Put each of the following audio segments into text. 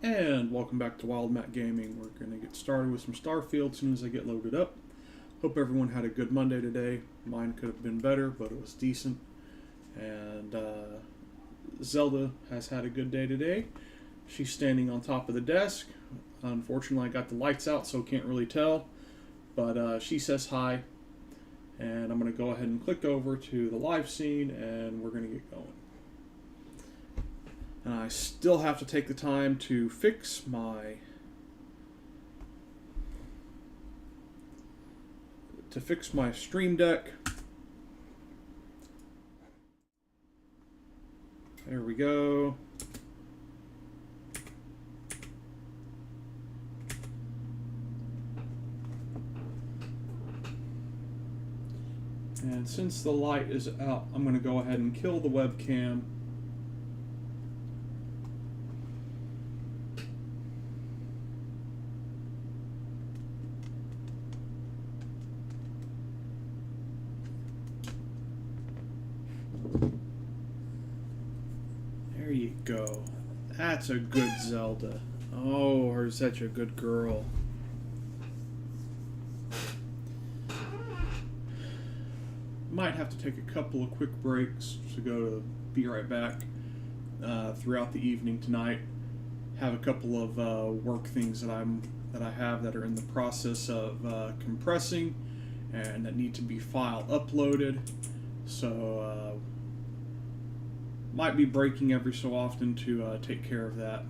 And welcome back to Wild Matt Gaming. We're going to get started with some Starfield as soon as I get loaded up. Hope everyone had a good Monday today. Mine could have been better, but it was decent. And Zelda has had a good day today. She's standing on top of the desk. Unfortunately, I got the lights out, so can't really tell. But she says hi. And I'm going to go ahead and click over to the live scene, and we're going to get going. And I still have to take the time to fix my Stream Deck. There we go. And since the light is out, I'm going to go ahead and kill the webcam. There you go. That's a good Zelda. Oh, her such a good girl. Might have to take a couple of quick breaks to go to be right back throughout the evening tonight. Have a couple of work things that I have that are in the process of compressing and that need to be file uploaded. So might be breaking every so often to take care of that.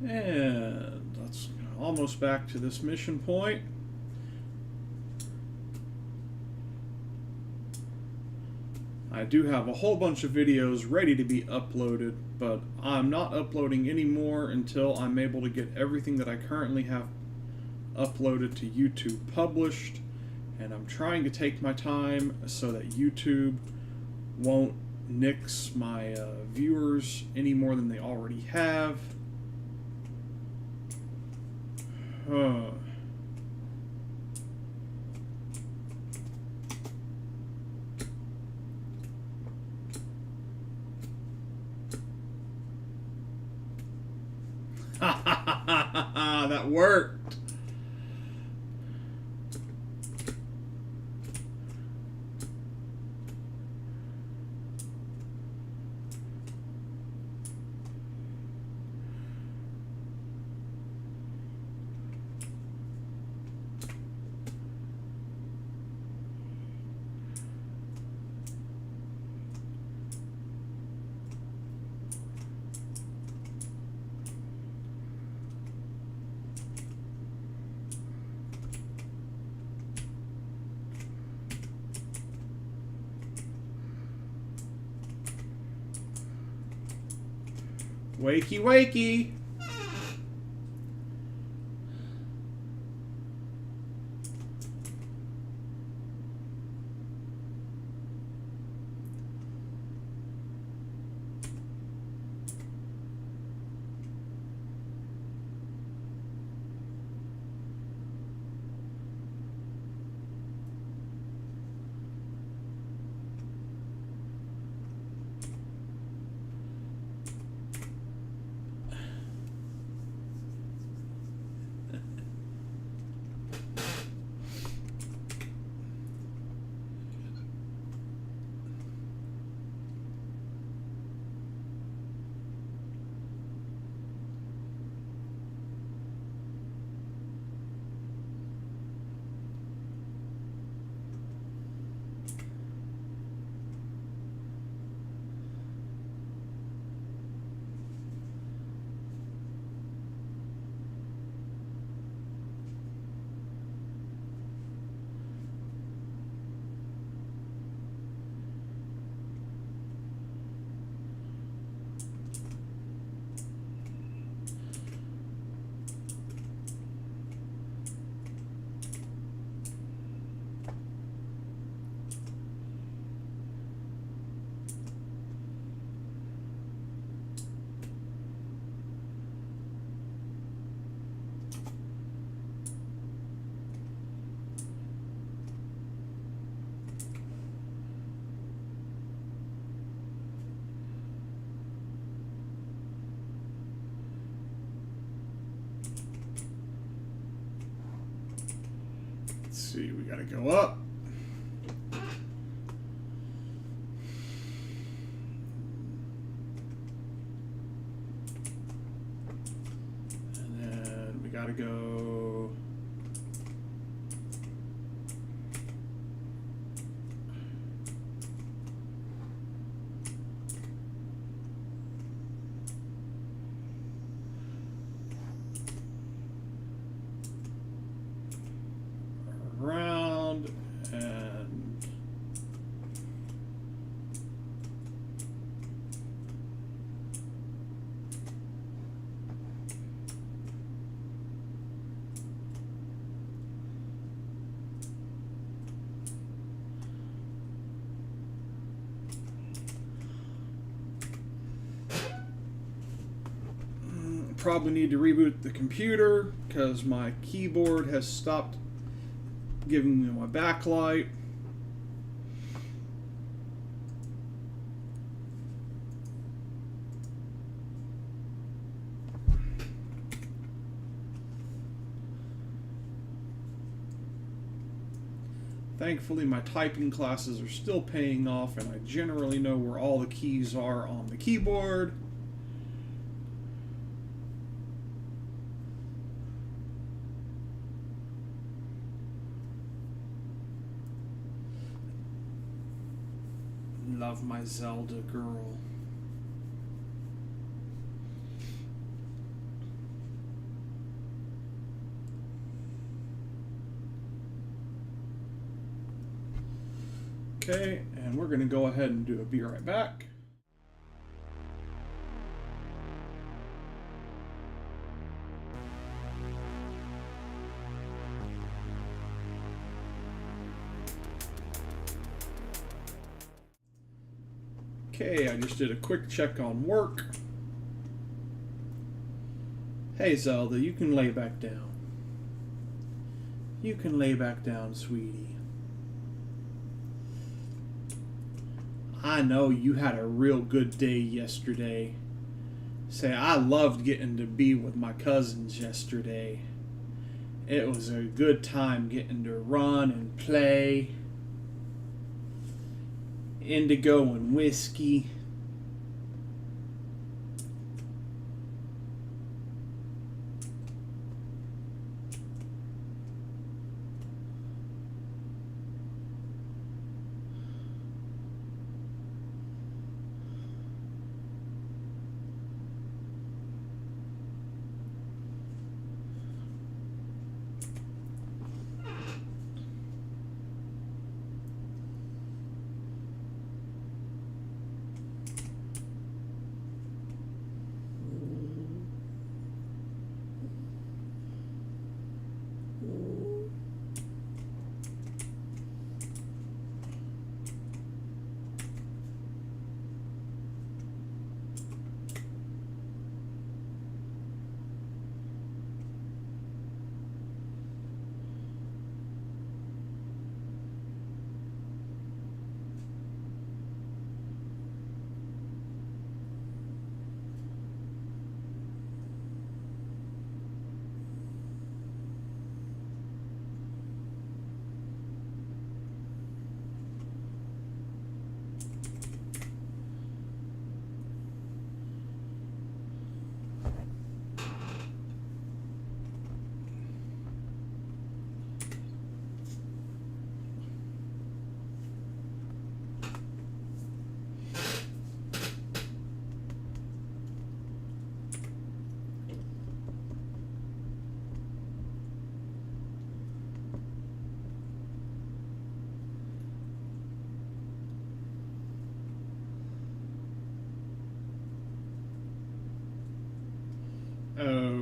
And that's almost back to this mission point. I do have a whole bunch of videos ready to be uploaded, but I'm not uploading any more until I'm able to get everything that I currently have uploaded to YouTube published. And I'm trying to take my time so that YouTube won't nix my viewers any more than they already have. That worked. Wakey, wakey. Let's see, we gotta go up. And then we gotta go. Around and probably need to reboot the computer because my keyboard has stopped giving me my backlight. Thankfully, my typing classes are still paying off, and I generally know where all the keys are on the keyboard. Love my Zelda girl. Okay, and we're going to go ahead and do a be right back. Okay, I just did a quick check on work. Hey Zelda, you can lay back down. You can lay back down, sweetie. I know you had a real good day yesterday. Say, I loved getting to be with my cousins yesterday. It was a good time getting to run and play. Indigo and whiskey.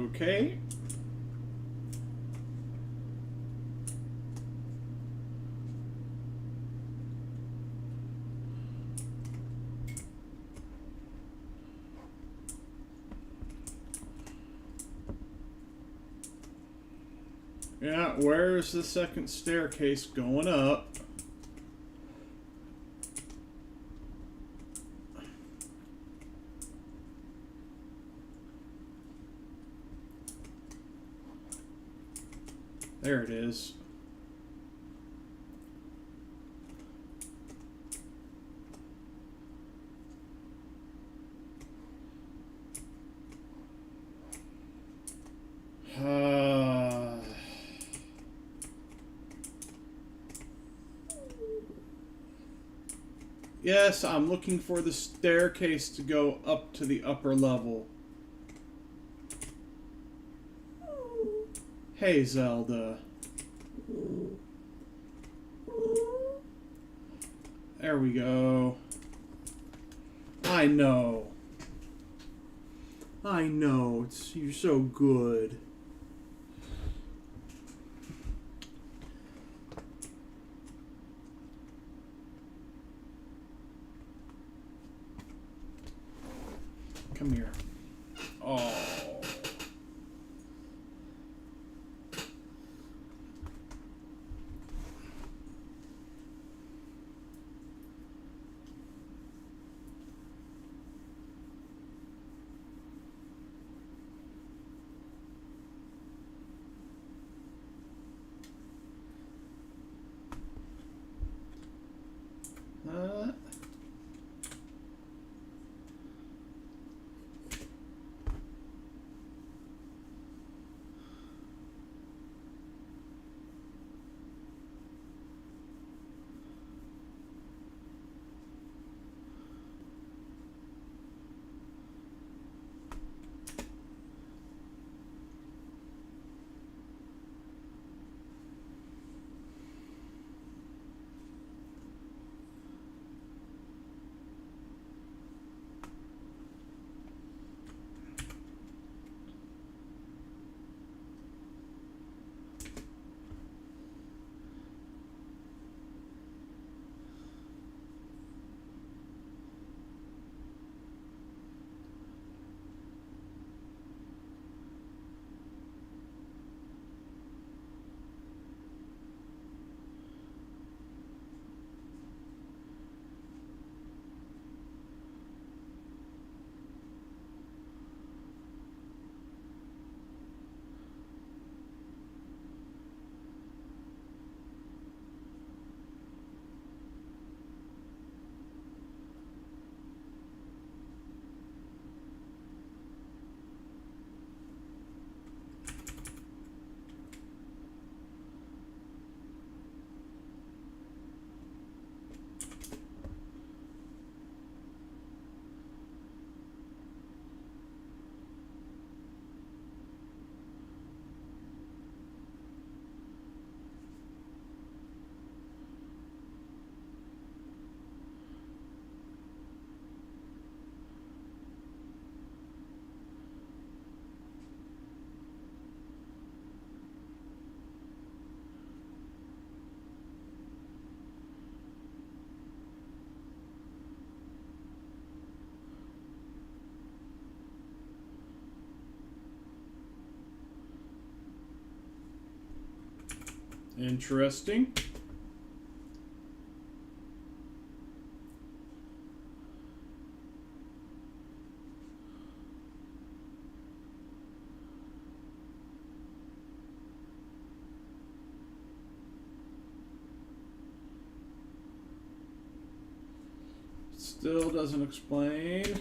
Okay. Yeah, where's the second staircase going up? There it is. Yes, I'm looking for the staircase to go up to the upper level. Hey, Zelda. There we go. I know. I know. You're so good. Come here. Oh. Interesting. Still doesn't explain.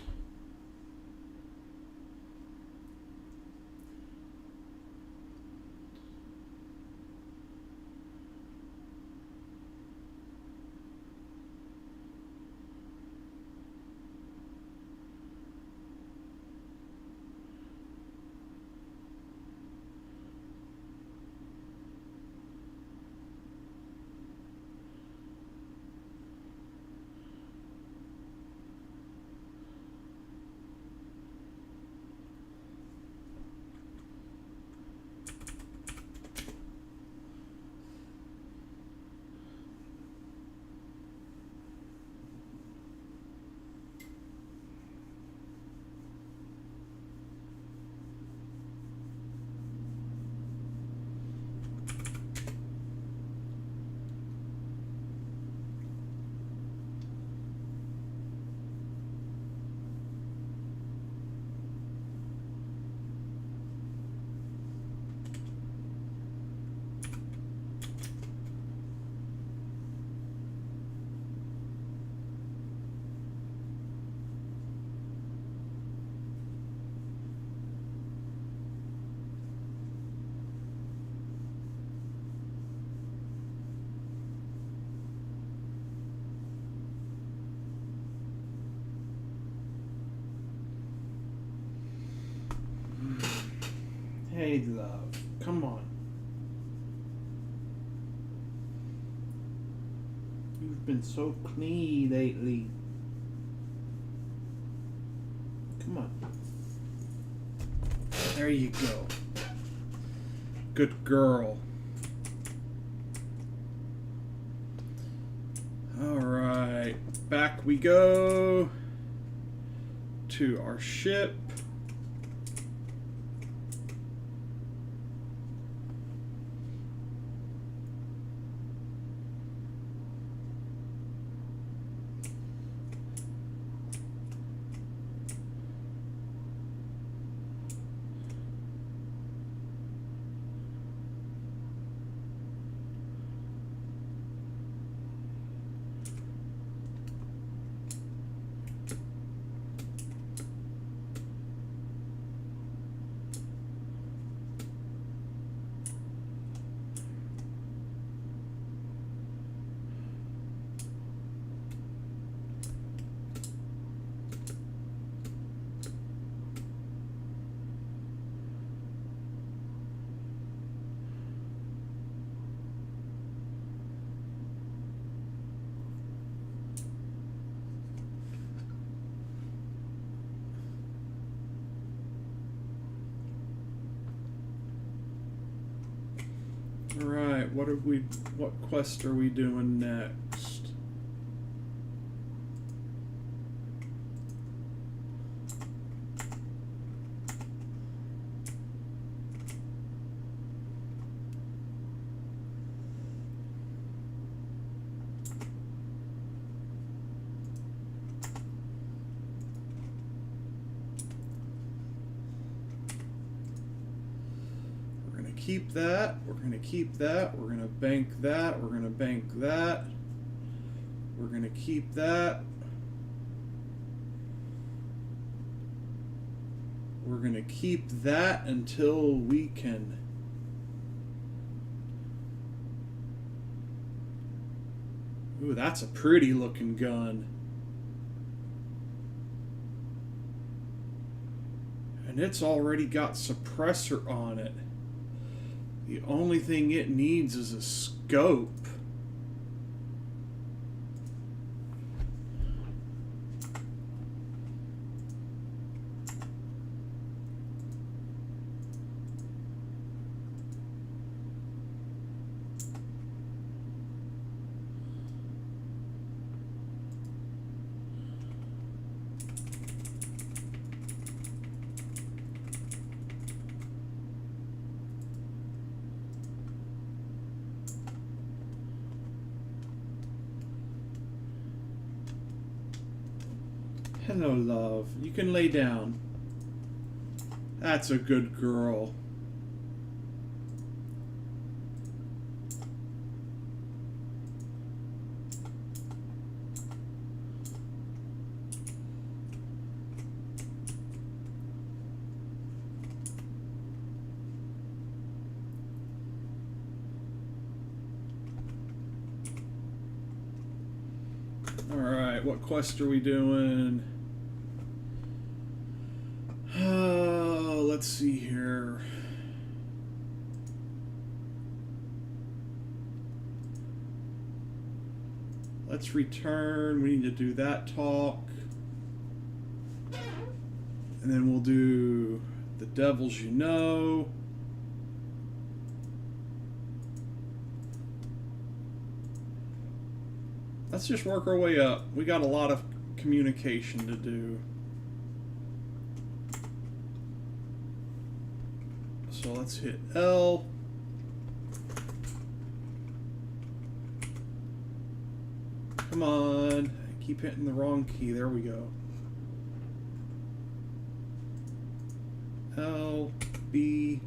Hey, love. Come on. You've been so clean lately. Come on. There you go. Good girl. Alright. Back we go to our ship. Alright, what quest are we doing next? Keep that, we're going to keep that, we're going to bank that, we're going to bank that, we're going to keep that, we're going to keep that until we can ooh, that's a pretty looking gun. And it's already got suppressor on it. The only thing it needs is a scope. Hello, love. You can lay down. That's a good girl. Alright, what quest are we doing? Let's see here. Let's return. We need to do that talk. And then we'll do the devils you know. Let's just work our way up. We got a lot of communication to do. So let's hit L. Come on. I keep hitting the wrong key. There we go. L, B.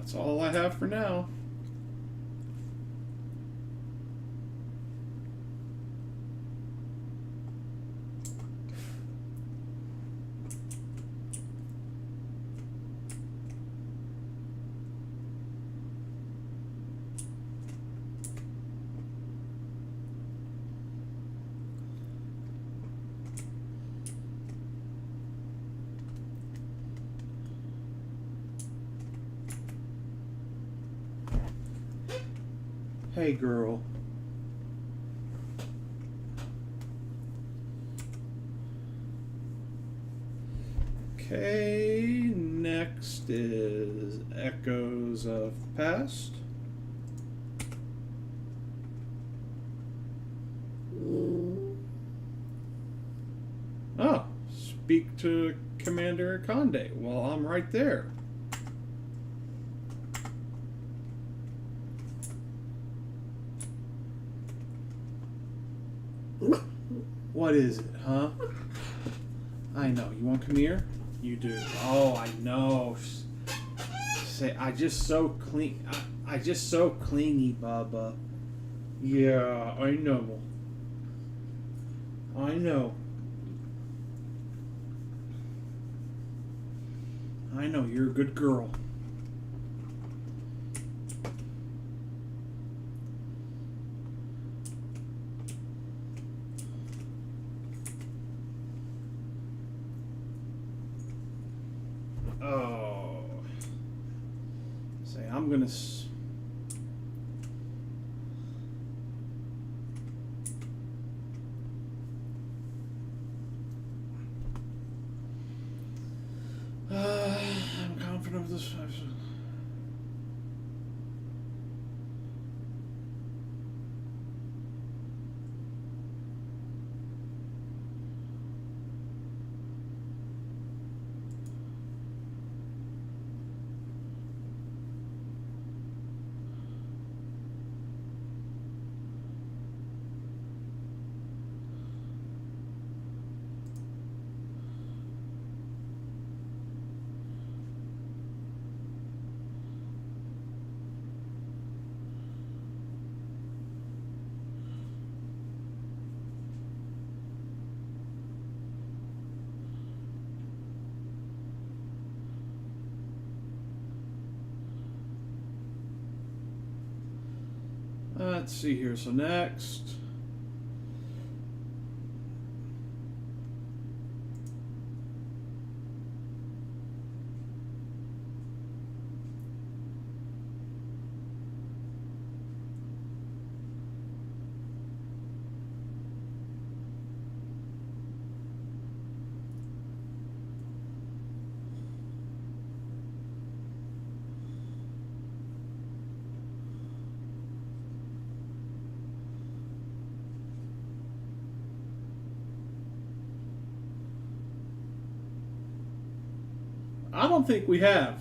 That's all I have for now. Hey, girl. Okay, next is Echoes of Past. Oh, speak to Commander Conde. Well, I'm right there. What is it, huh? I know. You want to come here? You do. Oh, I know. Say, I just so clingy, Baba. Yeah, I know. I know. I know. You're a good girl. Oh. Say, I'm gonna. I'm confident of this. Let's see here. So next. I don't think we have.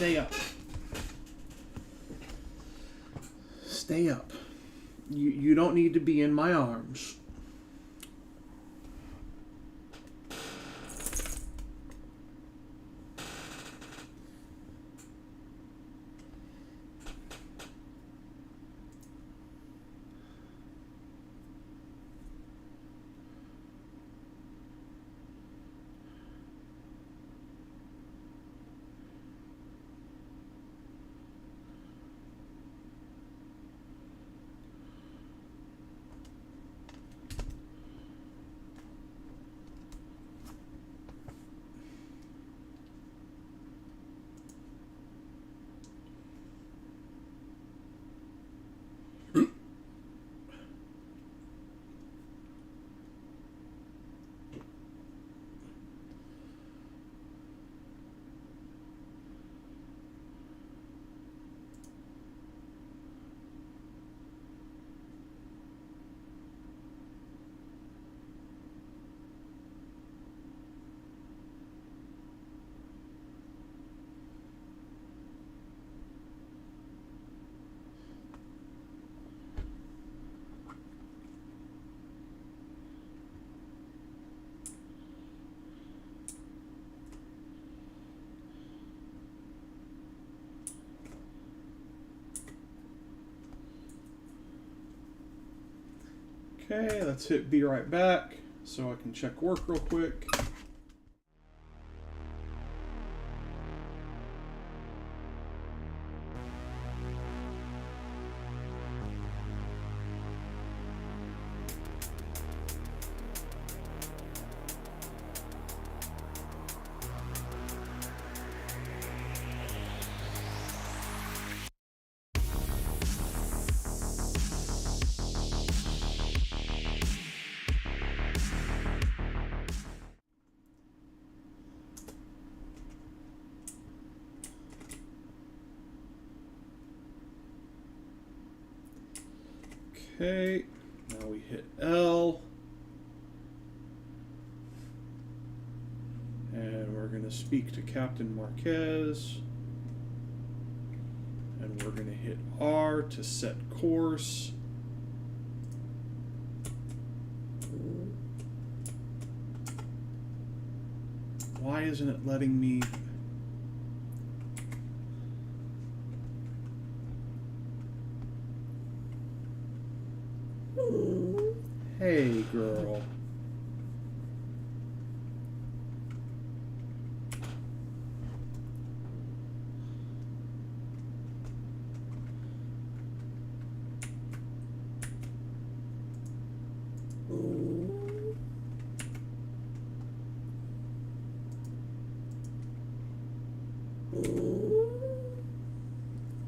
Stay up. Stay up. You don't need to be in my arms. Okay, let's hit be right back so I can check work real quick. Okay, now we hit L. And we're going to speak to Captain Marquez. And we're going to hit R to set course. Why isn't it letting me... Hey, girl.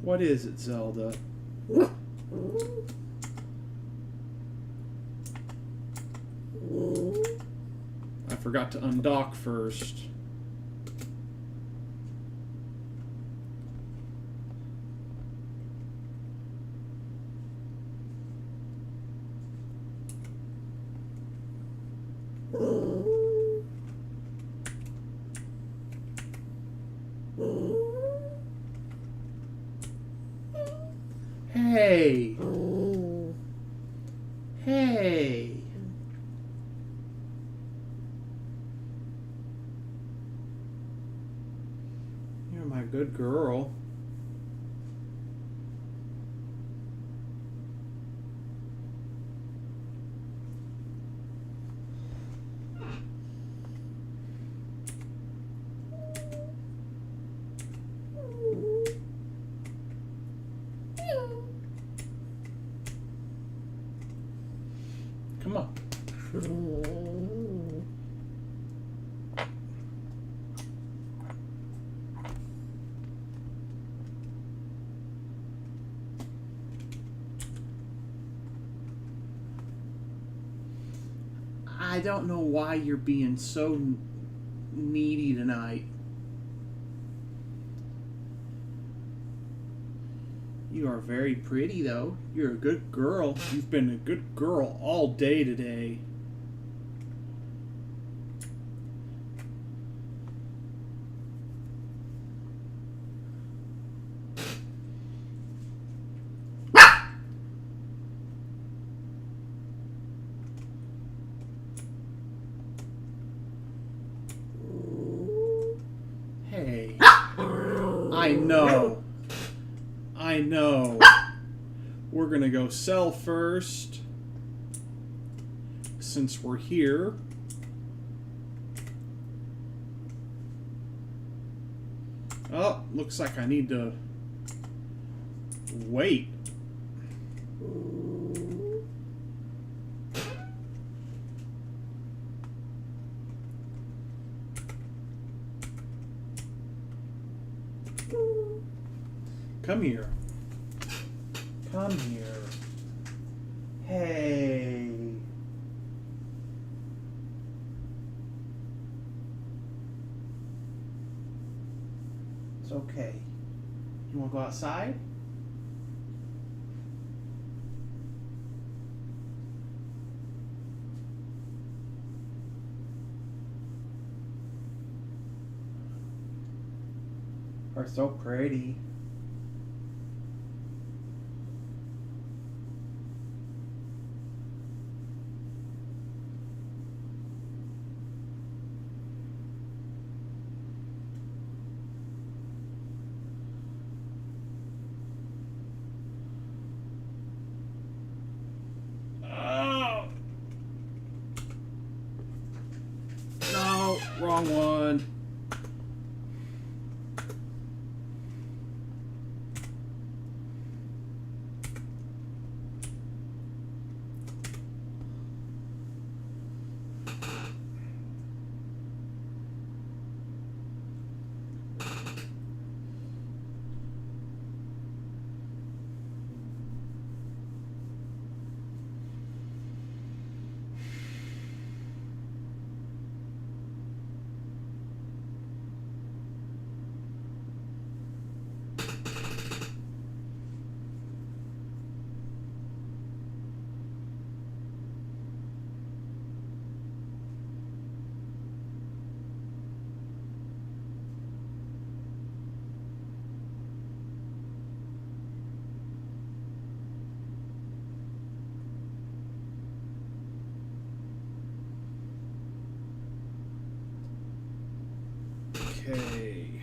What is it, Zelda? I forgot to undock first. Hey! Hey! You're my good girl. Come on. I don't know why you're being so needy tonight. You are very pretty, though. You're a good girl. You've been a good girl all day today. I know. I know. We're going to go sell first. Since we're here. Oh, looks like I need to wait. Come here. Come here. Hey. It's okay. You want to go outside? Are so pretty. Oh. No, wrong one. Okay.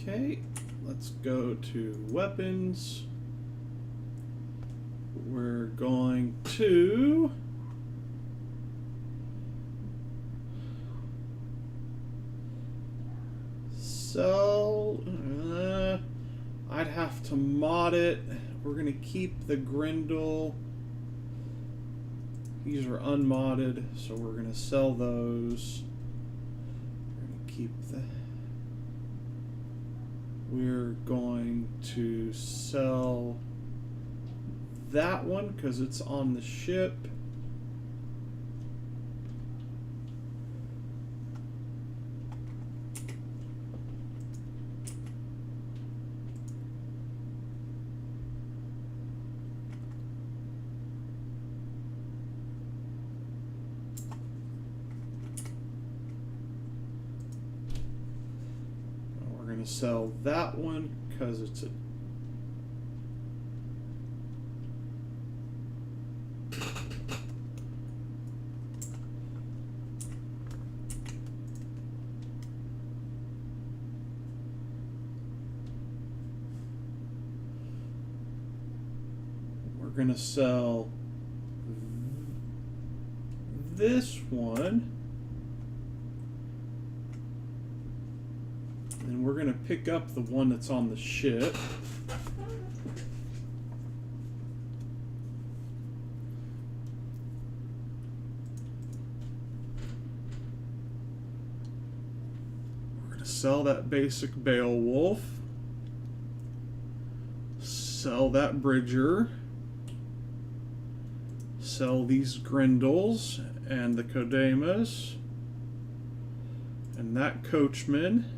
Okay, let's go to weapons. We're going to sell. I'd have to mod it. We're going to keep the Grendel. These are unmodded, so we're going to sell those. We're going to keep the. We're going to sell that one because it's on the ship. We're going to sell that one because it's a we're going to sell this one, and we're going to pick up the one that's on the ship. We're going to sell that basic Beowulf, sell that Bridger, sell these Grendels and the Kodamas and that Coachman.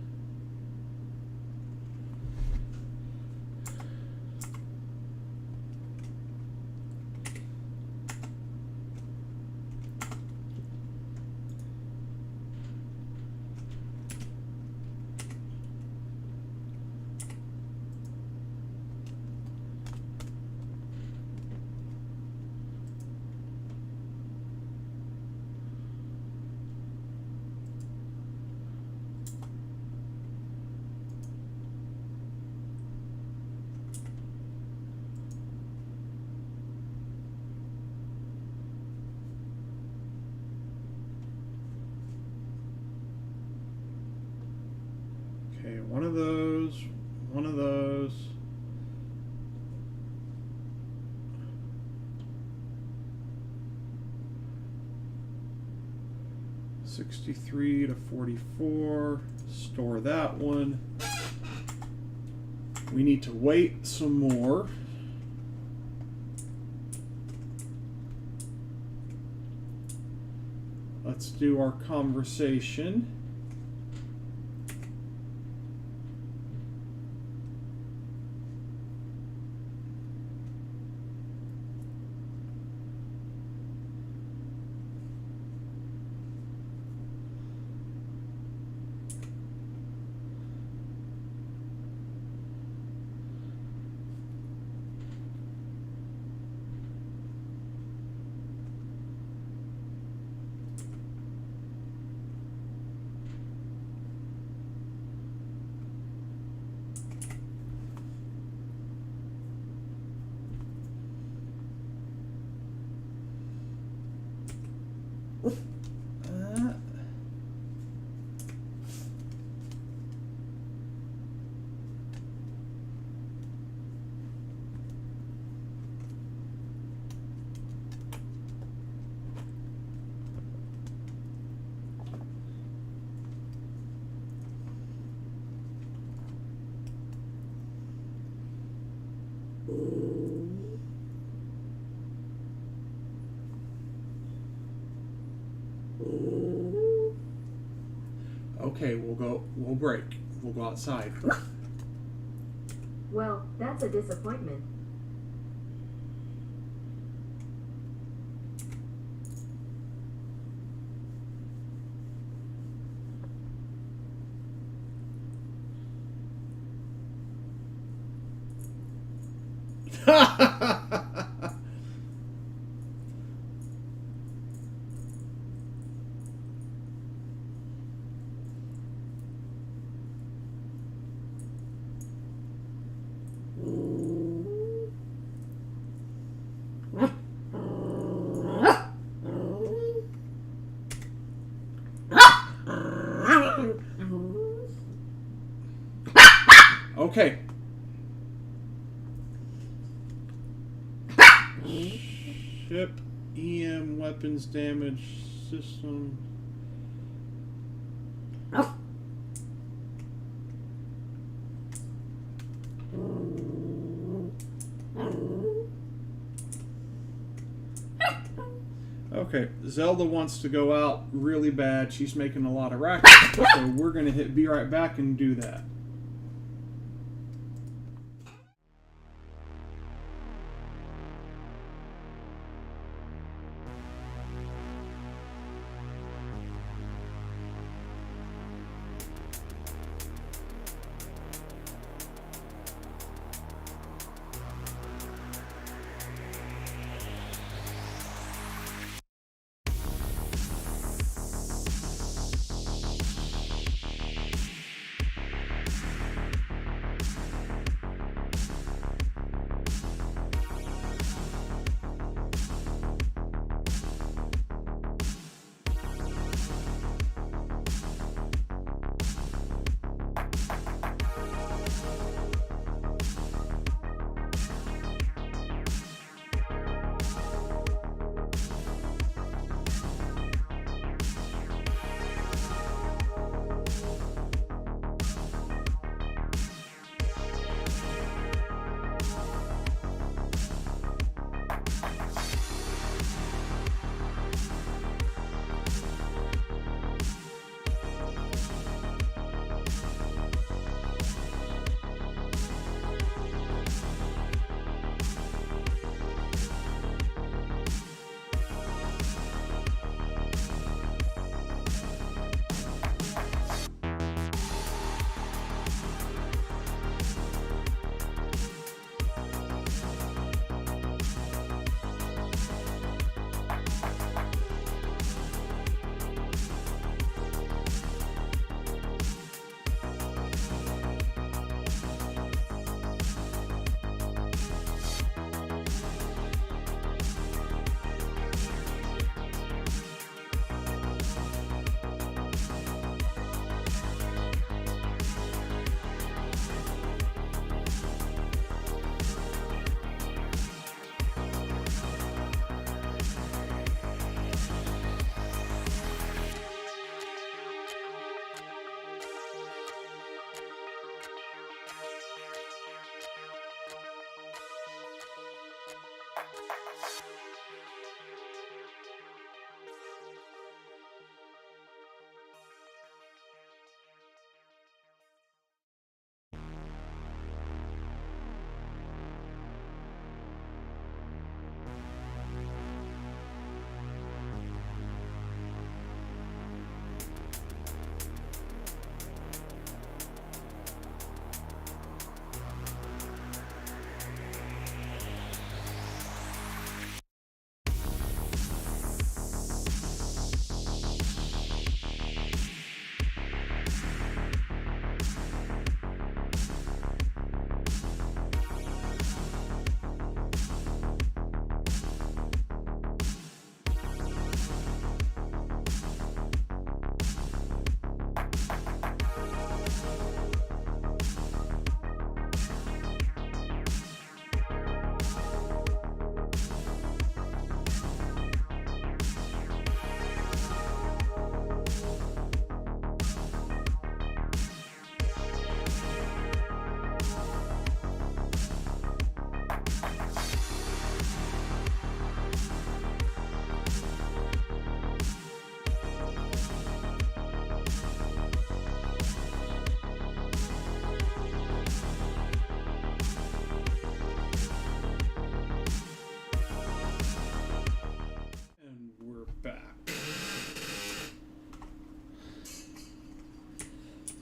Okay, one of those. 63 to 44. Store that one. We need to wait some more. Let's do our conversation. Okay, we'll break. We'll go outside. Well, that's a disappointment. Okay. Ship EM weapons damage system. Okay, Zelda wants to go out really bad. She's making a lot of racket, so we're gonna be right back and do that.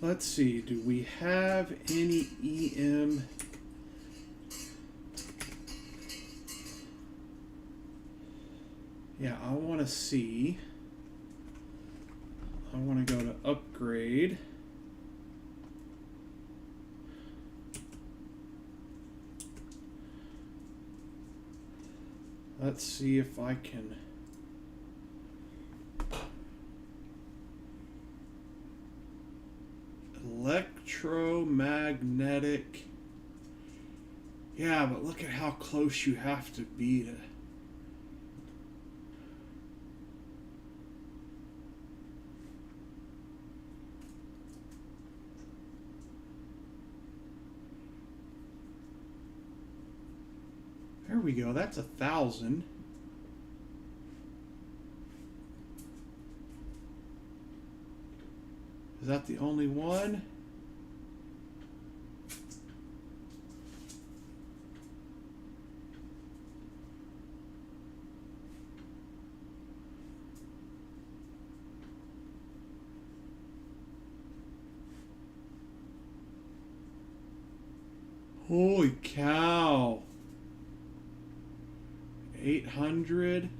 Let's see. Do we have any EM? Yeah, I want to see. I want to go to upgrade. Let's see if I can. Electromagnetic. Yeah, but look at how close you have to be to. There we go. That's 1,000. Is that the only one? Holy cow. 800.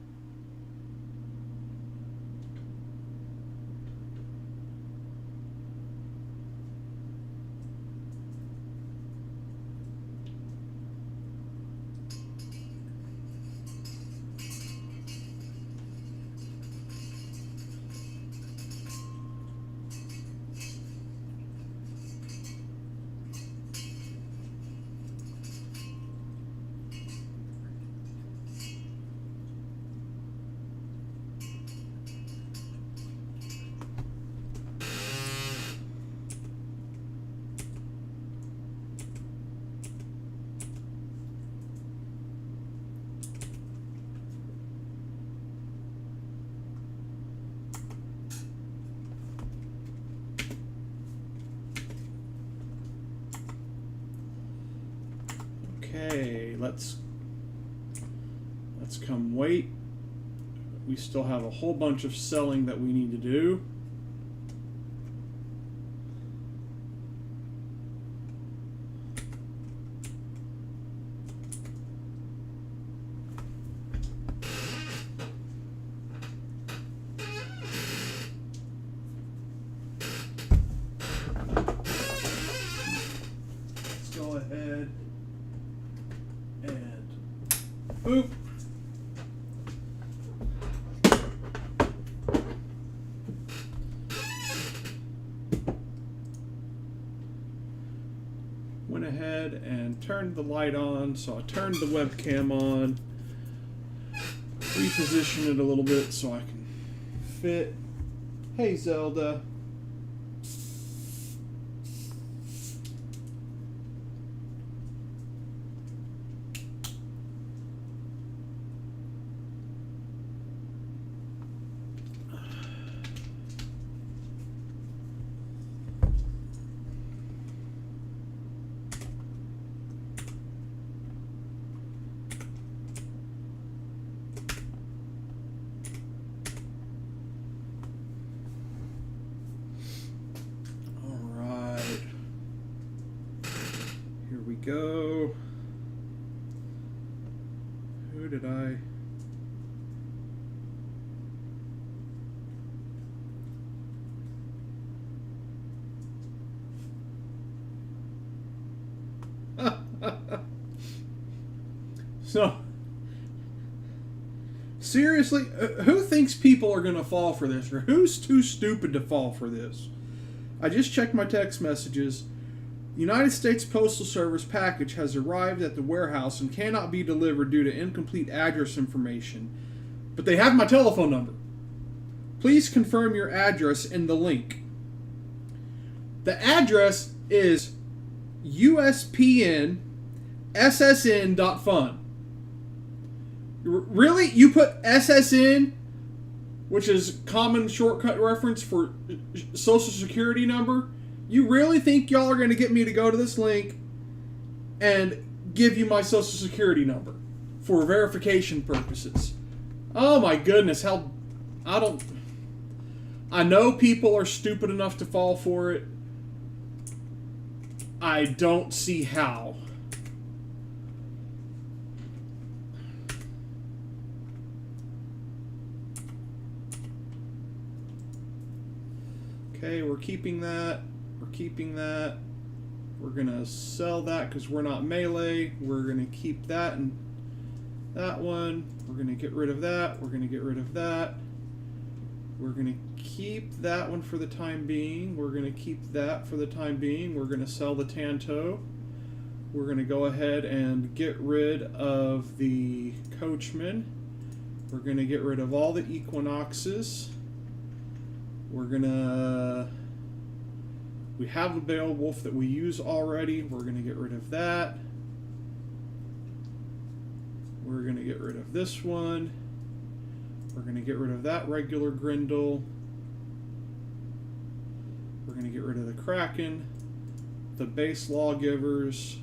Okay, let's come wait. We still have a whole bunch of selling that we need to do. Let's go ahead and boop. Went ahead and turned the light on, so I turned the webcam on, reposition it a little bit so I can fit. Hey Zelda. Go. Who did I? So, seriously, who thinks people are going to fall for this, or who's too stupid to fall for this? I just checked my text messages. United States Postal Service package has arrived at the warehouse and cannot be delivered due to incomplete address information. But they have my telephone number. Please confirm your address in the link. The address is uspnssn.fun. Really? You put SSN, which is common shortcut reference for Social Security number? You really think y'all are going to get me to go to this link and give you my Social Security number for verification purposes? Oh my goodness, I know people are stupid enough to fall for it. I don't see how. Okay, we're keeping that. We're keeping that. We're going to sell that because we're not melee. We're going to keep that and that one. We're going to get rid of that. We're going to get rid of that. We're going to keep that one for the time being. We're going to keep that for the time being. We're going to sell the Tanto. We're going to go ahead and get rid of the Coachman. We're going to get rid of all the Equinoxes. We're going to... We have a Beowulf that we use already. We're going to get rid of that. We're going to get rid of this one. We're going to get rid of that regular Grendel. We're going to get rid of the Kraken, the base Lawgivers.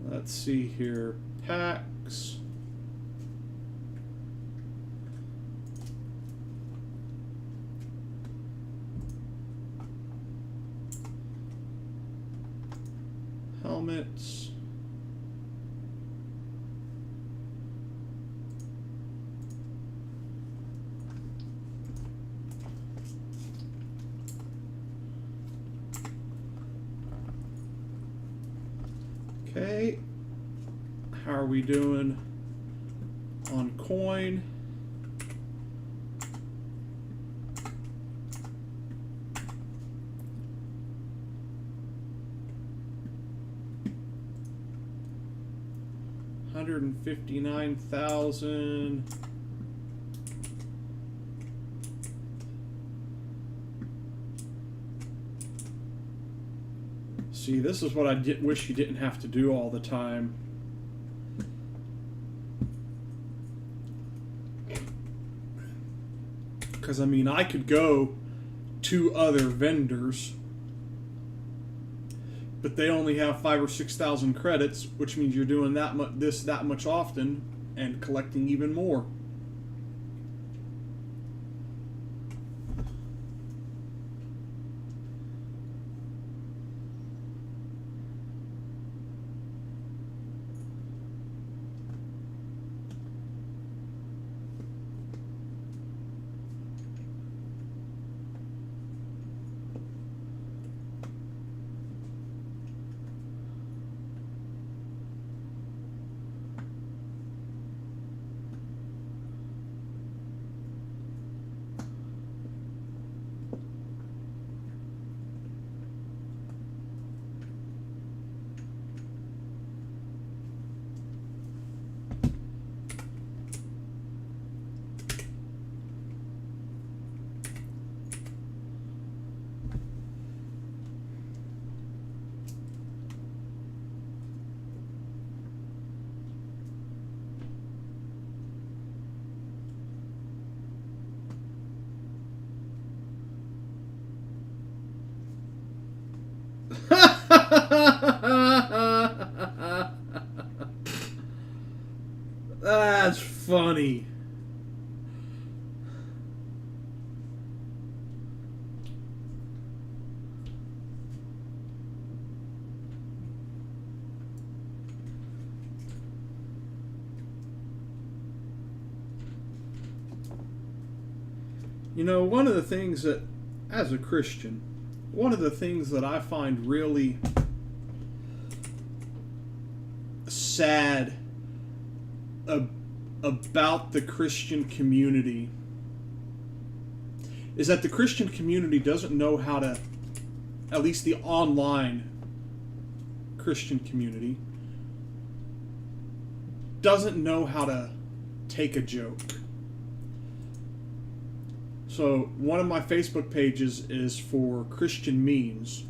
Let's see here. Packs. Helmets. Okay. How are we doing on coin? $159,000. See, this is what I wish you didn't have to do all the time. Because, I mean, I could go to other vendors, but they only have 5,000 or 6,000 credits, which means you're doing that much often and collecting even more. That's funny. You know, one of the things that, as a Christian, one of the things that I find really sad about the Christian community is that the Christian community doesn't know how to, at least the online Christian community, doesn't know how to take a joke. So one of my Facebook pages is for Christian memes,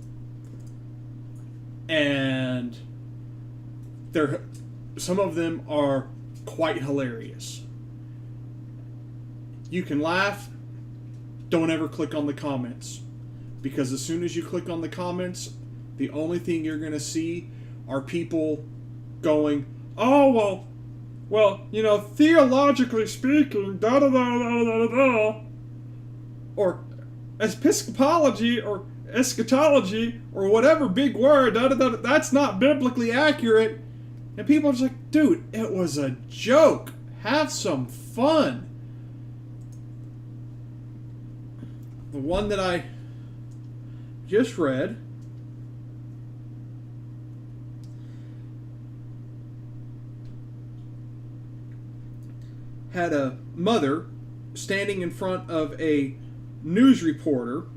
and some of them are quite hilarious. You can laugh, don't ever click on the comments, because as soon as you click on the comments, the only thing you're going to see are people going, oh, well, theologically speaking, da da da da da da, or episcopology or eschatology or whatever big word, da da da, that's not biblically accurate. And people are just like, dude, it was a joke. Have some fun. The one that I just read had a mother standing in front of a news reporter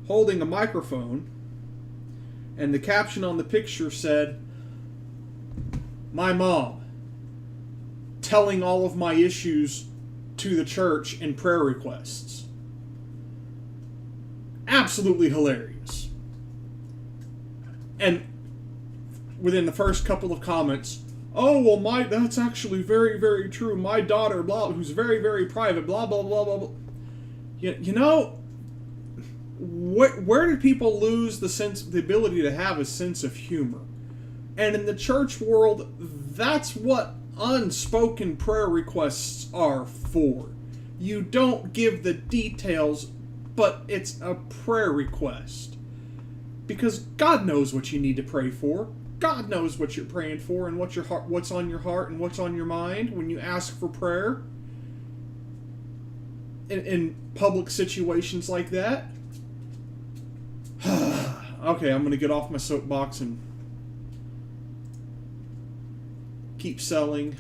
holding a microphone, and the caption on the picture said, "My mom telling all of my issues to the church in prayer requests." Absolutely hilarious. And within the first couple of comments, "Oh, well, that's actually very, very true. My daughter, blah, who's very, very private, blah, blah, blah, blah, blah." You know, where did people lose the ability to have a sense of humor? And in the church world, that's what unspoken prayer requests are for. You don't give the details, but it's a prayer request. Because God knows what you need to pray for. God knows what you're praying for and what's on your heart and what's on your mind when you ask for prayer. In public situations like that. Okay, I'm going to get off my soapbox and keep selling.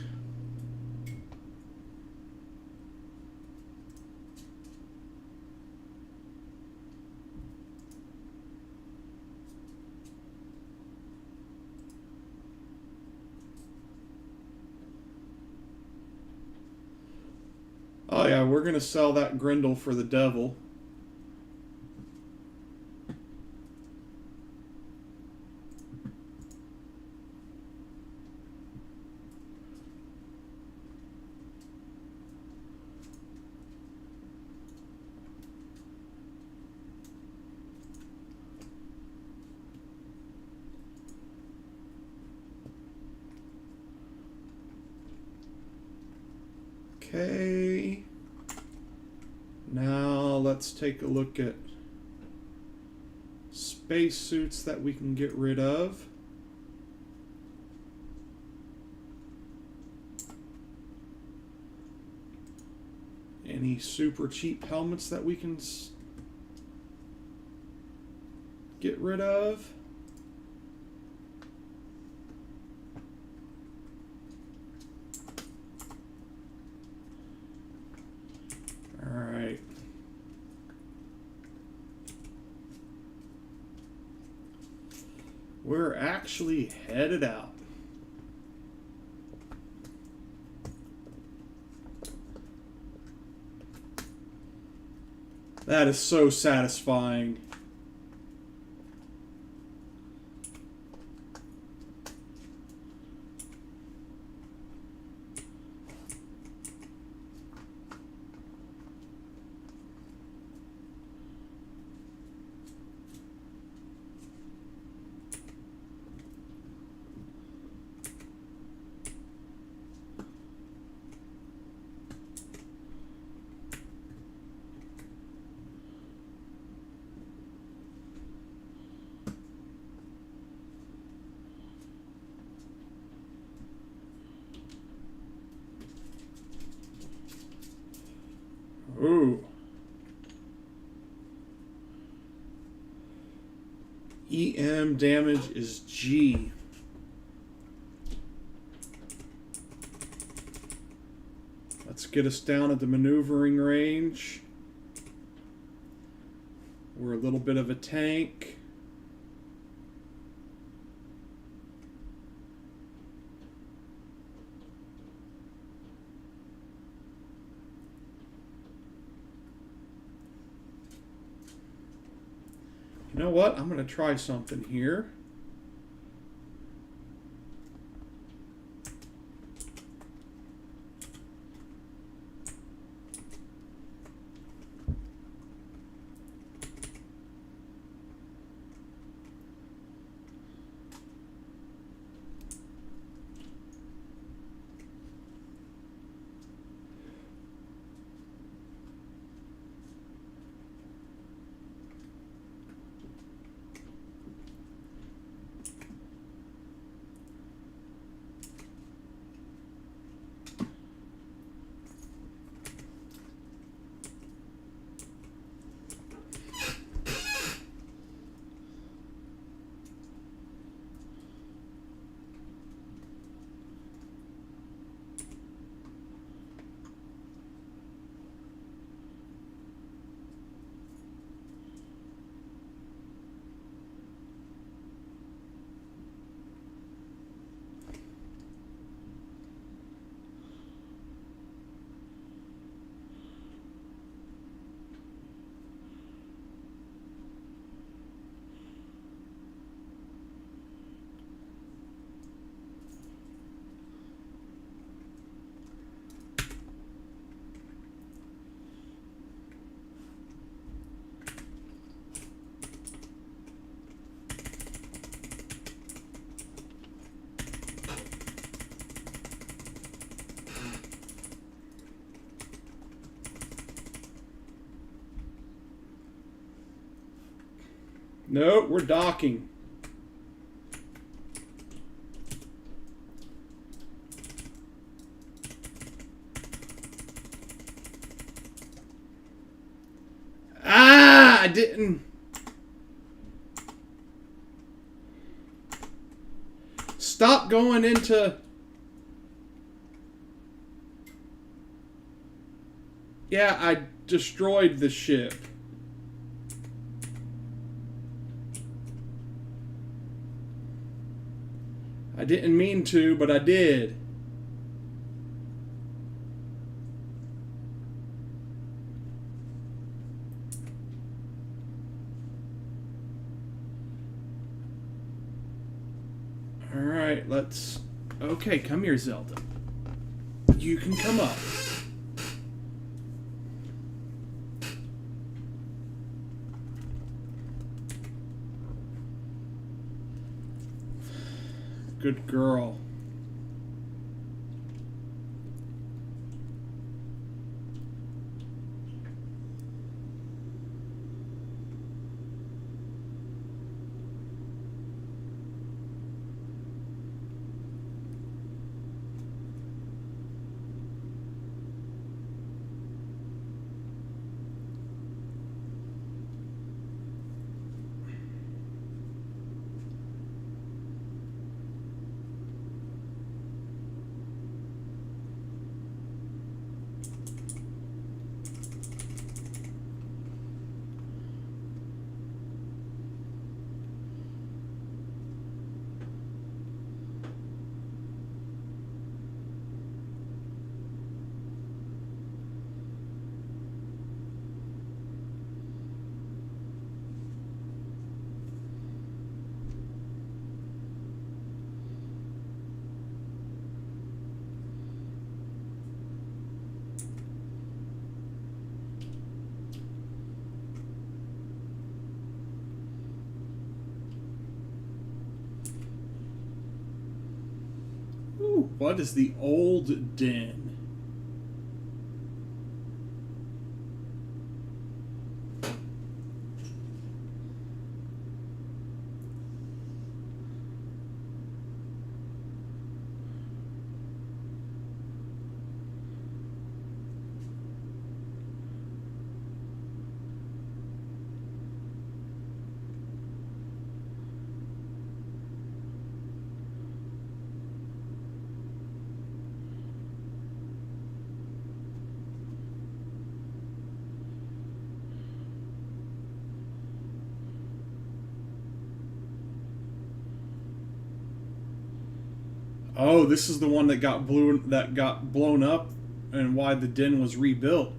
Oh yeah, we're going to sell that Grendel for the devil. Okay. Now let's take a look at spacesuits that we can get rid of. Any super cheap helmets that we can get rid of. Alright. We're actually headed out. That is so satisfying. Ooh. EM damage is G. Let's get us down at the maneuvering range. We're a little bit of a tank. You know what? I'm going to try something here. Nope, we're docking. Ah, I didn't. Stop going into... Yeah, I destroyed the ship. I didn't mean to, but I did. Alright, let's... Okay, come here, Zelda. You can come up. Good girl. Ooh, what is the old den? Oh, this is the one that got blown up, and why the den was rebuilt.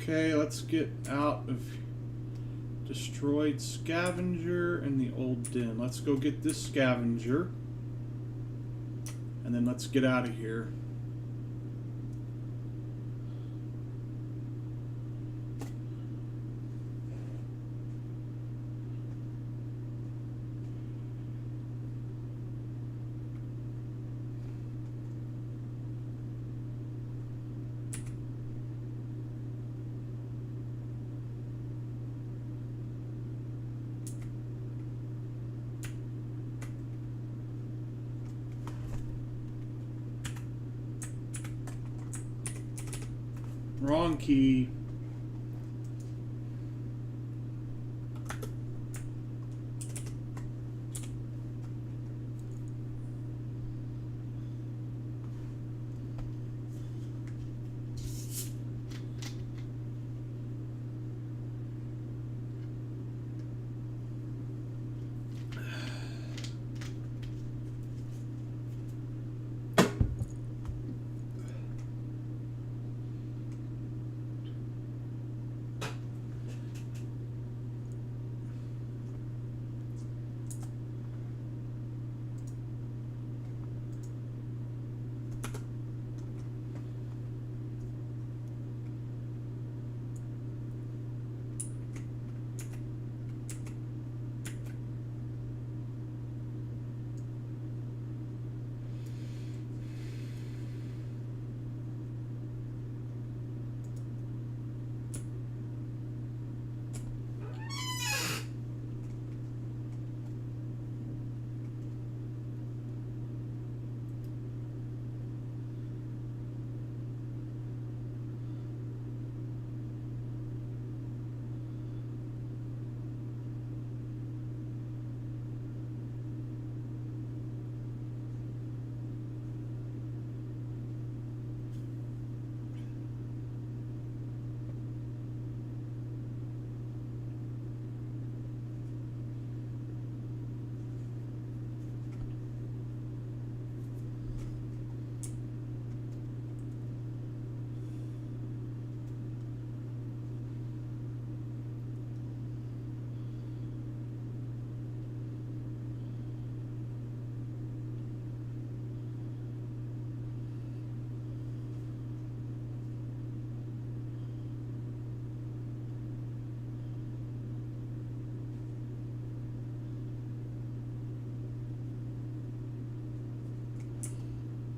Okay, let's get out of destroyed scavenger and the old den. Let's go get this scavenger. And then let's get out of here. Wrong key.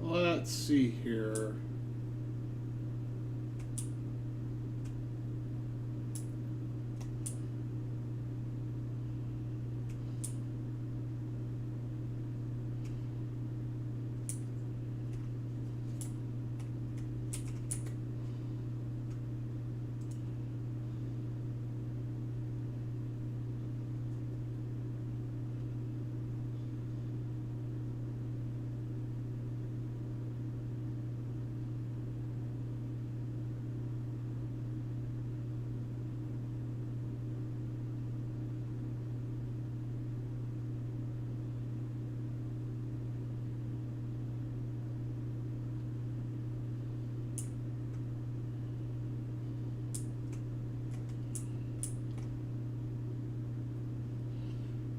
Let's see here.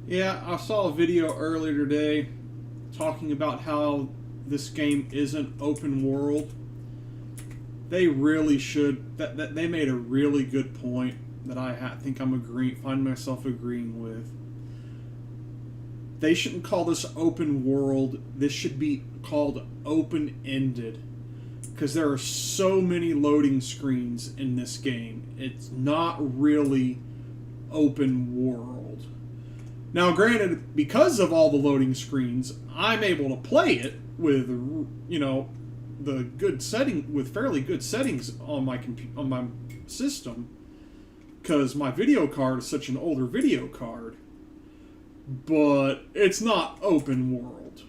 Yeah, I saw a video earlier today talking about how this game isn't open world. They really should. That they made a really good point that think find myself agreeing with. They shouldn't call this open world. This should be called open-ended, because there are so many loading screens in this game. It's not really open world. Now, granted, because of all the loading screens, I'm able to play it with, the good setting with fairly good settings on my system, because my video card is such an older video card. But it's not open world.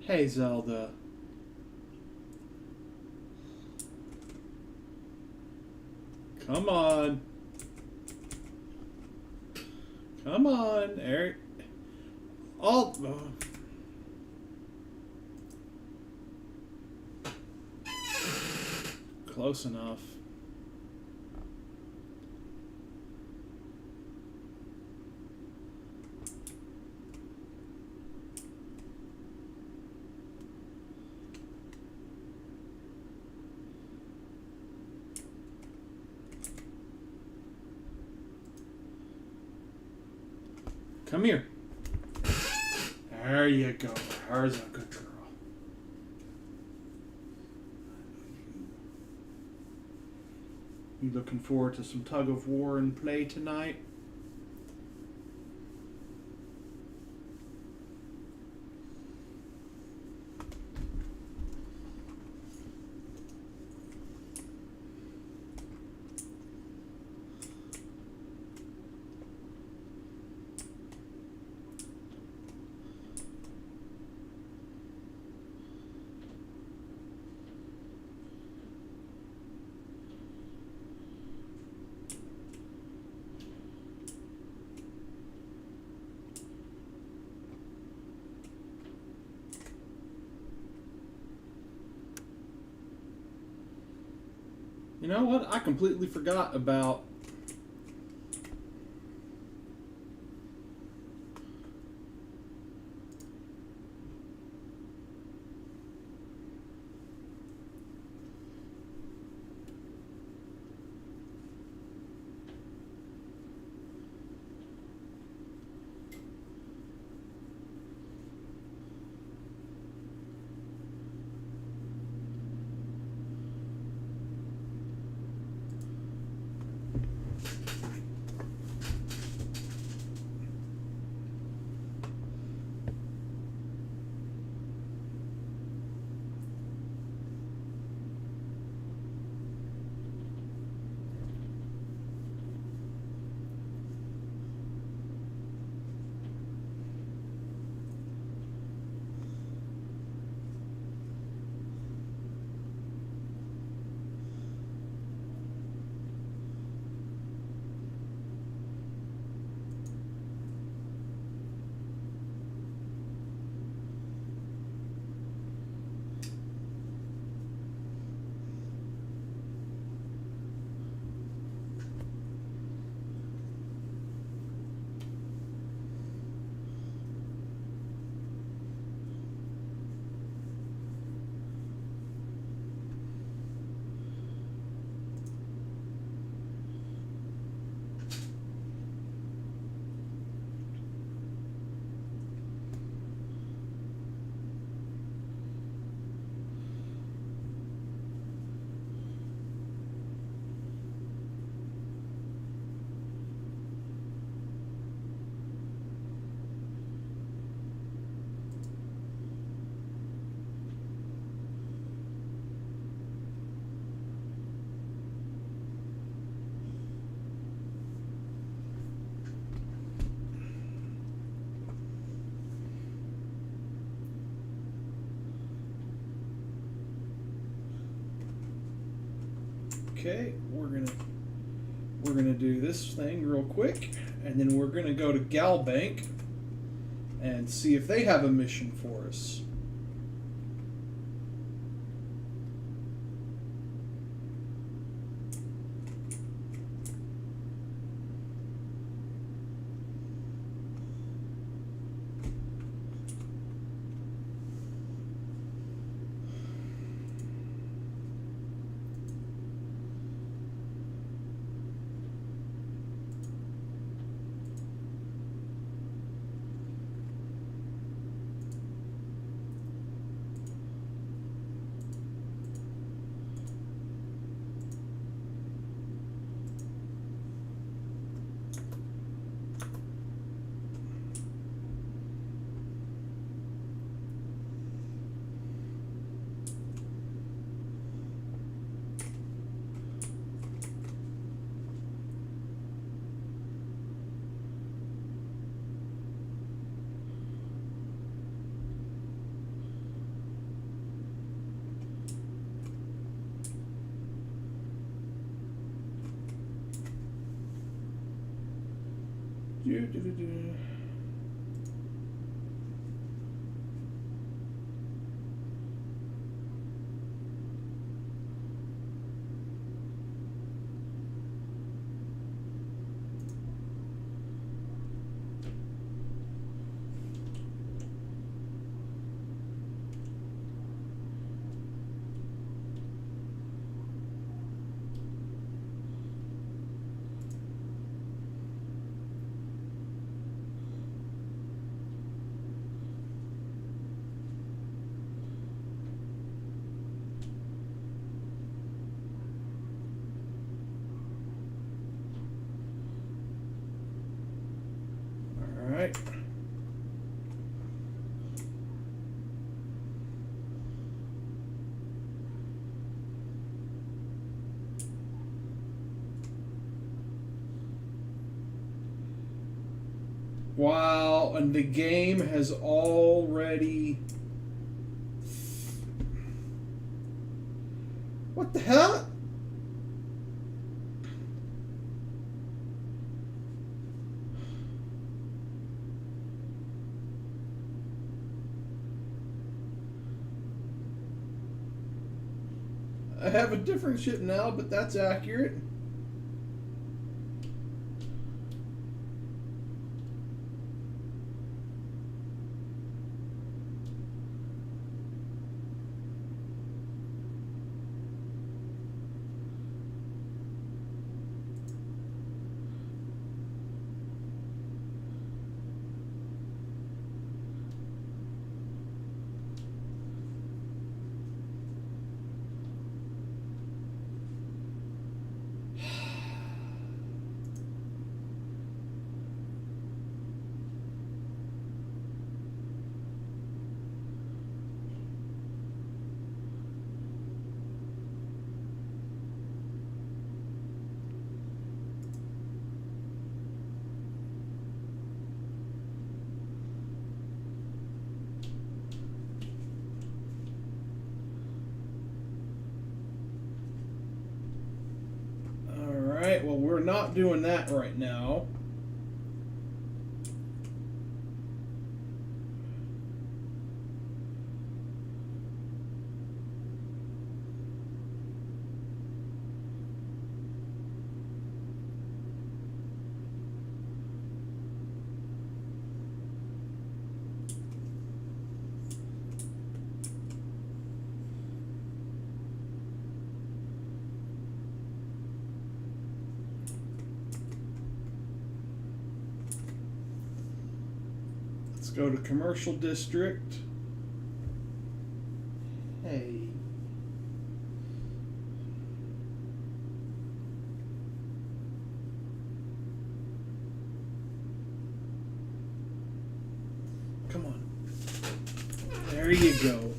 Hey, Zelda. Come on. Come on, Eric. All. Close enough. Come here. There you go. There's a good girl. You looking forward to some tug of war and play tonight? You know what? I completely forgot about. Okay, we're gonna do this thing real quick, and then we're gonna go to Galbank and see if they have a mission for us. Alright. Wow, and the game has already... What the hell? I have a different ship now, but that's accurate. Alright, well, we're not doing that right now. Let's go to Commercial District. Hey. Come on. There you go.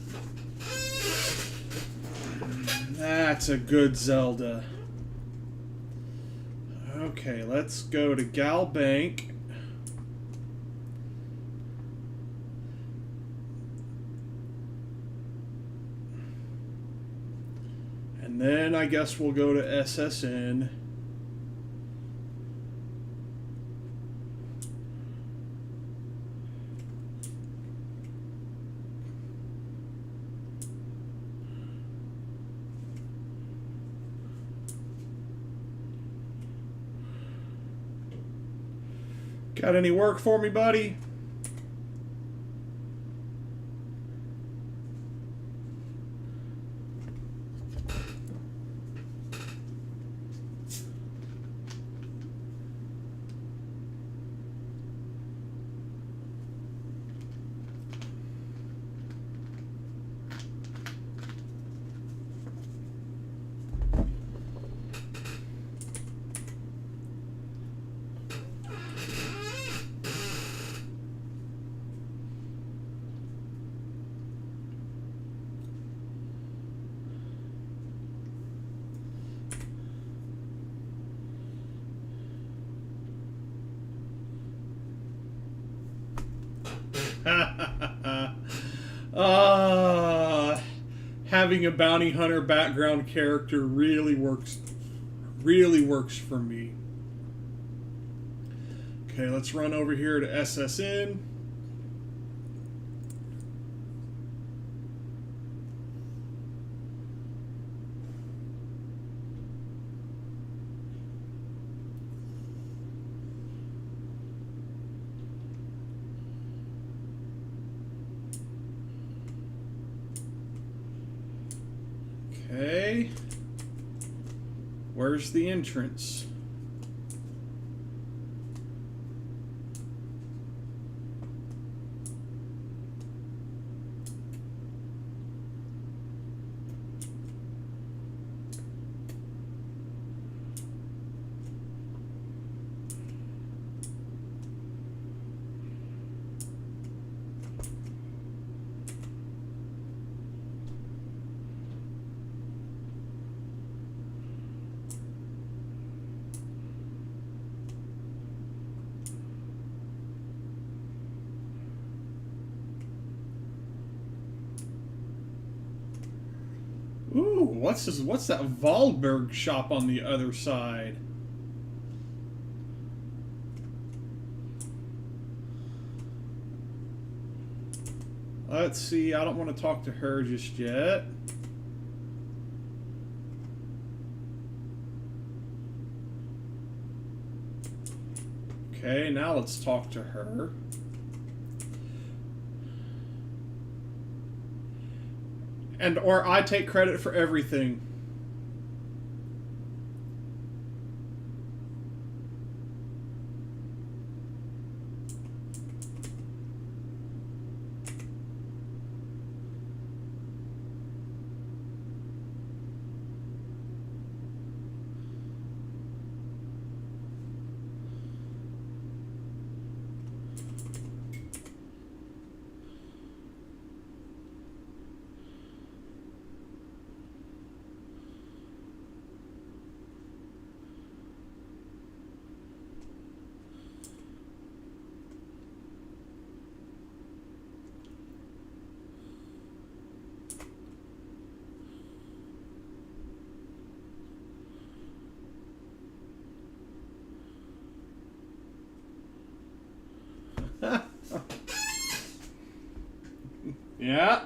That's a good Zelda. Okay, let's go to Gal Bank. And then I guess we'll go to SSN. Got any work for me, buddy? Having a bounty hunter background character really works for me. Okay, let's run over here to SSN. Okay. Where's the entrance? Ooh, what's this? What's that Wahlberg shop on the other side? Let's see. I don't want to talk to her just yet. Okay, now let's talk to her. And or I take credit for everything. Yeah.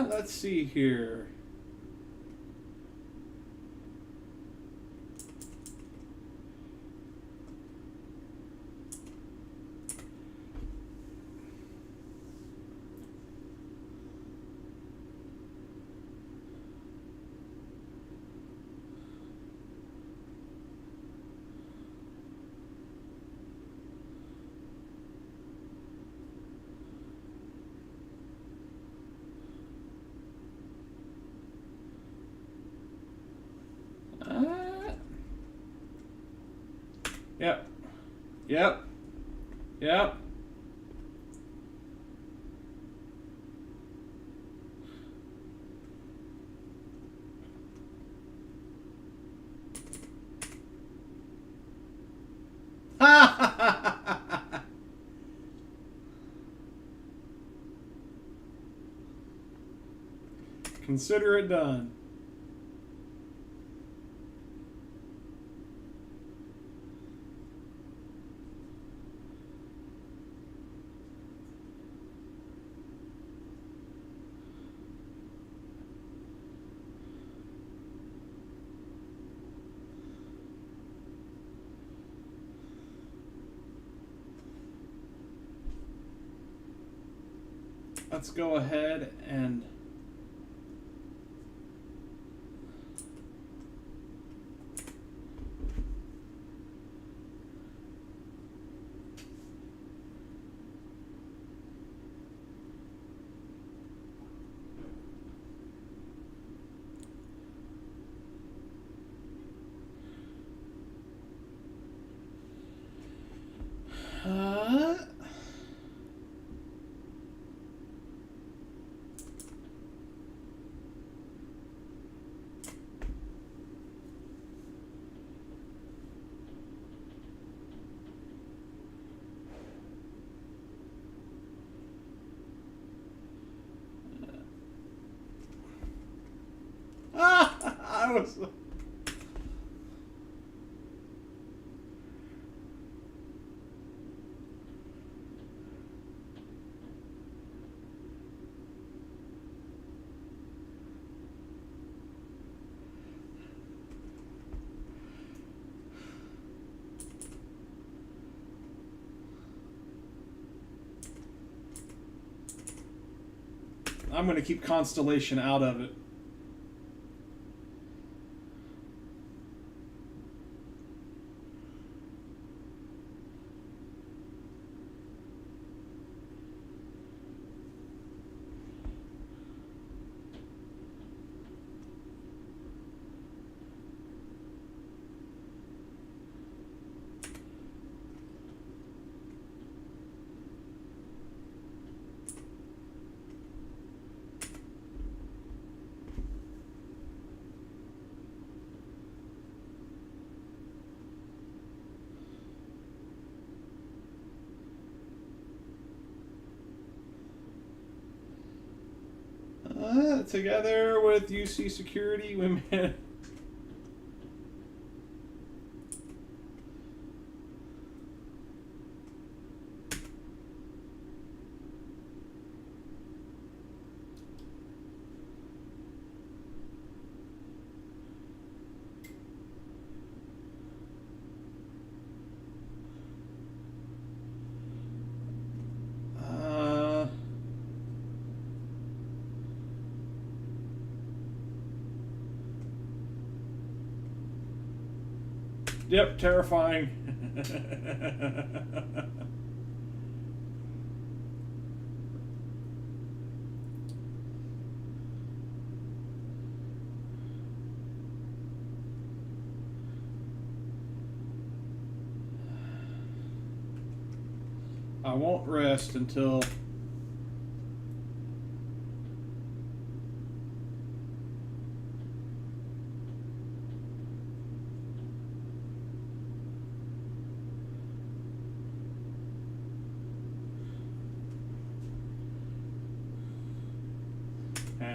Let's see here. Yep. Yep. Yep. Consider it done. Let's go ahead and Uh, I was. I'm going to keep Constellation out of it. Together with UC Security, we man. Yep, terrifying. I won't rest until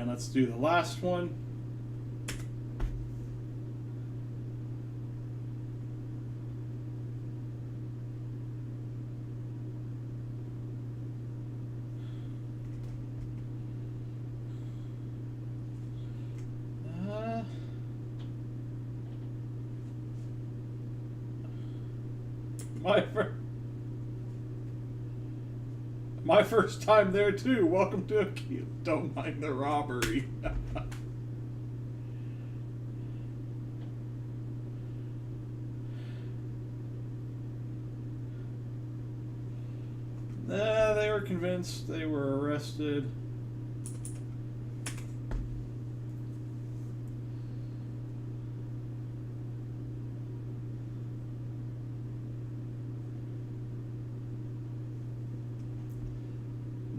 and let's do the last one. My first time there too. Welcome to Akil. Don't mind the robbery. They were convinced they were arrested.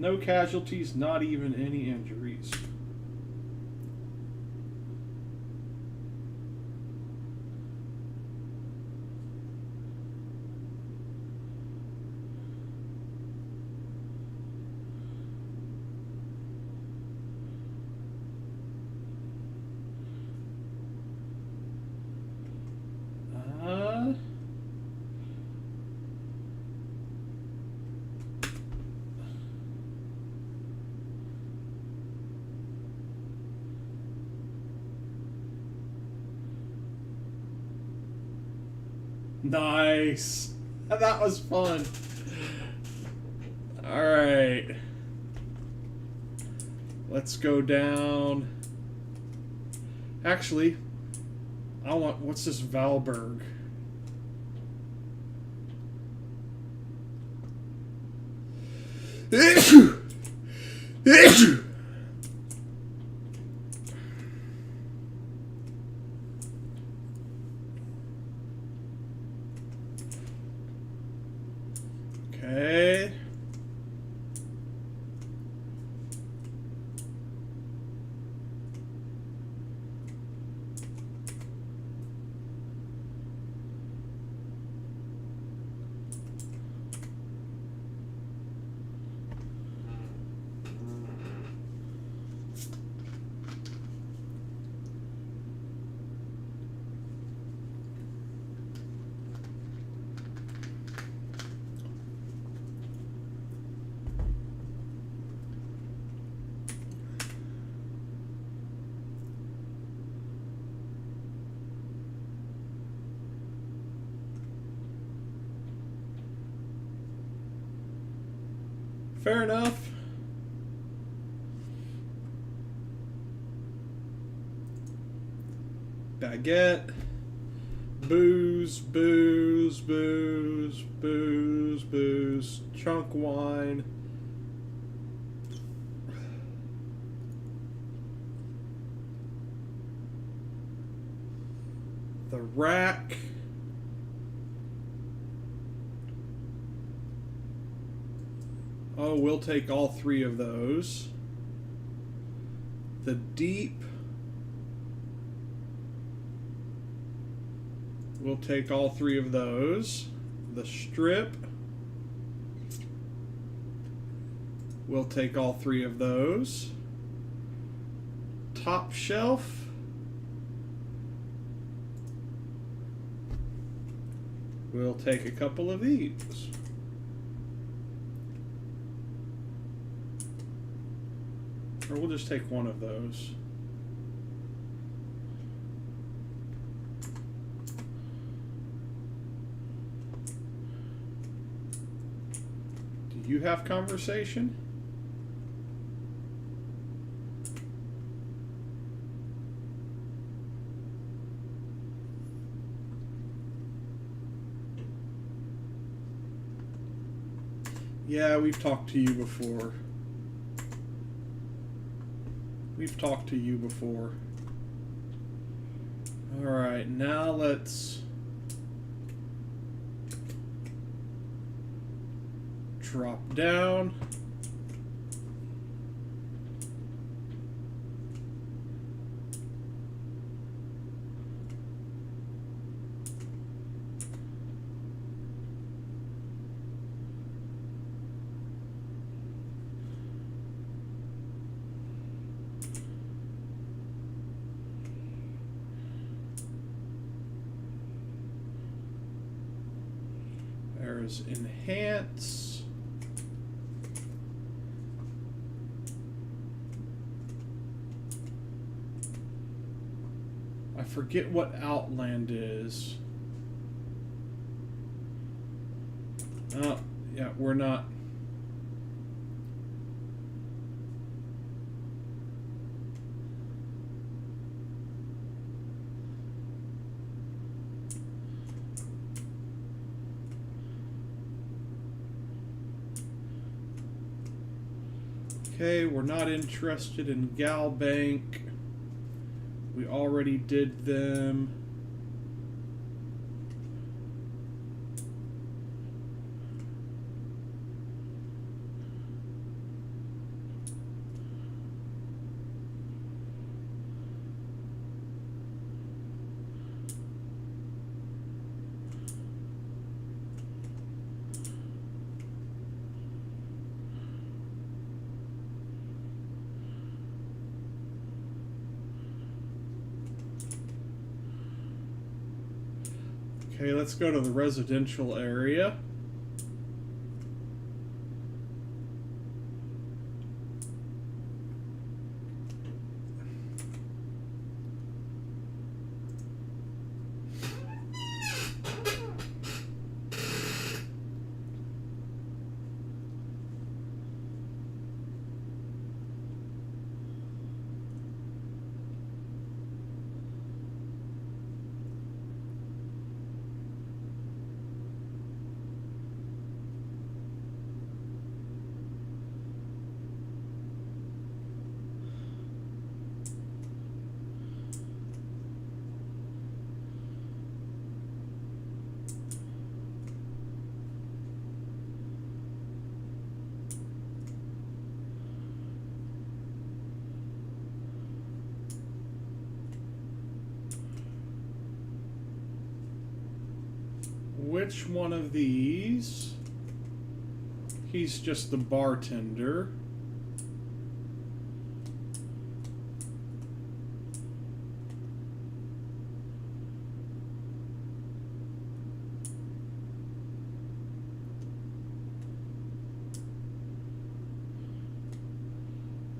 No casualties, not even any injuries. Nice. That was fun. All right. Let's go down. Actually, I want, what's this Valberg? Okay. Fair enough. Baguette. Booze, booze, booze, booze, booze. Chunk wine. The rack. Oh, we'll take all three of those. The deep. We'll take all three of those. The strip. We'll take all three of those. Top shelf. We'll take a couple of these. Or we'll just take one of those. Do you have conversation? Yeah, we've talked to you before. We've talked to you before. Alright, now let's drop down. There's enhance. I forget what Outland is. Oh, yeah, we're not. Okay, we're not interested in Gal Bank. We already did them. Okay, let's go to the residential area. which one of these? He's just the bartender.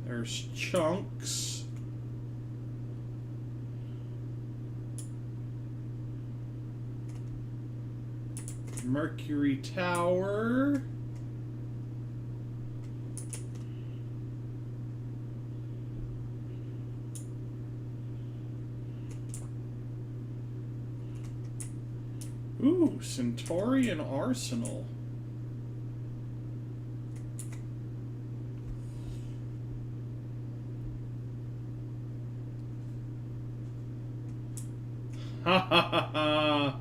There's Chunks. Mercury Tower. Ooh, Centaurian Arsenal. Ha ha ha ha.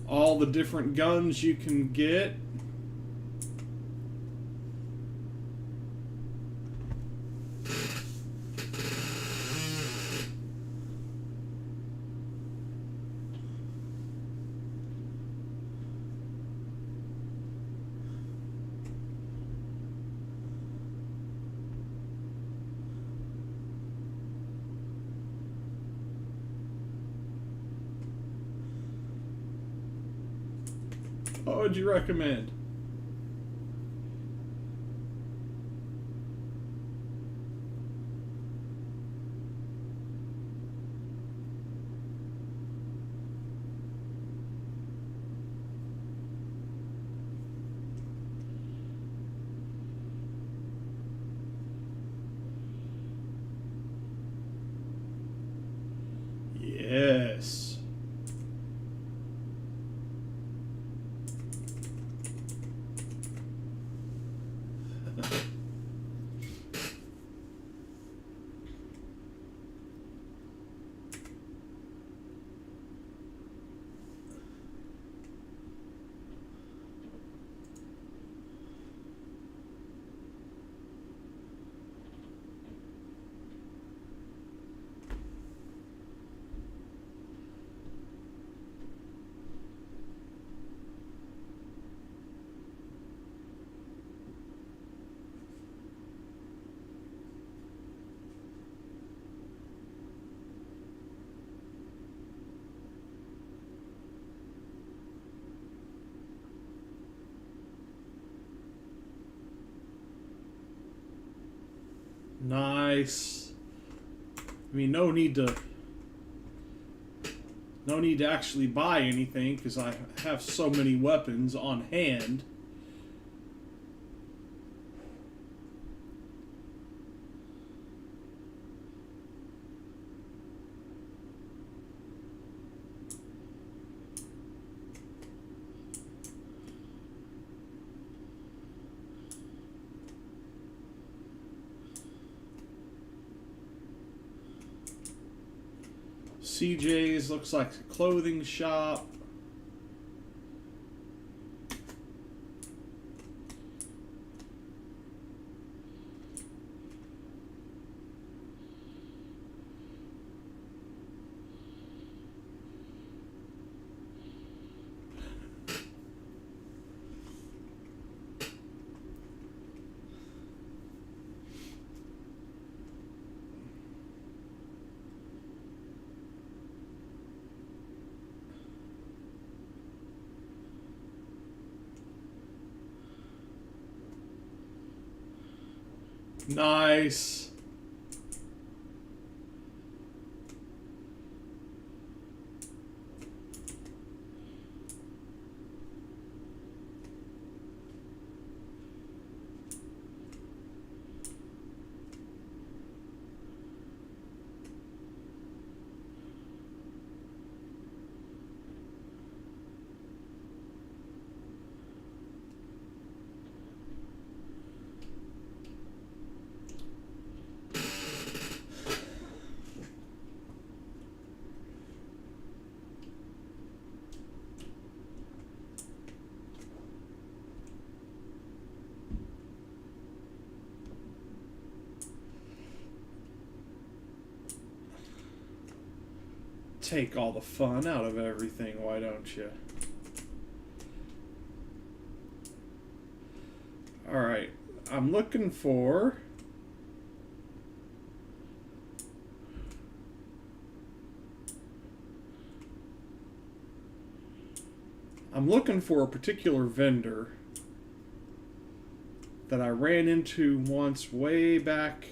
All the different guns you can get. What would you recommend? Yes. Nice. I mean, no need to actually buy anything because I have so many weapons on hand. CJ's looks like a clothing shop. Nice. take all the fun out of everything, why don't you? Alright, I'm looking for... a particular vendor that I ran into once way back.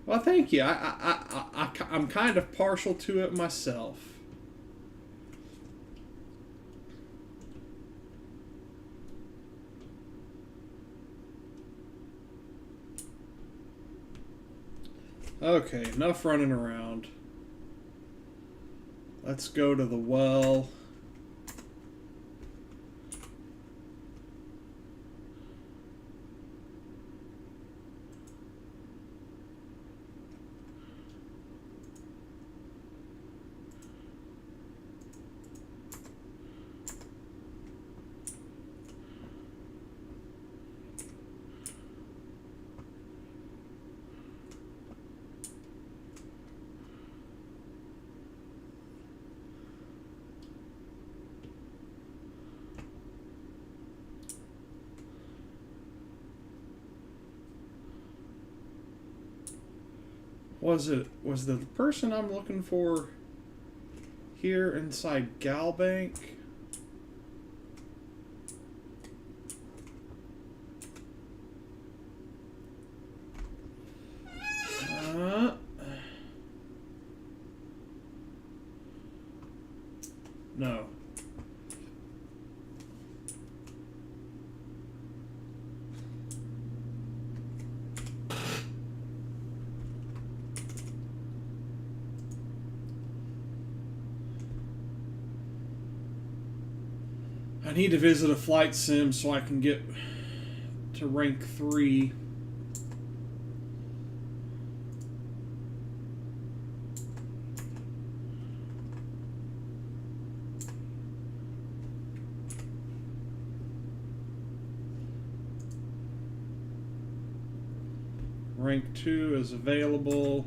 Well, thank you. I'm kind of partial to it myself. Okay, enough running around. Let's go to the well. Was the person I'm looking for here inside Galbank? No. I need to visit a flight sim so I can get to rank 3. Rank 2 is available.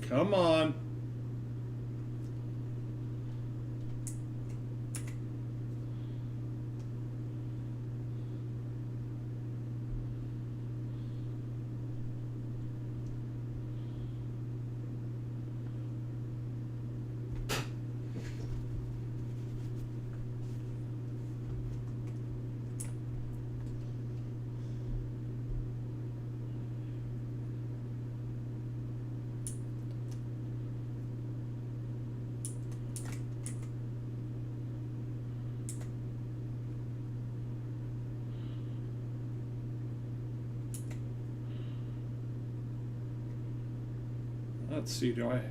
Come on. Let's see, do I...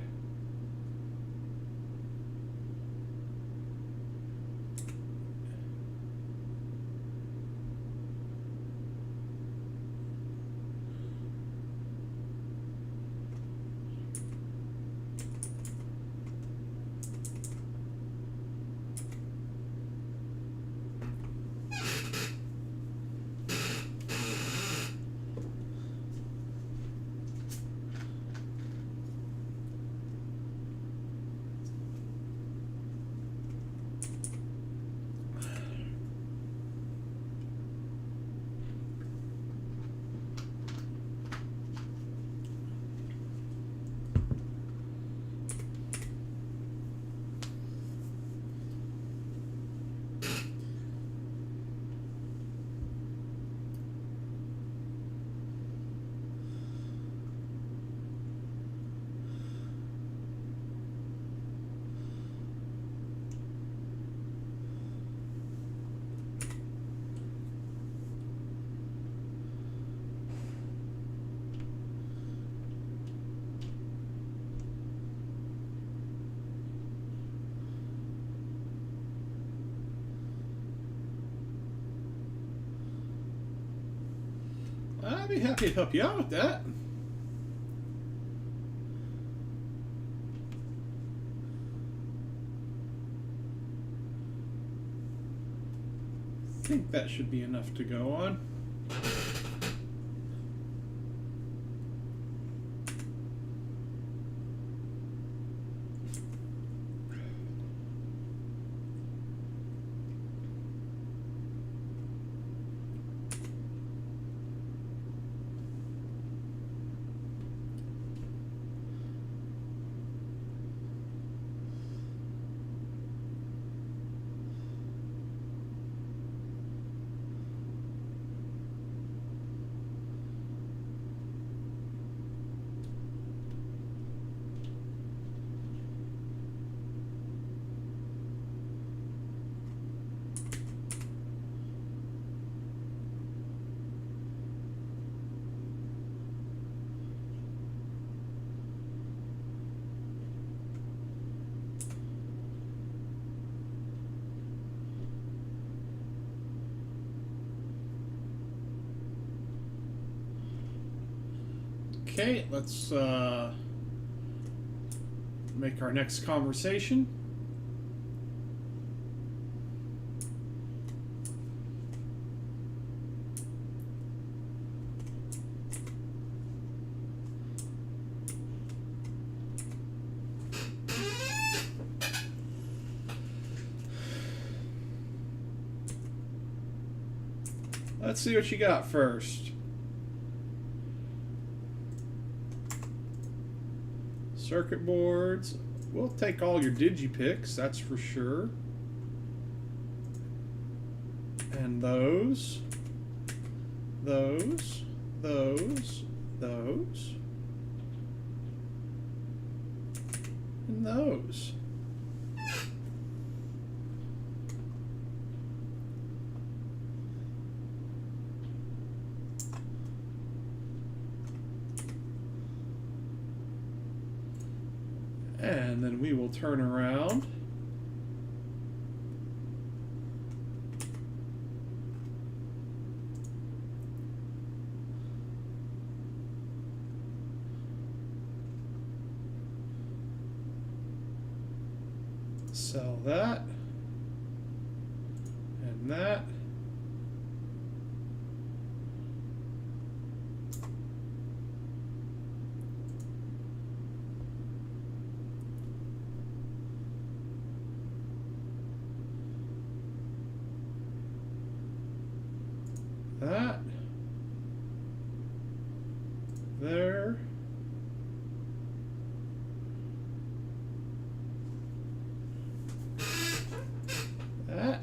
I'd be happy to help you out with that. I think that should be enough to go on. Okay, let's make our next conversation. Let's see what you got first. Circuit boards. We'll take all your digipicks, that's for sure. And those. And those. And then we will turn around. Sell that. And that. That. There. That.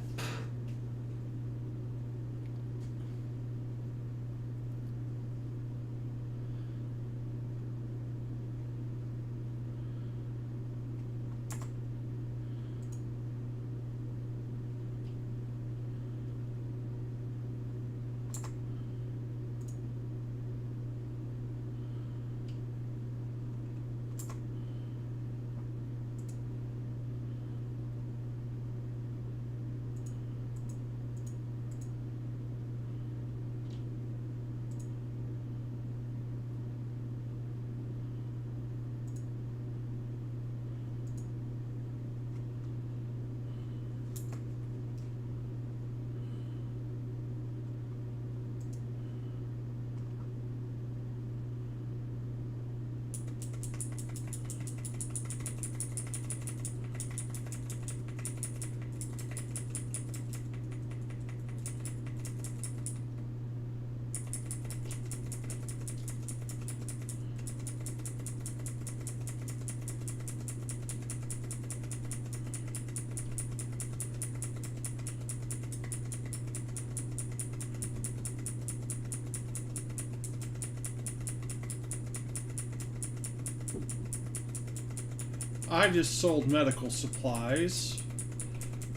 I just sold medical supplies.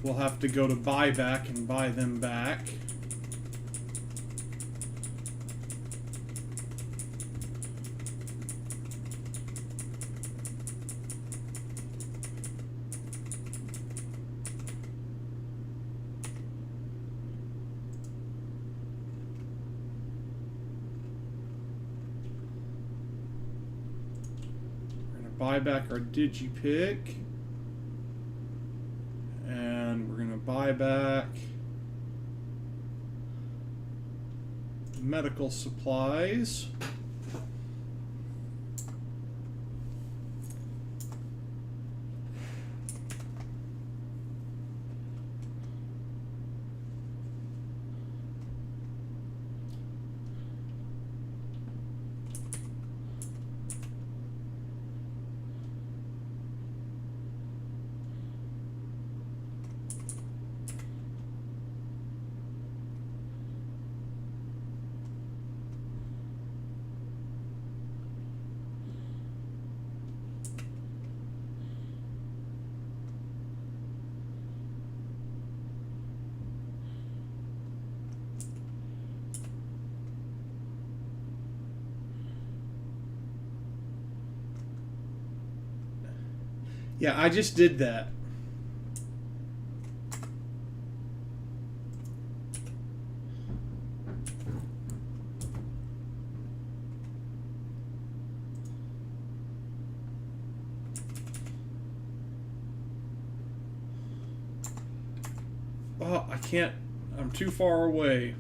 We'll have to go to buyback and buy them back. buy back our DigiPick. And we're going to buy back medical supplies. Yeah, I just did that. Oh, I can't. I'm too far away.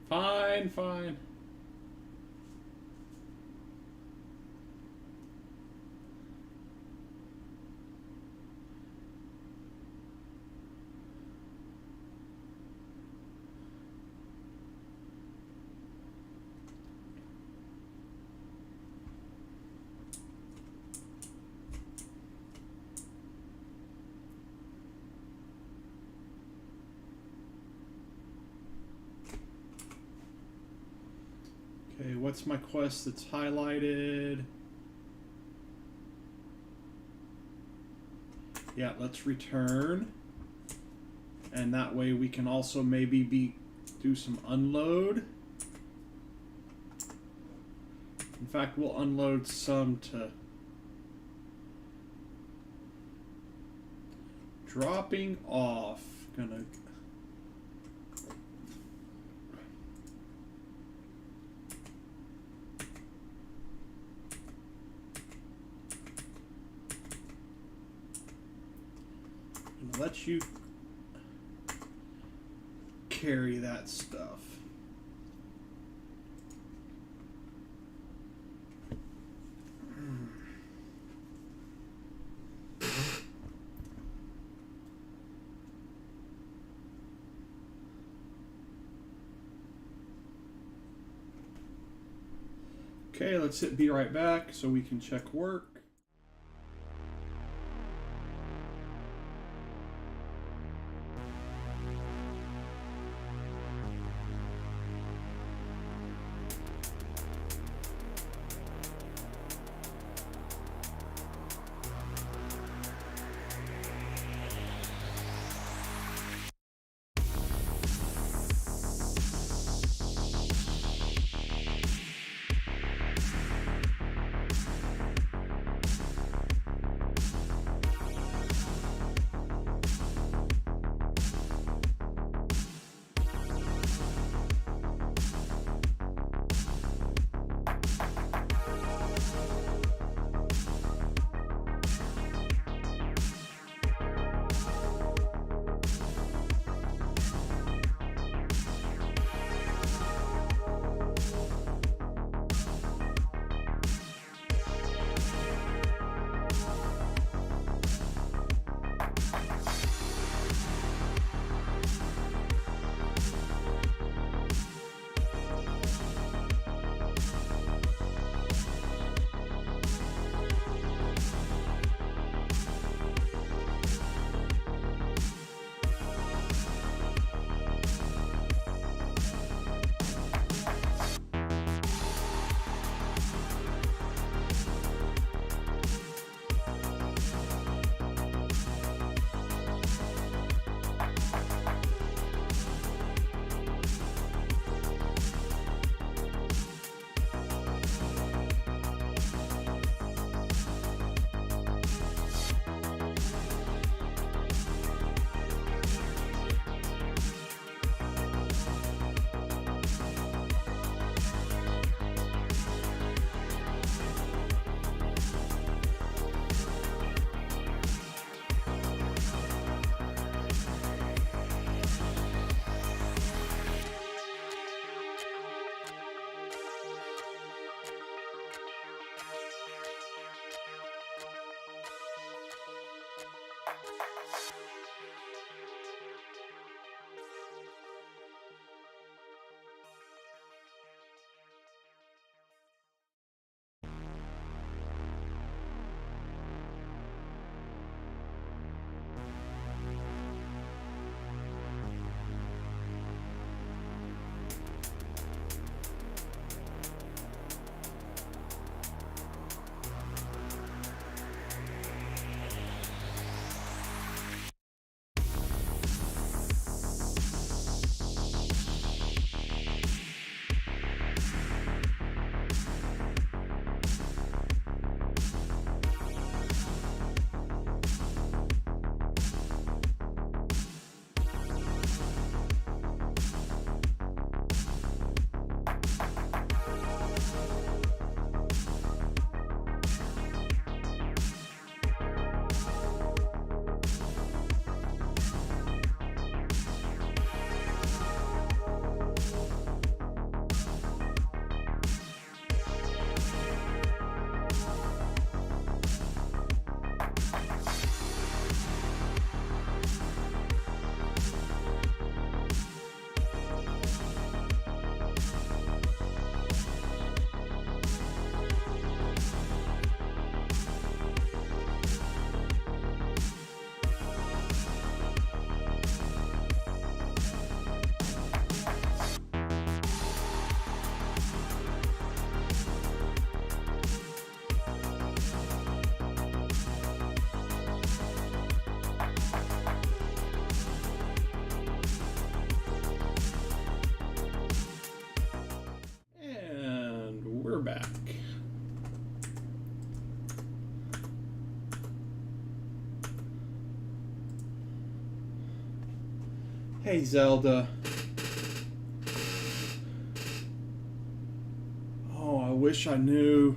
Fine, fine. Okay, what's my quest that's highlighted? Yeah, let's return. And that way we can also maybe do some unload. In fact, we'll unload some to dropping off. Gonna. Gonna let you carry that stuff. Okay, let's hit be right back so we can check work. back. Hey, Zelda. Oh, I wish I knew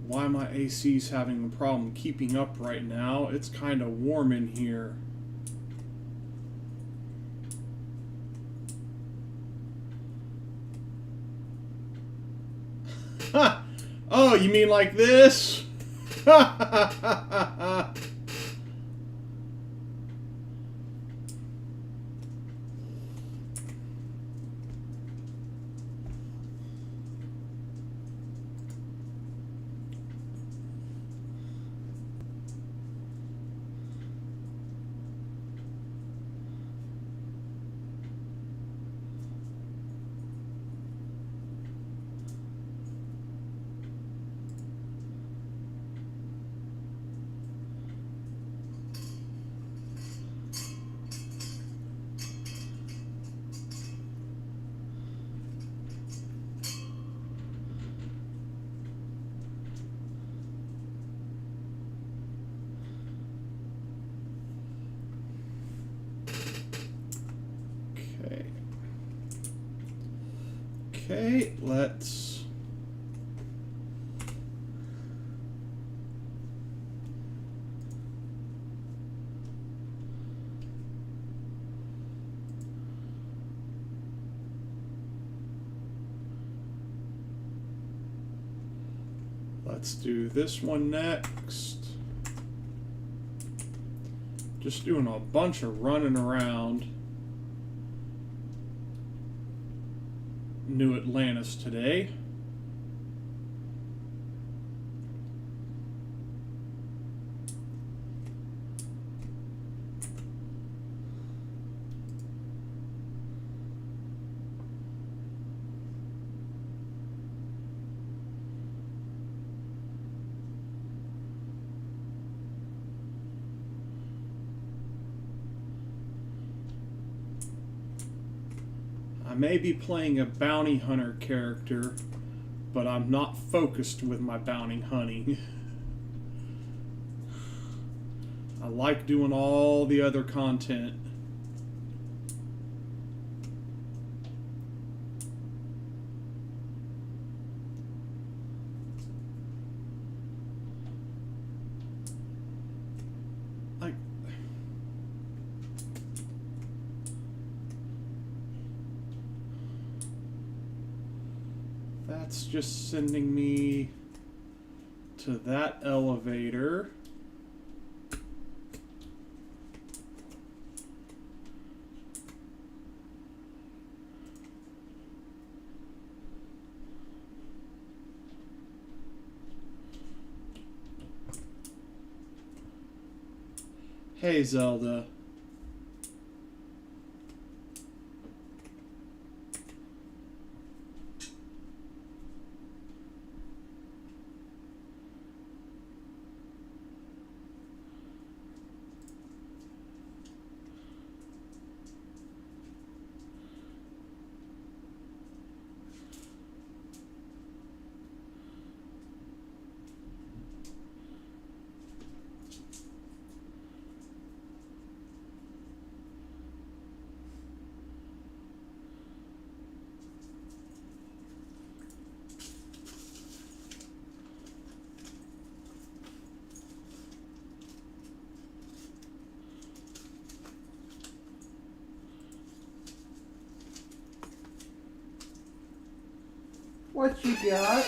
why my AC's having a problem keeping up right now. It's kind of warm in here. Oh, you mean like this? Okay, let's do this one next. Just doing a bunch of running around New Atlantis today. I may be playing a bounty hunter character, but I'm not focused with my bounty hunting. I like doing all the other content. That's just sending me to that elevator. Hey, Zelda. What you got?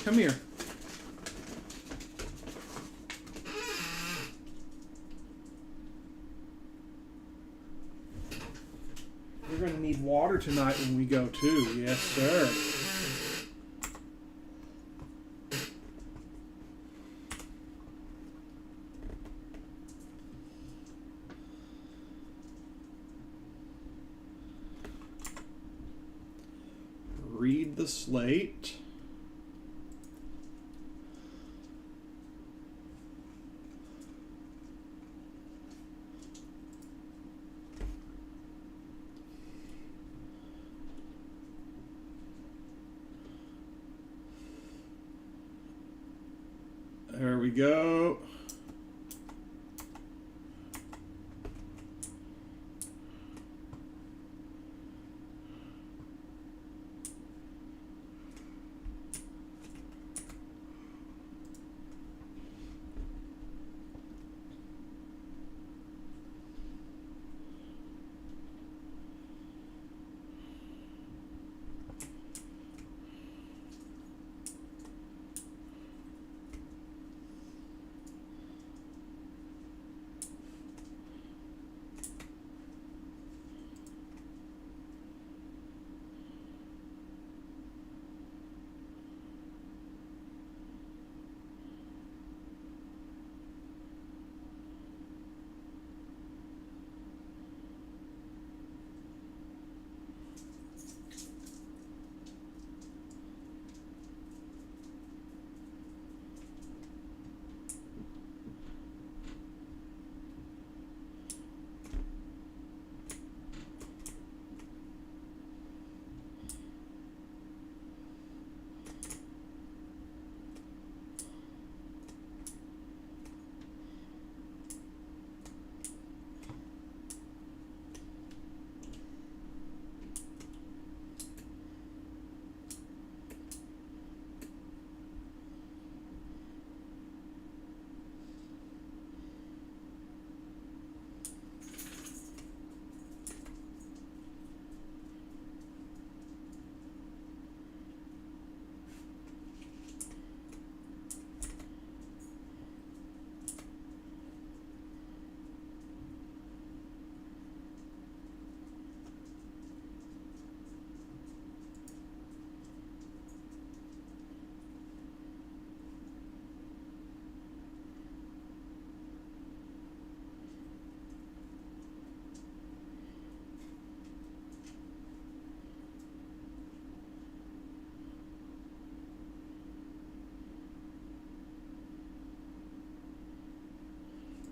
Come here. We're going to need water tonight when we go too. Yes, sir. Read the slate. There we go.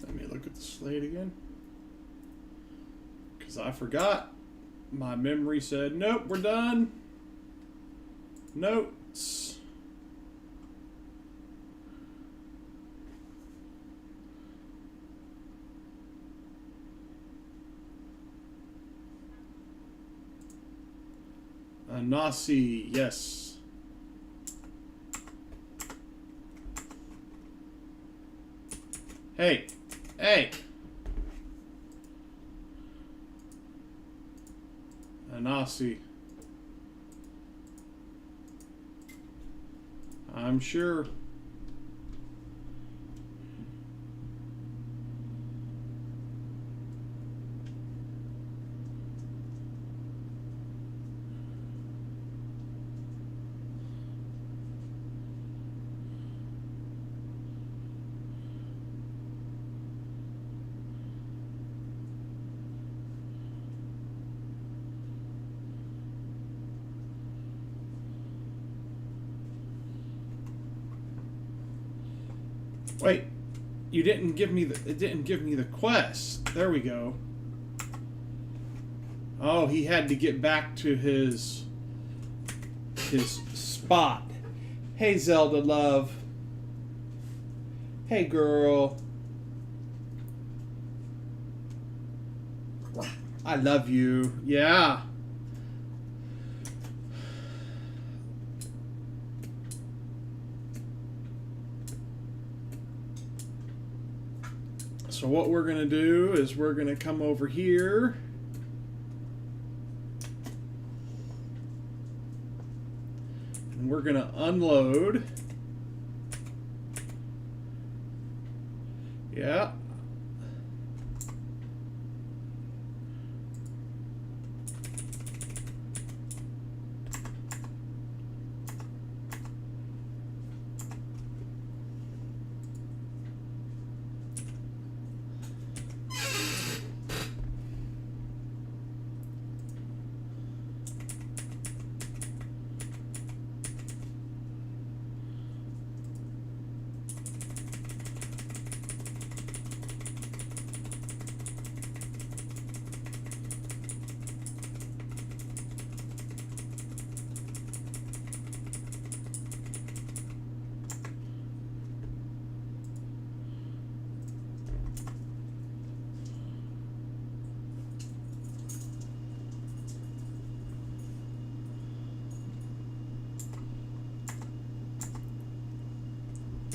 Let me look at the slate again. Because I forgot. My memory said, nope, we're done. Notes. Nasi, yes. Hey, hey. Nasi. I'm sure. Wait, you didn't give me the. It didn't give me the quest. There we go. Oh, he had to get back to his spot. Hey, Zelda love. Hey, girl. I love you. Yeah. So what we're going to do is we're going to come over here. And we're going to unload. Yeah.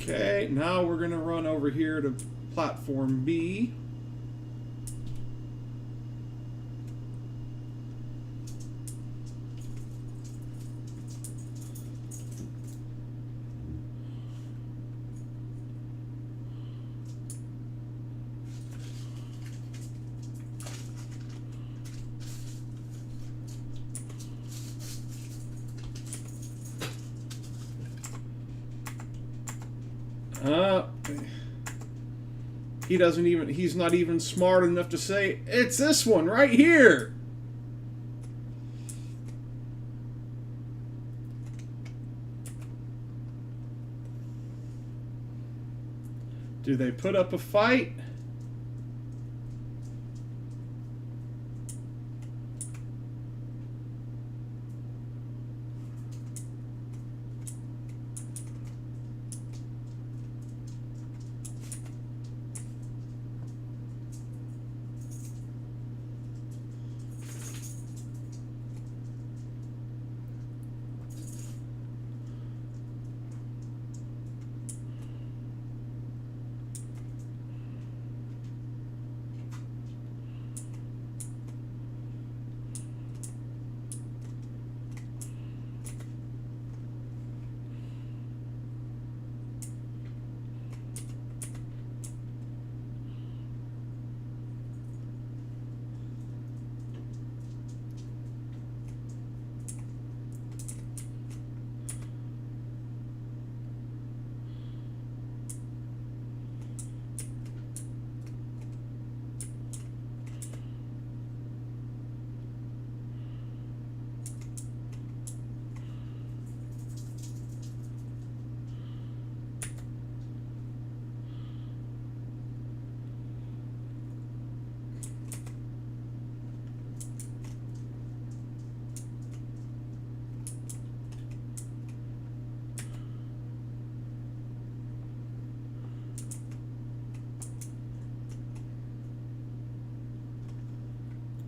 Okay, now we're going to run over here to platform B. He's not even smart enough to say, it's this one right here. Do they put up a fight?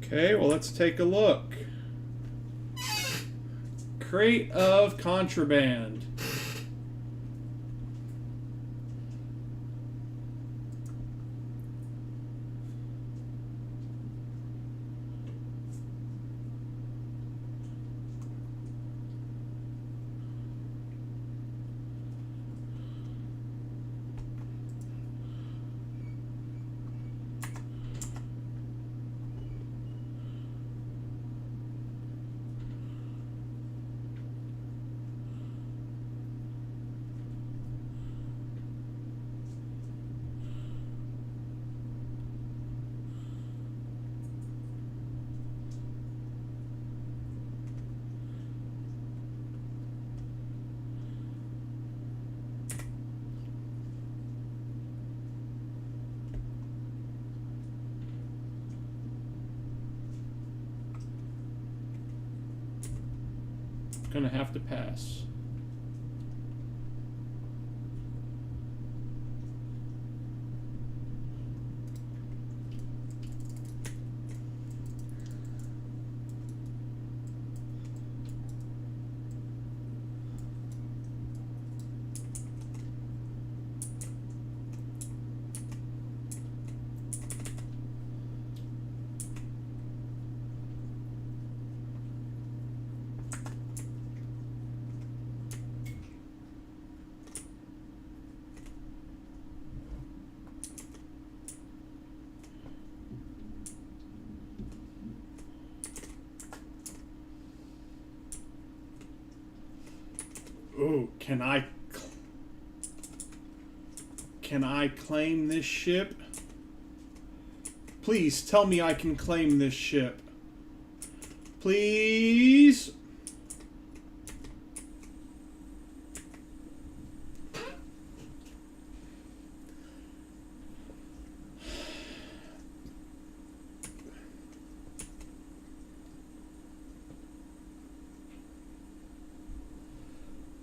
Okay, well, let's take a look. Crate of contraband. Gonna have to pass. Ooh, can I claim this ship? Please tell me I can claim this ship. Please.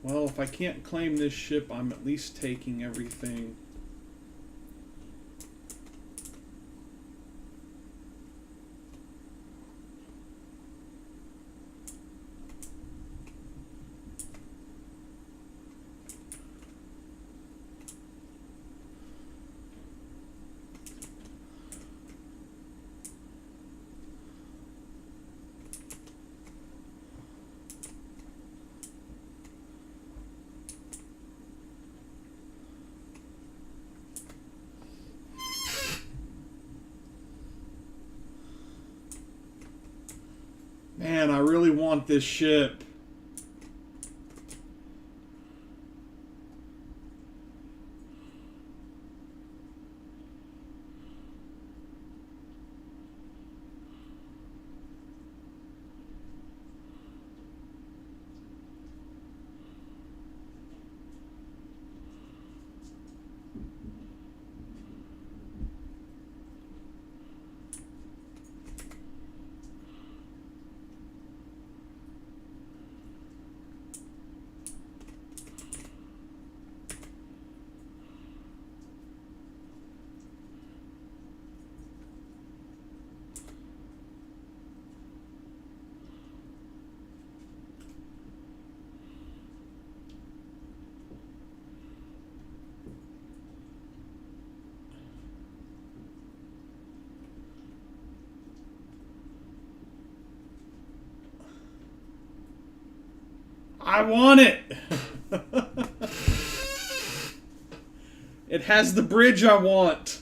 Well, if I can't claim this ship, I'm at least taking everything. Man, I really want this ship. I want it. It has the bridge I want.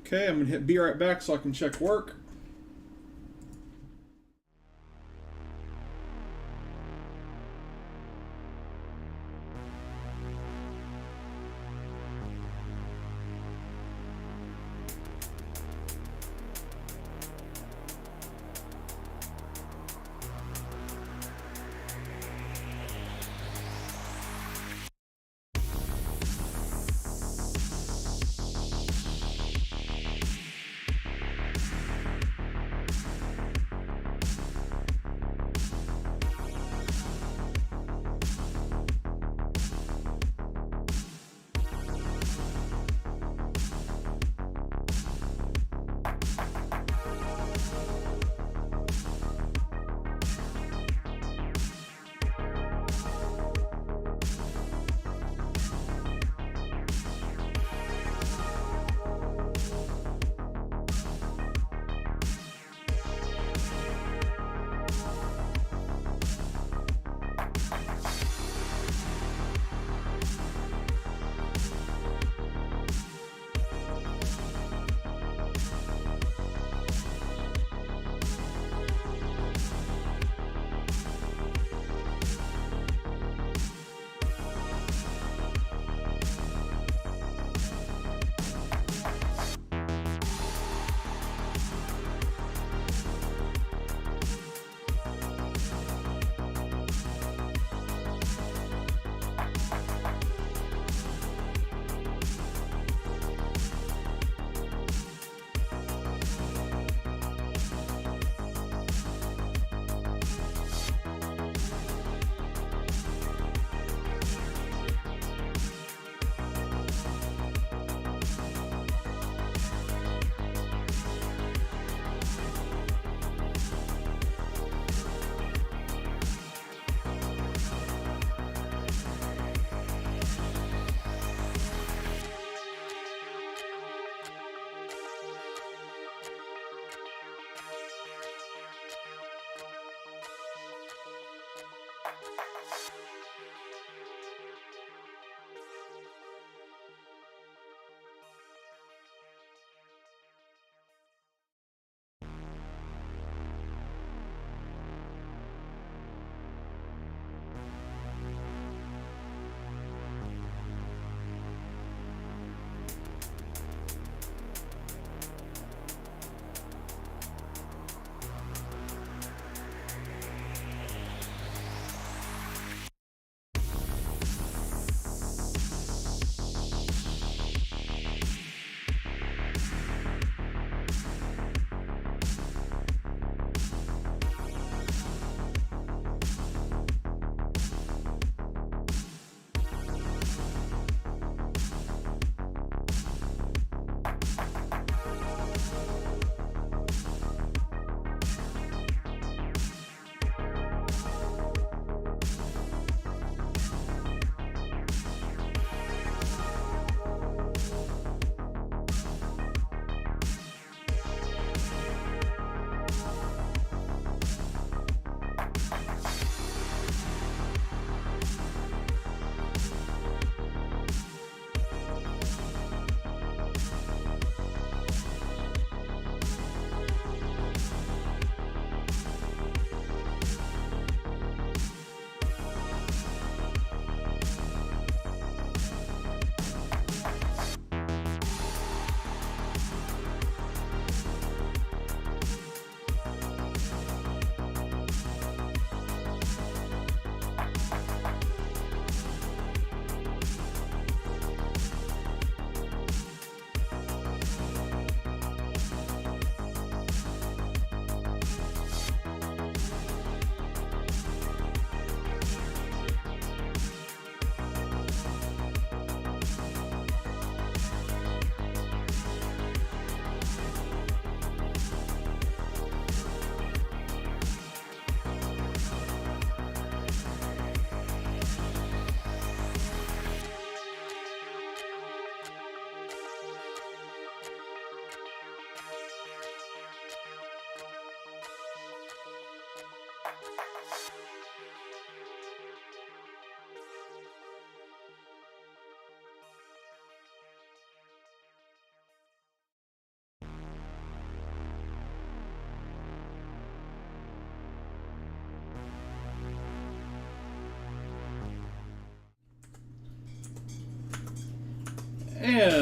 Okay, I'm going to hit be right back so I can check work.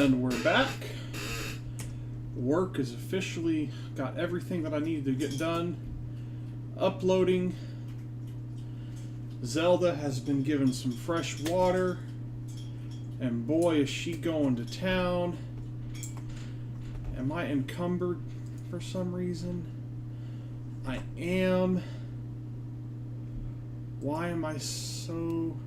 And we're back. Work has officially got everything that I needed to get done. Uploading. Zelda has been given some fresh water. And boy, is she going to town. Am I encumbered for some reason? I am. Why am I so...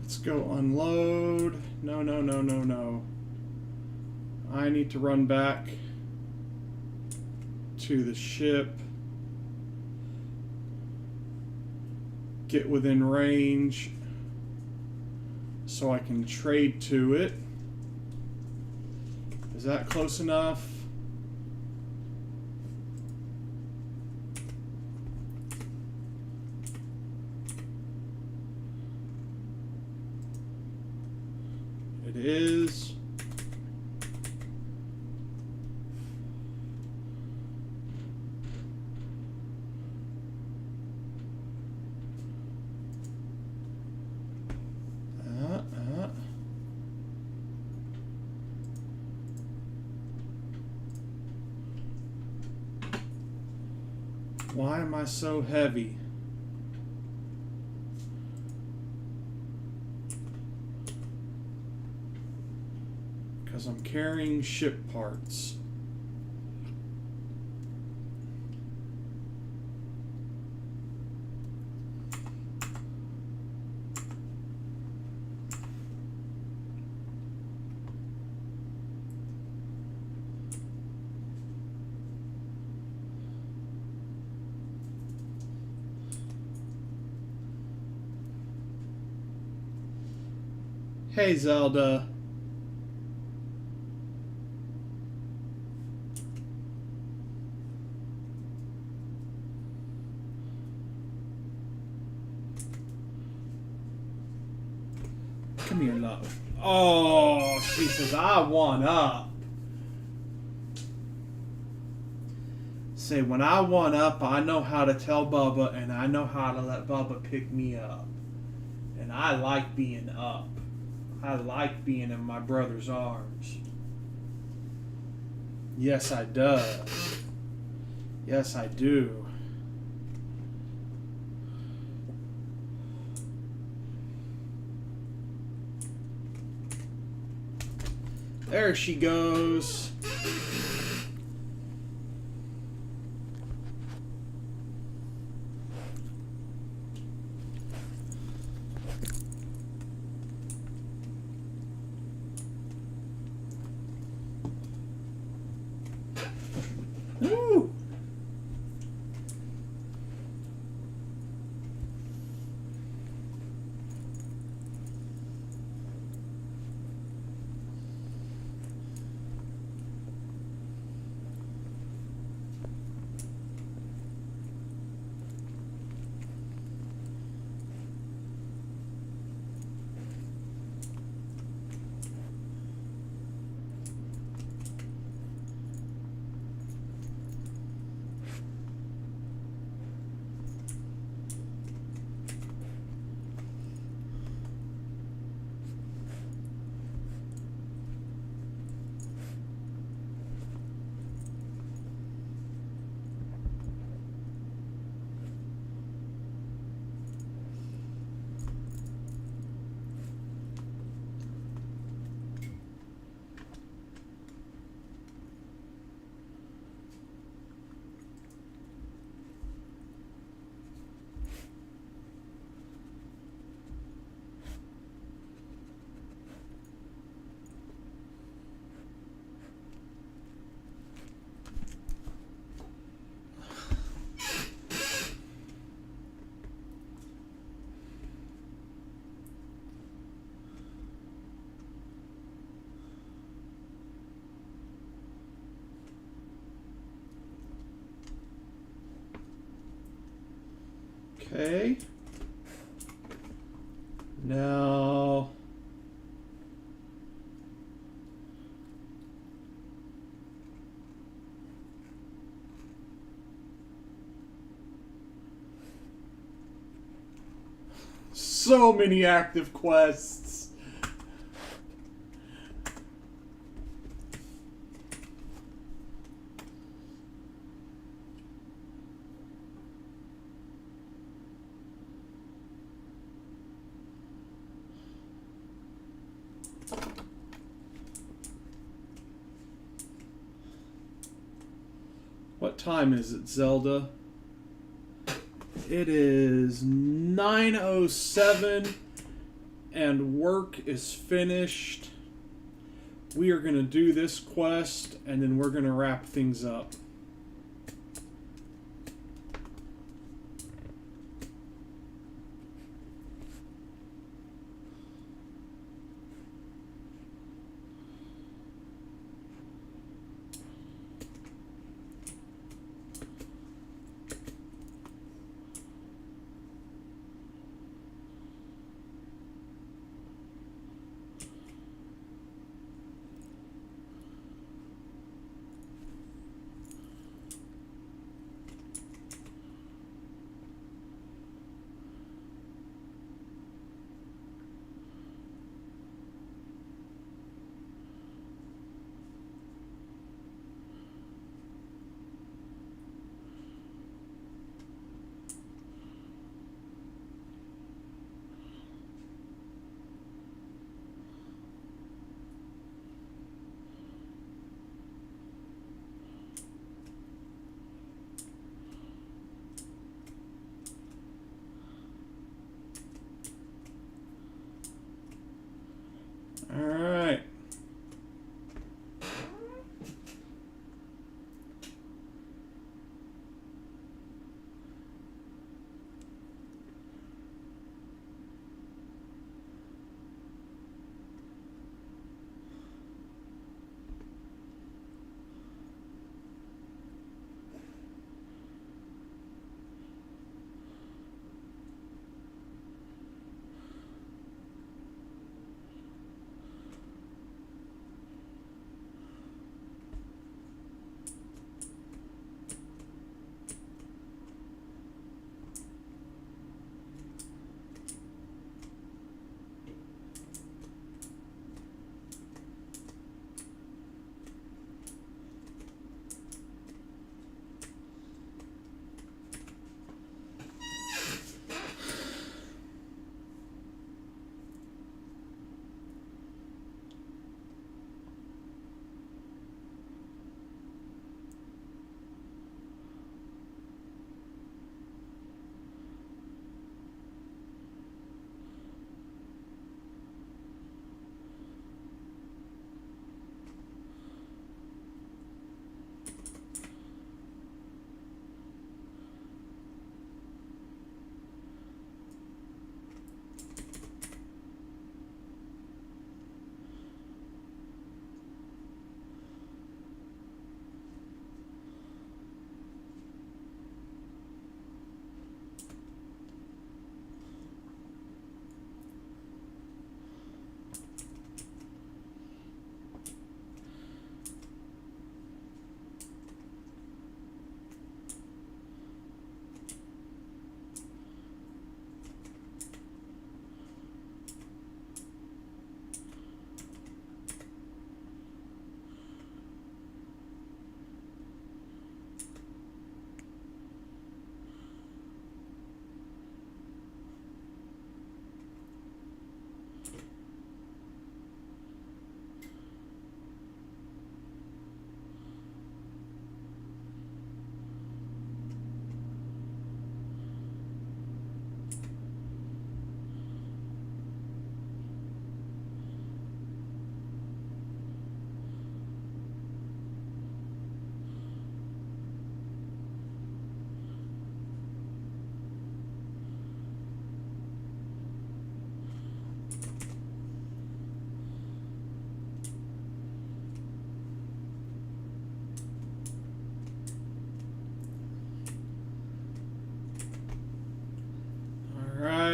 Let's go unload. No, no, no, no, no. I need to run back to the ship. Get within range so I can trade to it. Is that close enough? It is. Why am I so heavy? Because I'm carrying ship parts. Hey, Zelda. Come here, love. Oh, she says, I want up. Say, when I want up, I know how to tell Bubba, and I know how to let Bubba pick me up. And I like being up. I like being in my brother's arms. Yes, I do. Yes, I do. There she goes. Woo! Okay. Now... so many active quests. What time is it, Zelda? It is 9:07 and work is finished. We are going to do this quest and then we're going to wrap things up.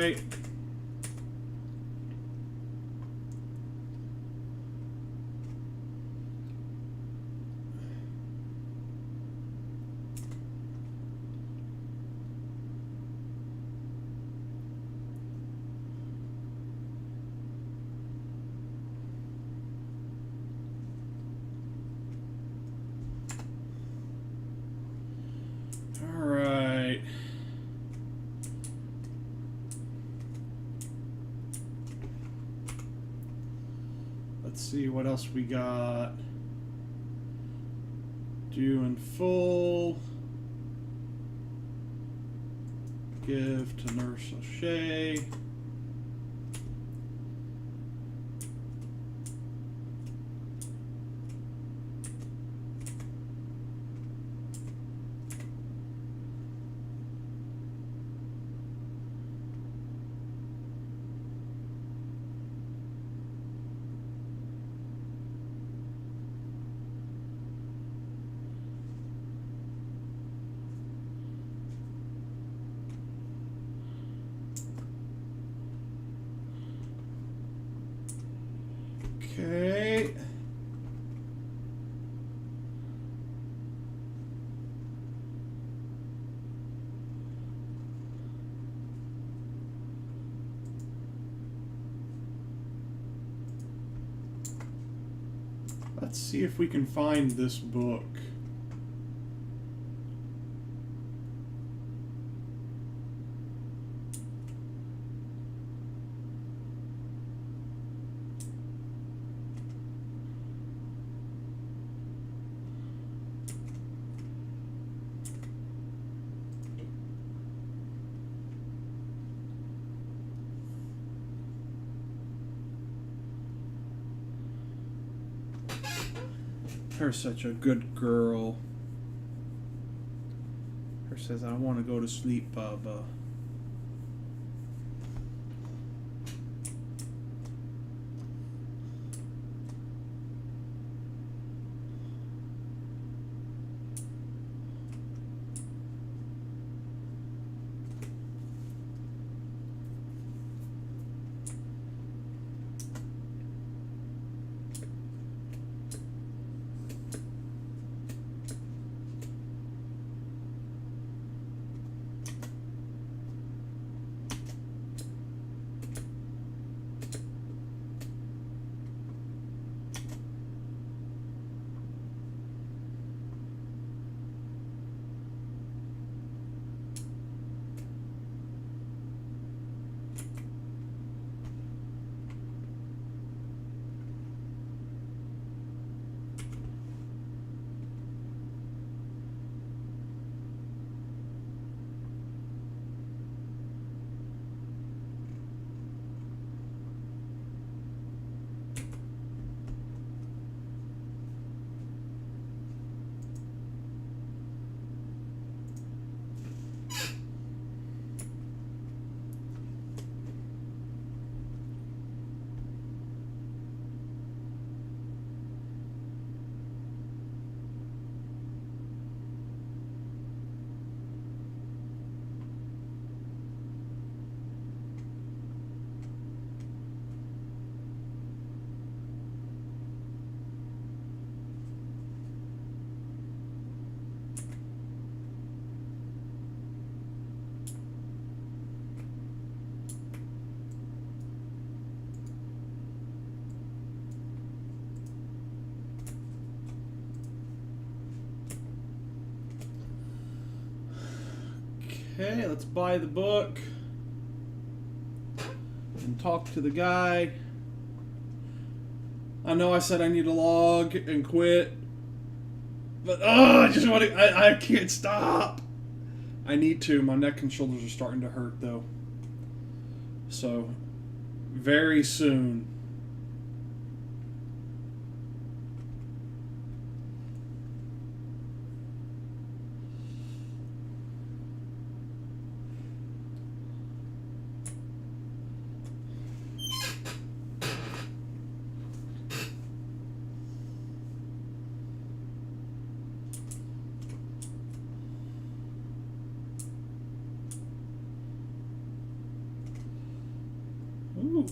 right. All right. Let's see what else we got. Due in full. Give to Nurse O'Shea. Okay. Let's see if we can find this book. Her such a good girl. Her says, I want to go to sleep, Baba. Okay, let's buy the book and talk to the guy. I know I said I need to log and quit, but I just want to. I can't stop. I need to. My neck and shoulders are starting to hurt though. So, very soon. Ooh.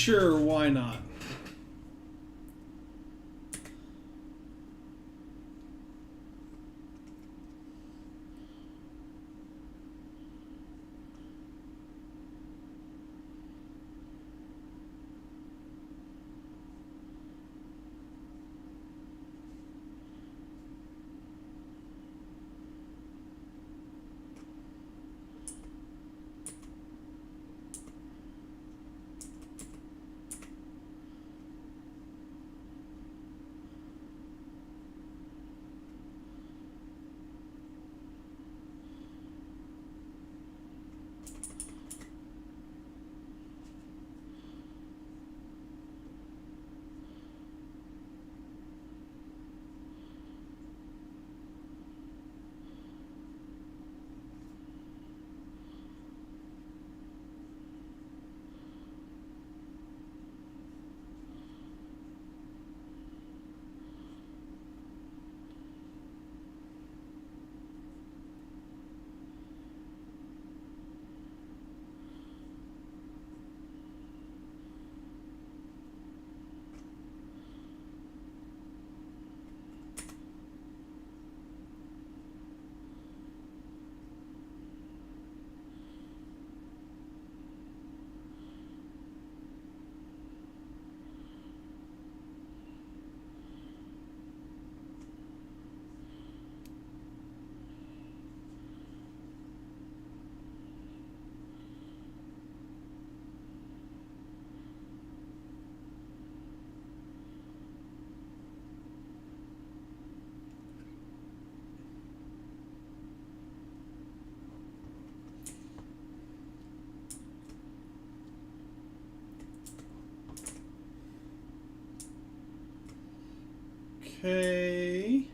Sure, why not? Okay.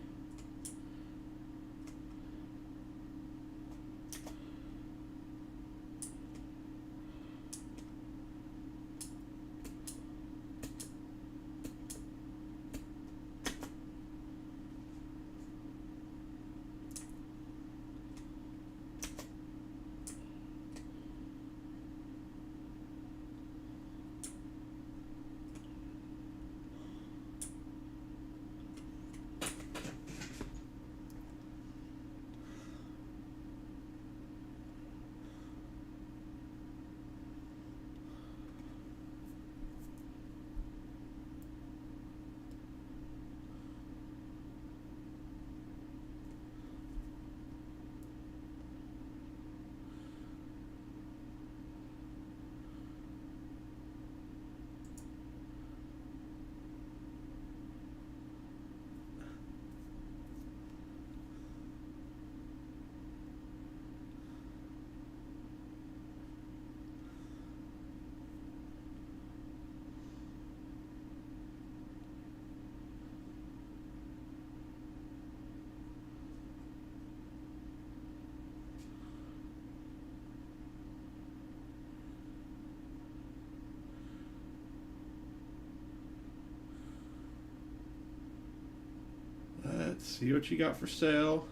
Let's see what you got for sale.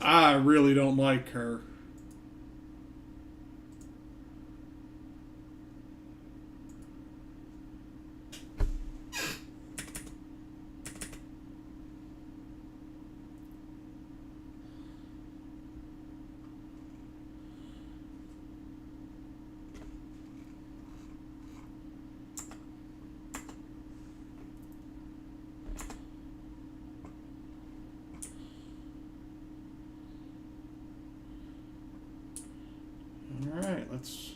I really don't like her. Alright, let's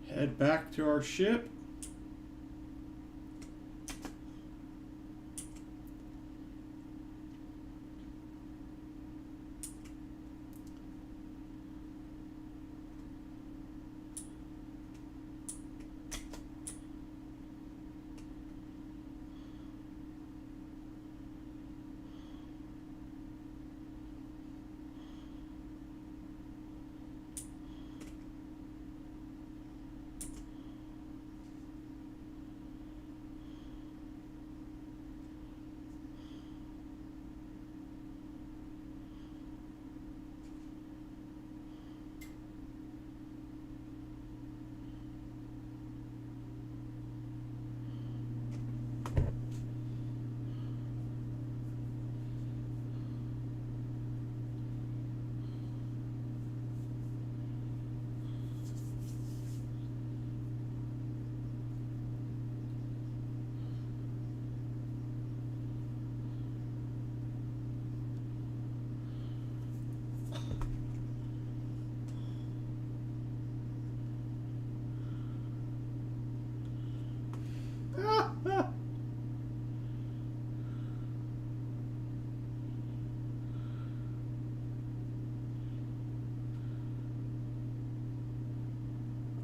head back to our ship.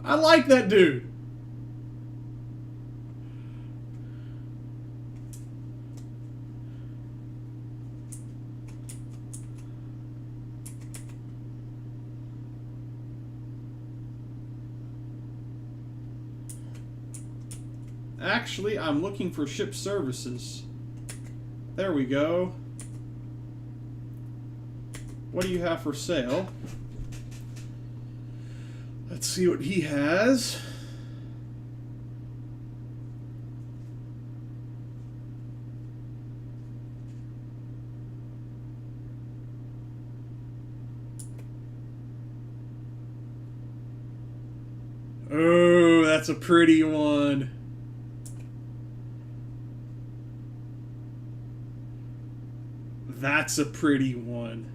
I like that dude. Actually, I'm looking for ship services. There we go. What do you have for sale? Let's see what he has. Oh, that's a pretty one. That's a pretty one.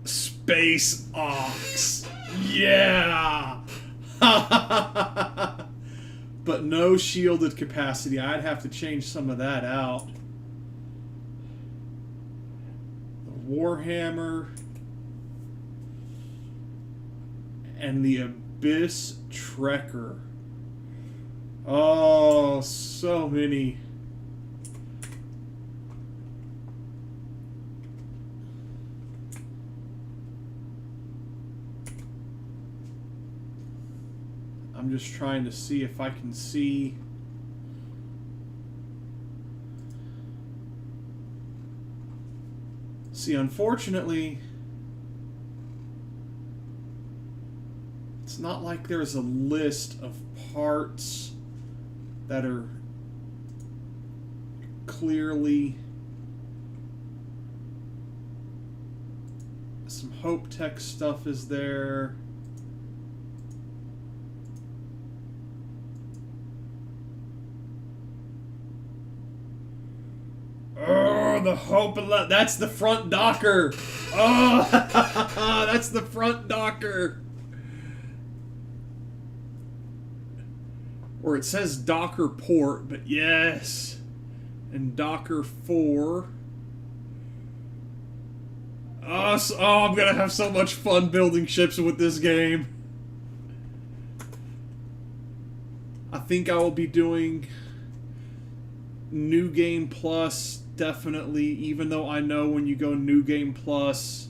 Space Ox. Yeah. But no shielded capacity. I'd have to change some of that out. The Warhammer and the Abyss Trekker. Oh, so many. I'm just trying to see if I can see. See, unfortunately, it's not like there's a list of parts that are clearly. Some Hope Tech stuff is there. Oh, the Hope. That's the front docker. Oh, that's the front docker. Or it says Docker port, but yes. And Docker 4. Oh, I'm going to have so much fun building ships with this game. I think I will be doing New Game Plus, definitely, even though I know when you go New Game Plus,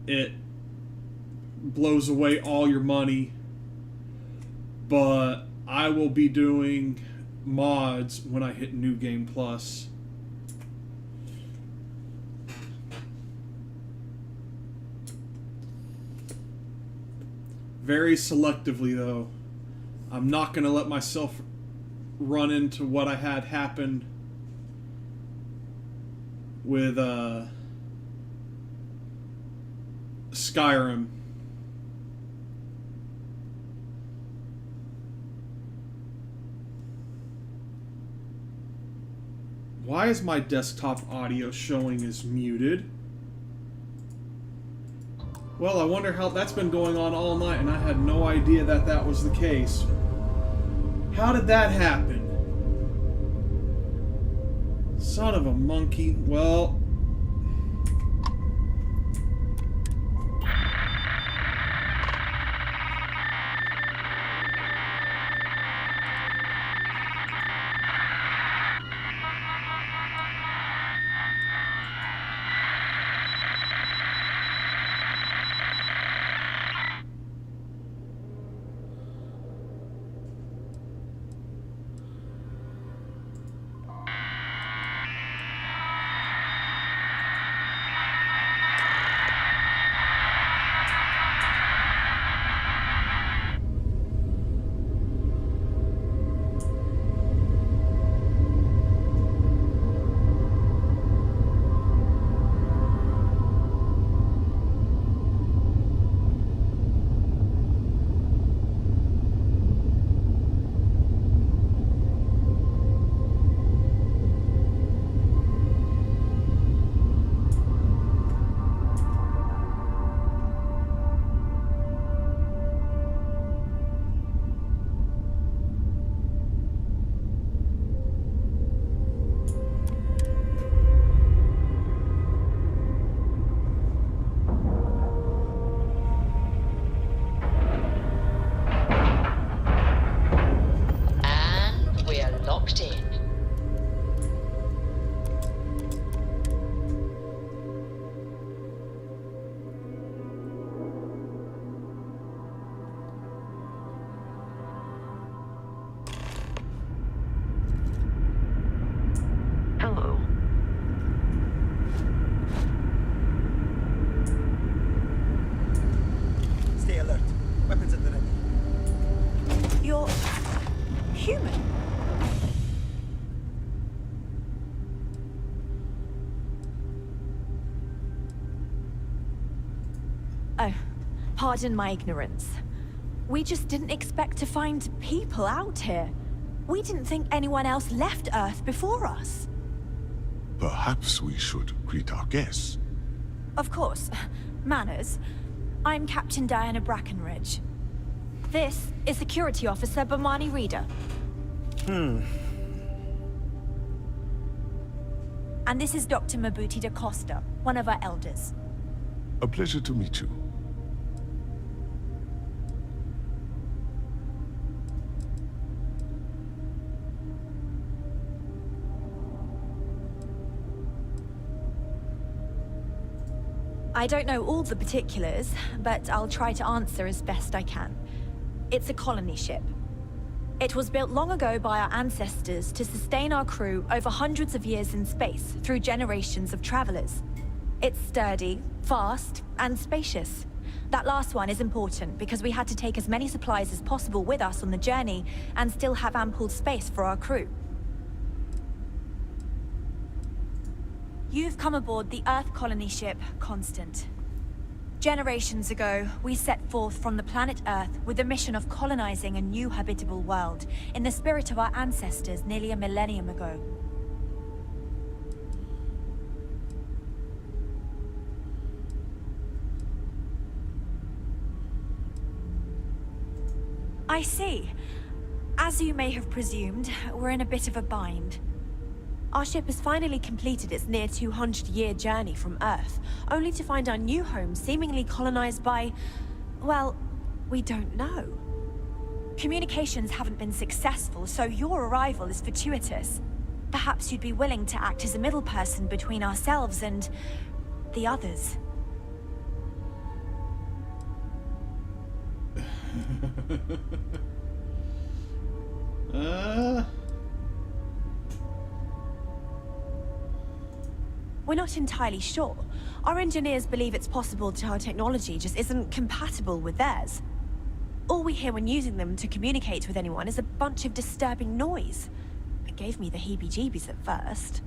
it blows away all your money, but I will be doing mods when I hit New Game Plus. Very selectively, though. I'm not going to let myself run into what I had happen with Skyrim. Why is my desktop audio showing as muted? Well, I wonder how that's been going on all night, and I had no idea that that was the case. How did that happen? Son of a monkey. Well... Oh, pardon my ignorance. We just didn't expect to find people out here. We didn't think anyone else left Earth before us. Perhaps we should greet our guests. Of course. Manners. I'm Captain Diana Brackenridge. This is Security Officer Bomani Reader. And this is Dr. Mabuti da Costa, one of our elders. A pleasure to meet you. I don't know all the particulars, but I'll try to answer as best I can. It's a colony ship. It was built long ago by our ancestors to sustain our crew over hundreds of years in space through generations of travelers. It's sturdy, fast, and spacious. That last one is important because we had to take as many supplies as possible with us on the journey and still have ample space for our crew. You've come aboard the Earth colony ship, Constant. Generations ago, we set forth from the planet Earth with the mission of colonizing a new habitable world, in the spirit of our ancestors nearly a millennium ago. I see. As you may have presumed, we're in a bit of a bind. Our ship has finally completed its near 200-year journey from Earth, only to find our new home seemingly colonized by... well, we don't know. Communications haven't been successful, so your arrival is fortuitous. Perhaps you'd be willing to act as a middle person between ourselves and... the others. We're not entirely sure. Our engineers believe it's possible that our technology just isn't compatible with theirs. All we hear when using them to communicate with anyone is a bunch of disturbing noise. It gave me the heebie-jeebies at first.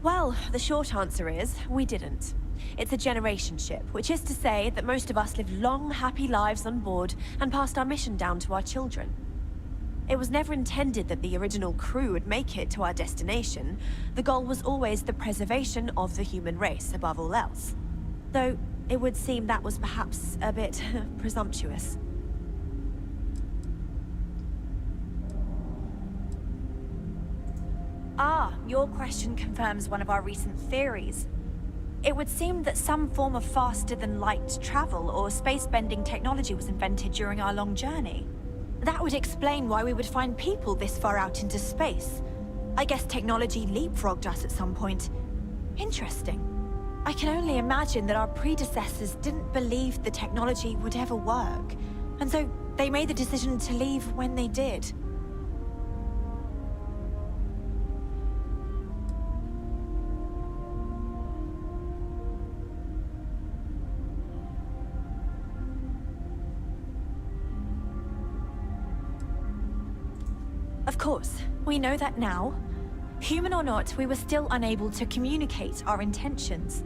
Well, the short answer is, we didn't. It's a generation ship, which is to say that most of us lived long, happy lives on board and passed our mission down to our children. It was never intended that the original crew would make it to our destination. The goal was always the preservation of the human race above all else. Though, it would seem that was perhaps a bit presumptuous. Ah, your question confirms one of our recent theories. It would seem that some form of faster-than-light travel or space-bending technology was invented during our long journey. That would explain why we would find people this far out into space. I guess technology leapfrogged us at some point. Interesting. I can only imagine that our predecessors didn't believe the technology would ever work, and so they made the decision to leave when they did. Of course, we know that now. Human or not, we were still unable to communicate our intentions.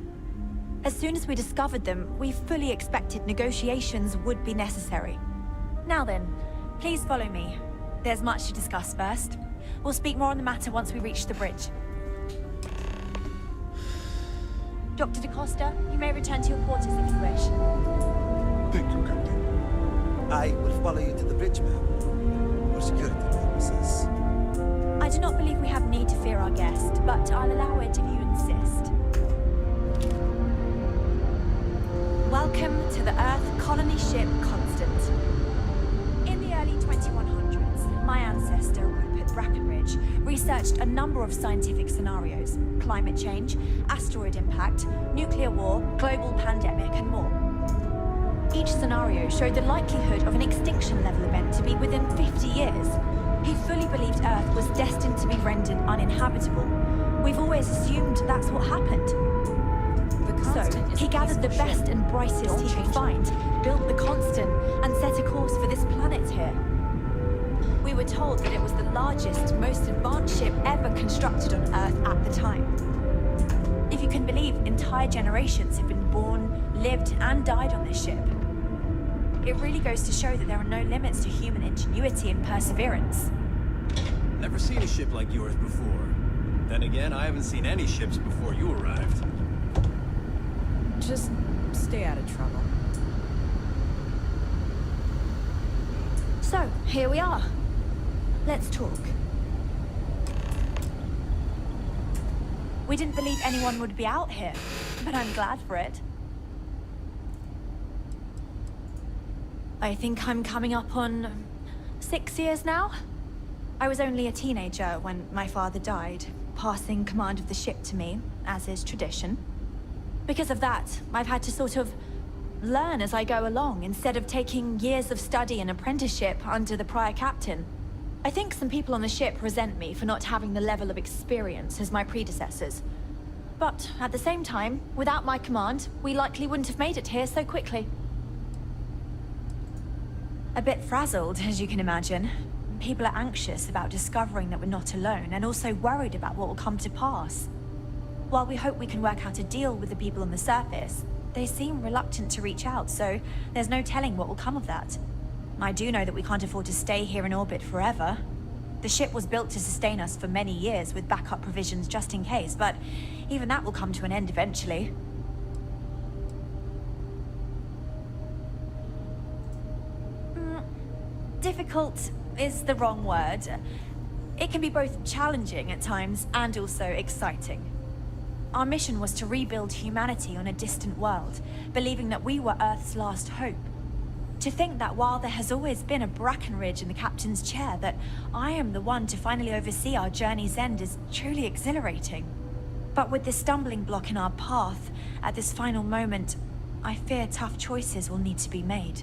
As soon as we discovered them, we fully expected negotiations would be necessary. Now then, please follow me. There's much to discuss first. We'll speak more on the matter once we reach the bridge. Dr. DaCosta, you may return to your quarters if you wish. Thank you, Captain. I will follow you to the bridge, ma'am. For security purposes. I do not believe we have need to fear our guest, but I'll allow it if you insist. Welcome to the Earth colony ship Constant. In the early 2100s, my ancestor, Rupert Brackenridge, researched a number of scientific scenarios: climate change, asteroid impact, nuclear war, global pandemic, and more. Each scenario showed the likelihood of an extinction-level event to be within 50 years. He fully believed Earth was destined to be rendered uninhabitable. We've always assumed that's what happened. So, he gathered the best and brightest he could find, built the Constant, and set a course for this planet here. We were told that it was the largest, most advanced ship ever constructed on Earth at the time. If you can believe, entire generations have been born, lived, and died on this ship. It really goes to show that there are no limits to human ingenuity and perseverance. Never seen a ship like yours before. Then again, I haven't seen any ships before you arrived. Just stay out of trouble. So, here we are. Let's talk. We didn't believe anyone would be out here, but I'm glad for it. I think I'm coming up on 6 years now. I was only a teenager when my father died, passing command of the ship to me, as is tradition. Because of that, I've had to sort of learn as I go along, instead of taking years of study and apprenticeship under the prior captain. I think some people on the ship resent me for not having the level of experience as my predecessors. But at the same time, without my command, we likely wouldn't have made it here so quickly. A bit frazzled, as you can imagine. People are anxious about discovering that we're not alone, and also worried about what will come to pass. While we hope we can work out a deal with the people on the surface, they seem reluctant to reach out, so there's no telling what will come of that. I do know that we can't afford to stay here in orbit forever. The ship was built to sustain us for many years with backup provisions just in case, but even that will come to an end eventually. Difficult is the wrong word. It can be both challenging at times and also exciting. Our mission was to rebuild humanity on a distant world, believing that we were Earth's last hope. To think that while there has always been a Brackenridge in the captain's chair, that I am the one to finally oversee our journey's end is truly exhilarating. But with this stumbling block in our path, at this final moment, I fear tough choices will need to be made.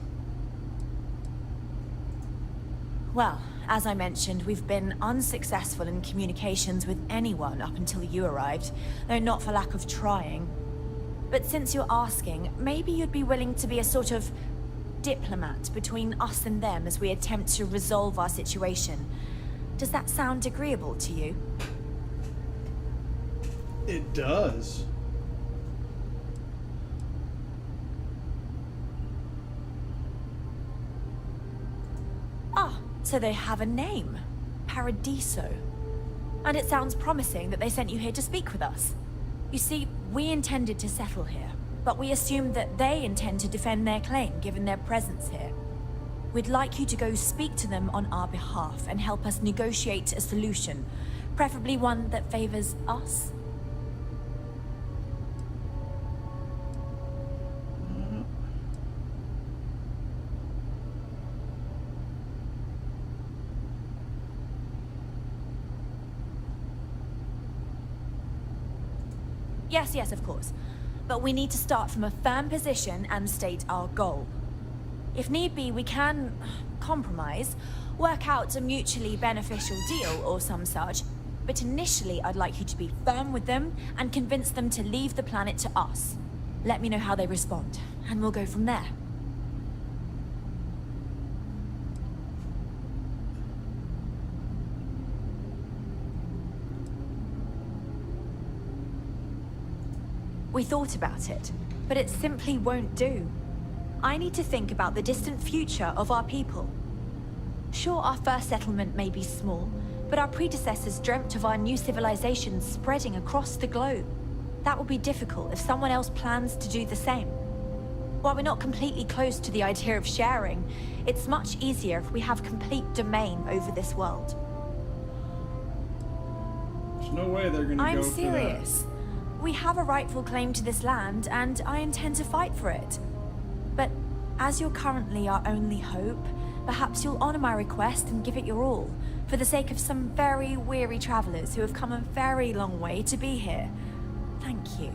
Well, as I mentioned, we've been unsuccessful in communications with anyone up until you arrived, though not for lack of trying. But since you're asking, maybe you'd be willing to be a sort of diplomat between us and them as we attempt to resolve our situation. Does that sound agreeable to you? It does. Ah, so they have a name. Paradiso. And it sounds promising that they sent you here to speak with us. You see, we intended to settle here, but we assumed that they intend to defend their claim given their presence here. We'd like you to go speak to them on our behalf and help us negotiate a solution, preferably one that favors us. Yes, of course. But we need to start from a firm position and state our goal. If need be, we can compromise, work out a mutually beneficial deal or some such. But initially, I'd like you to be firm with them and convince them to leave the planet to us. Let me know how they respond, and we'll go from there. We thought about it, but it simply won't do. I need to think about the distant future of our people. Sure, our first settlement may be small, but our predecessors dreamt of our new civilization spreading across the globe. That will be difficult if someone else plans to do the same. While we're not completely close to the idea of sharing, it's much easier if we have complete domain over this world. There's no way they're gonna I'm go for that. serious. We have a rightful claim to this land, and I intend to fight for it. But as you're currently our only hope, perhaps you'll honor my request and give it your all, for the sake of some very weary travelers who have come a very long way to be here. Thank you.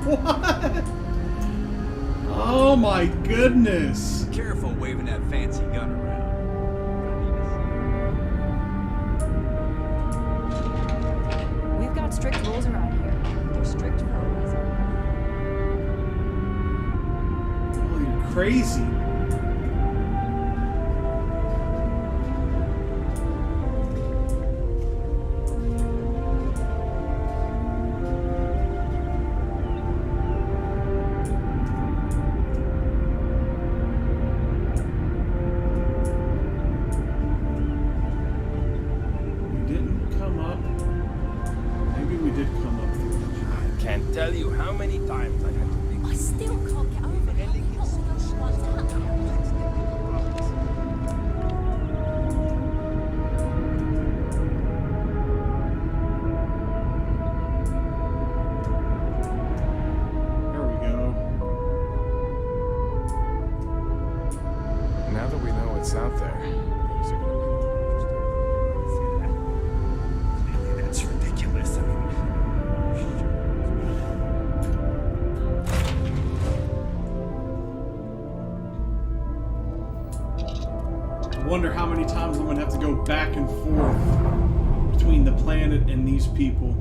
What? Oh my goodness. Careful waving that fancy gun around. We've got strict rules around here. They're strict for a reason. Oh, you're crazy. We didn't come up. Maybe we did come up through the Can't tell you how many times I had to think. I still can't get over how awful that was to happen. There we go. Now that we know what's out there, things are gonna be That's ridiculous. I mean, I wonder how many times I'm gonna have to go back and forth between the planet and these people.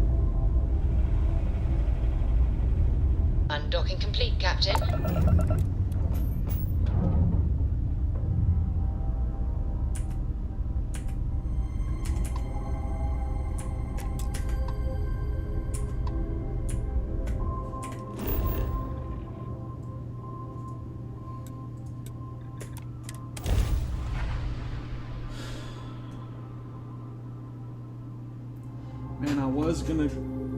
Undocking complete, Captain. Man, I was gonna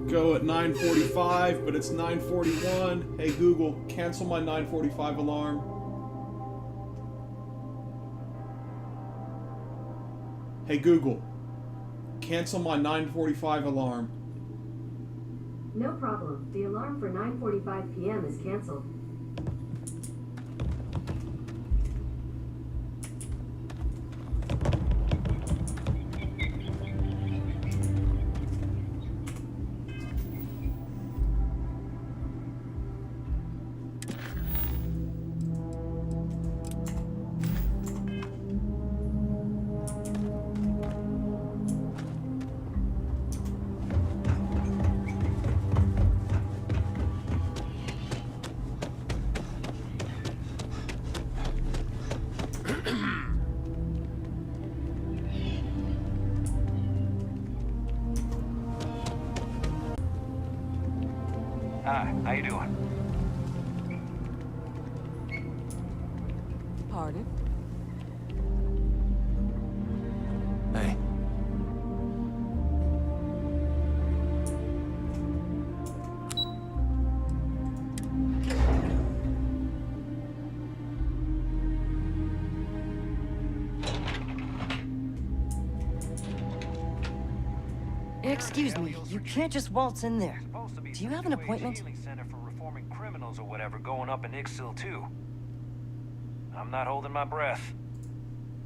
go at 9:45, but it's 9:41. Hey Google, cancel my 9:45 alarm. Hey Google, cancel my 9:45 alarm. No problem. The alarm for 9:45 p.m. is canceled. Hi, how you doing? Pardon? Hey. Excuse me, you can't just waltz in there. Supposed to be Do you have an Sanctuary appointment? Healing Center for reforming criminals or whatever going up in Ixil too. I'm not holding my breath.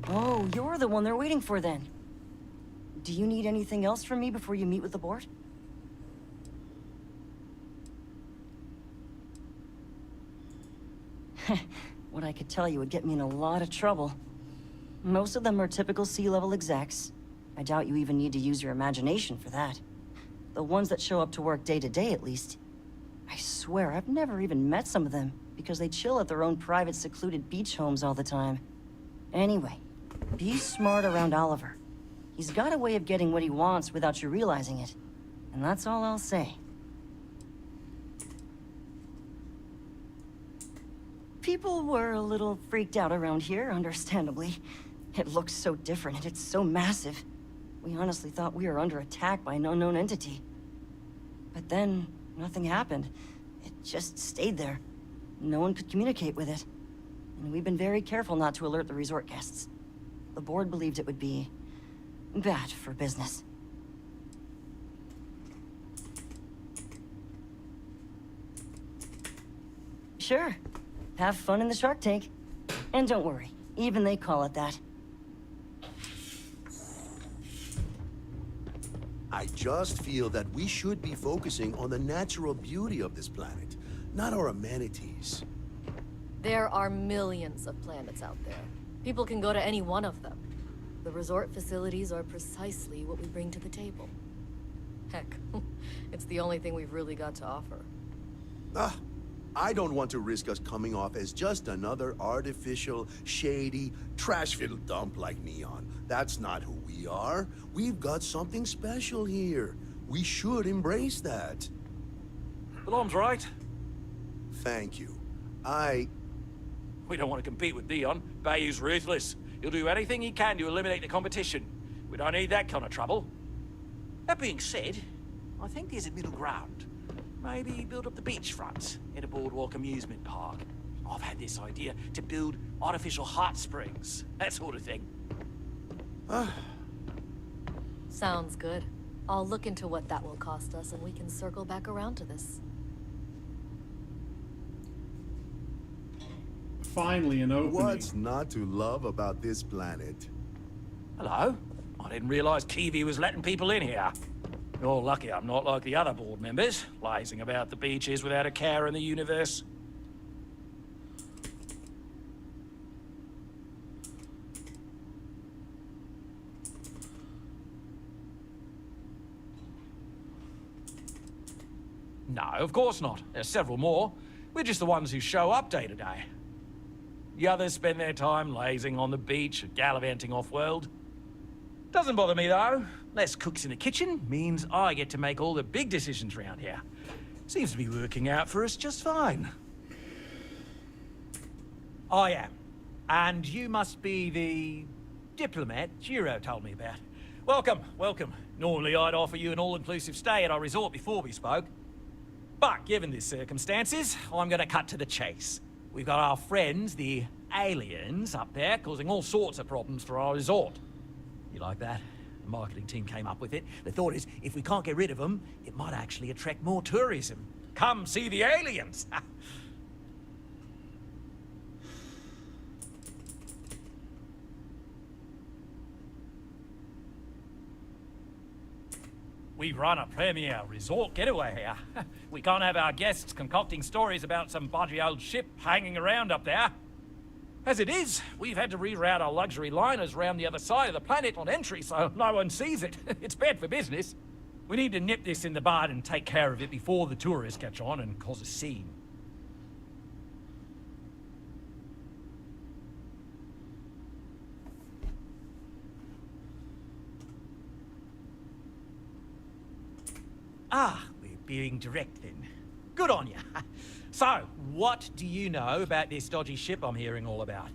Oh, you're the one they're waiting for then. Do you need anything else from me before you meet with the board? What I could tell you would get me in a lot of trouble. Most of them are typical C-level execs. I doubt you even need to use your imagination for that. The ones that show up to work day to day, at least. I swear, I've never even met some of them, because they chill at their own private, secluded beach homes all the time. Anyway, be smart around Oliver. He's got a way of getting what he wants without you realizing it. And that's all I'll say. People were a little freaked out around here, understandably. It looks so different and it's so massive. We honestly thought we were under attack by an unknown entity. But then, nothing happened. It just stayed there. No one could communicate with it. And we've been very careful not to alert the resort guests. The board believed it would be bad for business. Sure. Have fun in the shark tank. And don't worry, even they call it that. I just feel that we should be focusing on the natural beauty of this planet, not our amenities. There are millions of planets out there. People can go to any one of them. The resort facilities are precisely what we bring to the table. Heck, it's the only thing we've really got to offer. I don't want to risk us coming off as just another artificial, shady, trash-filled dump like Neon. That's not who we are. We've got something special here. We should embrace that. Alarm's right. Thank you. We don't want to compete with Dion. Bayou's ruthless. He'll do anything he can to eliminate the competition. We don't need that kind of trouble. That being said, I think there's a middle ground. Maybe build up the beachfront in a boardwalk amusement park. I've had this idea to build artificial hot springs, that sort of thing. Sounds good. I'll look into what that will cost us and we can circle back around to this. Finally, an opening. What's not to love about this planet? Hello? I didn't realize Kiwi was letting people in here. You're lucky I'm not like the other board members, lazing about the beaches without a care in the universe. No, of course not. There's several more. We're just the ones who show up day to day. The others spend their time lazing on the beach or gallivanting off-world. Doesn't bother me, though. Less cooks in the kitchen means I get to make all the big decisions around here. Seems to be working out for us just fine. I am. And you must be the diplomat Jiro told me about. Welcome, welcome. Normally I'd offer you an all-inclusive stay at our resort before we spoke. But given the circumstances, I'm gonna cut to the chase. We've got our friends, the aliens, up there, causing all sorts of problems for our resort. You like that? The marketing team came up with it. The thought is, if we can't get rid of them, it might actually attract more tourism. Come see the aliens! We run a premier resort getaway here. We can't have our guests concocting stories about some budgy old ship hanging around up there. As it is, we've had to reroute our luxury liners round the other side of the planet on entry so no one sees it. It's bad for business. We need to nip this in the bud and take care of it before the tourists catch on and cause a scene. Ah, we're being direct then. Good on you. So, what do you know about this dodgy ship I'm hearing all about?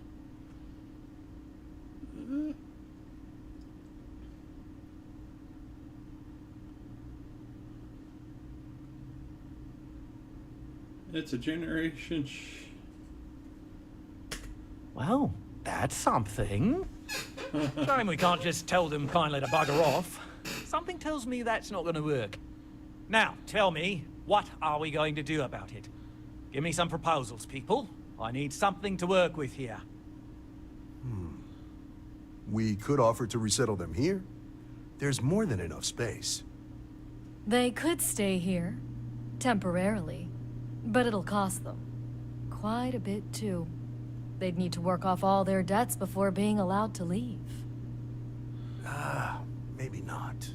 It's a generation. Well, that's something. Shame we can't just tell them kindly to bugger off. Something tells me that's not going to work. Now, tell me, what are we going to do about it? Give me some proposals, people. I need something to work with here. We could offer to resettle them here. There's more than enough space. They could stay here, temporarily, but it'll cost them. Quite a bit, too. They'd need to work off all their debts before being allowed to leave. Maybe not.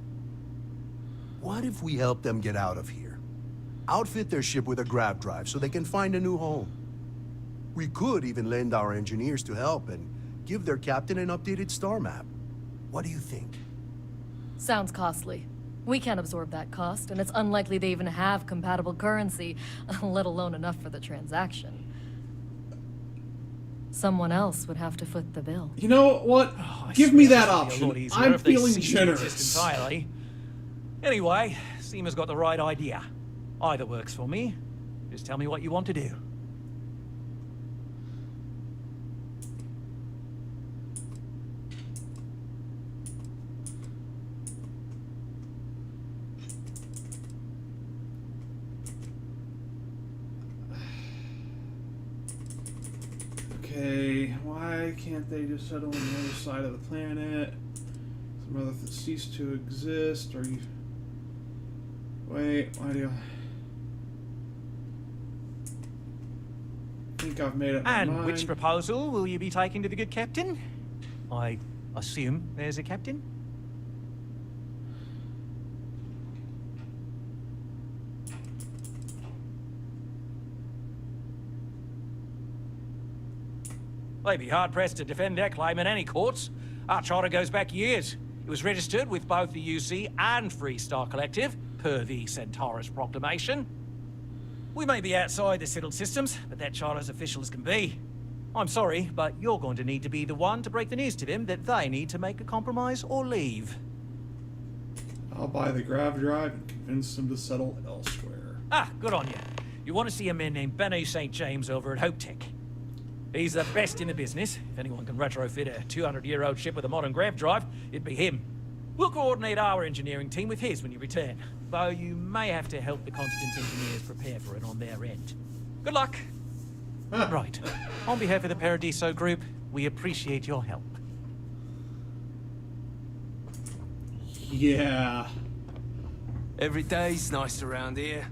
What if we help them get out of here? Outfit their ship with a grav drive so they can find a new home. We could even lend our engineers to help and give their captain an updated star map. What do you think? Sounds costly. We can't absorb that cost, and it's unlikely they even have compatible currency, let alone enough for the transaction. Someone else would have to foot the bill. You know what? Oh, Give me that option. I'm feeling generous. Entirely. Anyway, Seema's got the right idea. Either works for me. Just tell me what you want to do. Okay, why can't they just settle on the other side of the planet? Some other cease to exist? Are you... Wait, why do you... I think I've made up my mind. And which proposal will you be taking to the good captain? I assume there's a captain? They'd be hard-pressed to defend their claim in any courts. Our charter goes back years. It was registered with both the UC and Free Star Collective, per the Centaurus Proclamation. We may be outside the settled systems, but that charter's official as can be. I'm sorry, but you're going to need to be the one to break the news to them that they need to make a compromise or leave. I'll buy the grav drive and convince them to settle elsewhere. Ah, good on you. You want to see a man named Benny St. James over at Hope Tech. He's the best in the business. If anyone can retrofit a 200-year-old ship with a modern grav drive, it'd be him. We'll coordinate our engineering team with his when you return, though you may have to help the Constant engineers prepare for it on their end. Good luck. Right. On behalf of the Paradiso Group, we appreciate your help. Yeah. Every day's nice around here.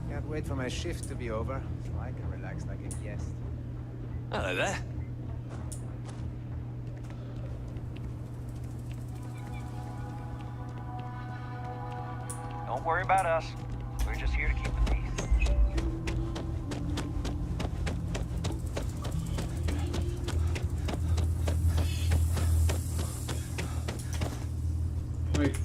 Can't wait for my shift to be over, so I can relax like a guest. Hello there. Don't worry about us. We're just here to keep the peace. Wait.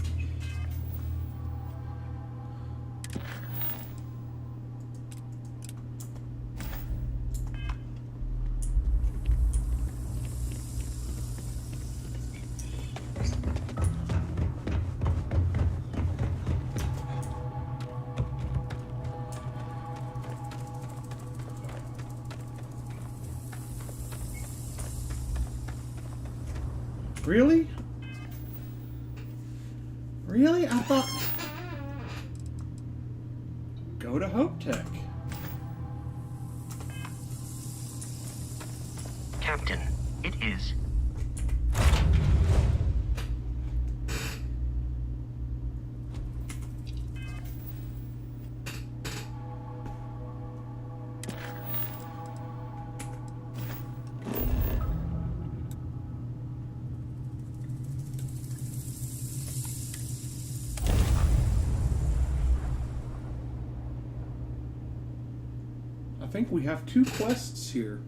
Really? Really? I thought... Go to Hope Tech. Captain, it is. I think we have 2 quests here.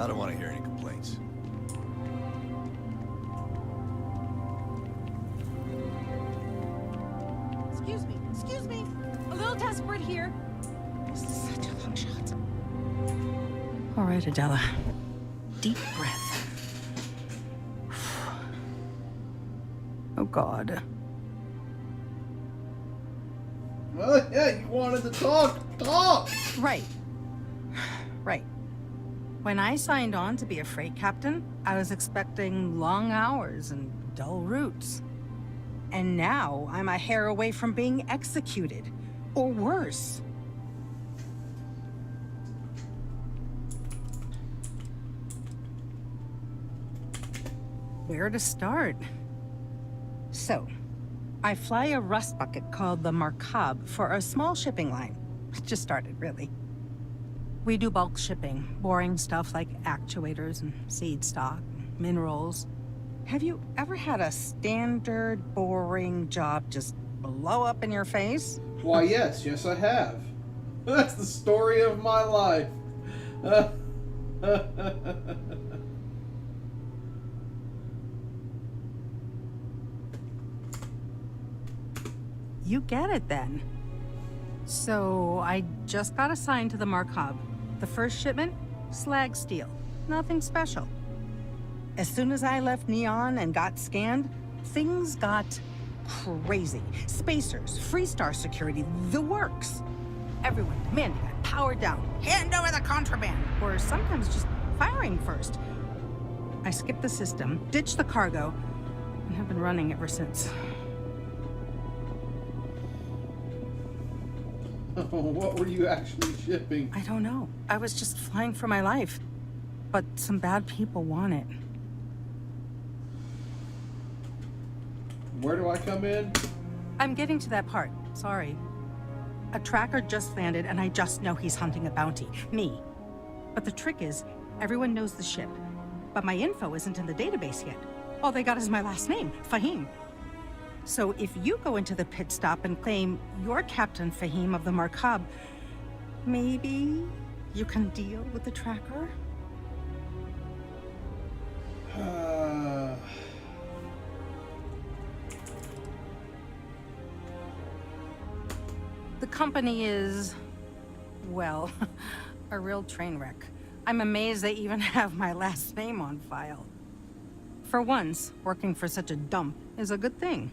I don't want to hear any complaints. Excuse me. A little desperate here. This is such a long shot. All right, Adela. Deep breath. Oh, God. Well, yeah, you wanted to talk. Talk! Right. Right. When I signed on to be a freight captain, I was expecting long hours and dull routes. And now I'm a hair away from being executed. Or worse. Where to start? So, I fly a rust bucket called the Markab for a small shipping line. It just started, really. We do bulk shipping, boring stuff like actuators and seed stock, minerals. Have you ever had a standard, boring job just blow up in your face? Why, yes, I have. That's the story of my life. You get it then. So, I just got assigned to the Markab. The first shipment? Slag steel. Nothing special. As soon as I left Neon and got scanned, things got crazy. Spacers, Freestar security, the works. Everyone demanding I power down, hand over the contraband, or sometimes just firing first. I skipped the system, ditched the cargo, and have been running ever since. What were you actually shipping? I don't know. I was just flying for my life. But some bad people want it. Where do I come in? I'm getting to that part. Sorry. A tracker just landed, and I just know he's hunting a bounty. Me. But the trick is, everyone knows the ship. But my info isn't in the database yet. All they got is my last name, Fahim. So if you go into the pit stop and claim you're Captain Fahim of the Markab, maybe you can deal with the tracker? The company is, well, a real train wreck. I'm amazed they even have my last name on file. For once, working for such a dump is a good thing.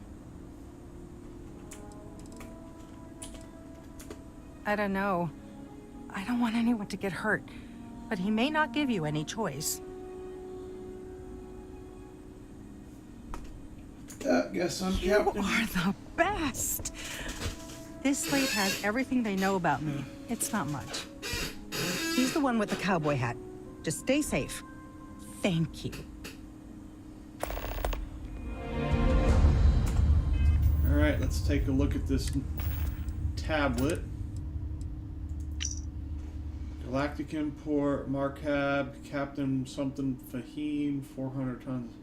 I don't know. I don't want anyone to get hurt, but he may not give you any choice. Guess I'm You captain. are the best! This slate has everything they know about me. It's not much. He's the one with the cowboy hat. Just stay safe. Thank you. Alright, let's take a look at this tablet. Galactic import, Markab, Captain something Fahim, 400 tons.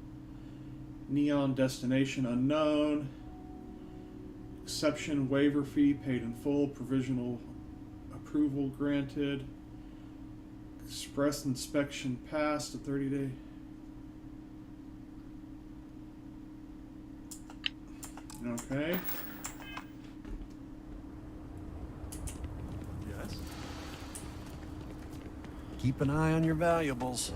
Neon destination unknown. Exception waiver fee paid in full. Provisional approval granted. Express inspection passed. A 30-day. Okay. Yes? Keep an eye on your valuables.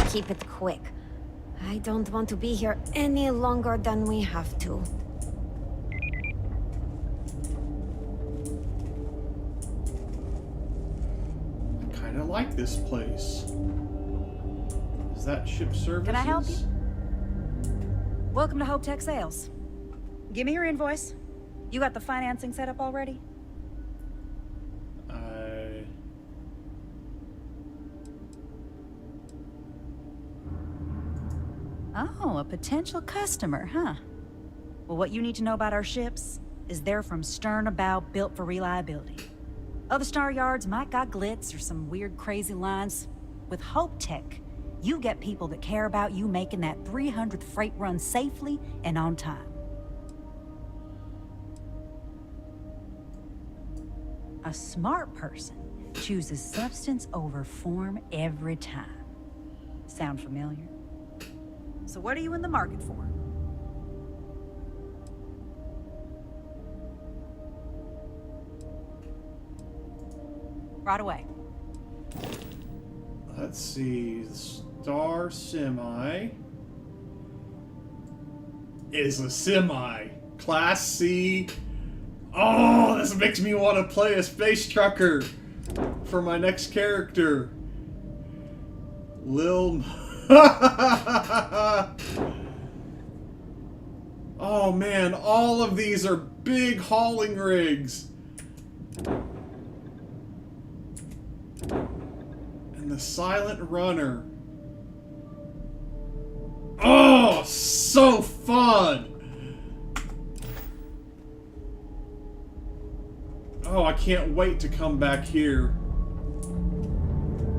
Keep it quick. I don't want to be here any longer than we have to. I kind of like this place. Is that ship services? Can I help you? Welcome to Hope Tech Sales. Give me your invoice. You got the financing set up already? Oh, a potential customer, huh? Well, what you need to know about our ships is they're from stern to bow, built for reliability. Other star yards might got glitz or some weird crazy lines. With Hope Tech, you get people that care about you making that 300th freight run safely and on time. A smart person chooses substance over form every time. Sound familiar? So what are you in the market for? Right away. Let's see. The Star Semi is a semi. Class C. Oh, this makes me want to play a space trucker for my next character. Lil. Oh man, all of these are big hauling rigs. And the Silent Runner. Oh, so fun! Oh, I can't wait to come back here.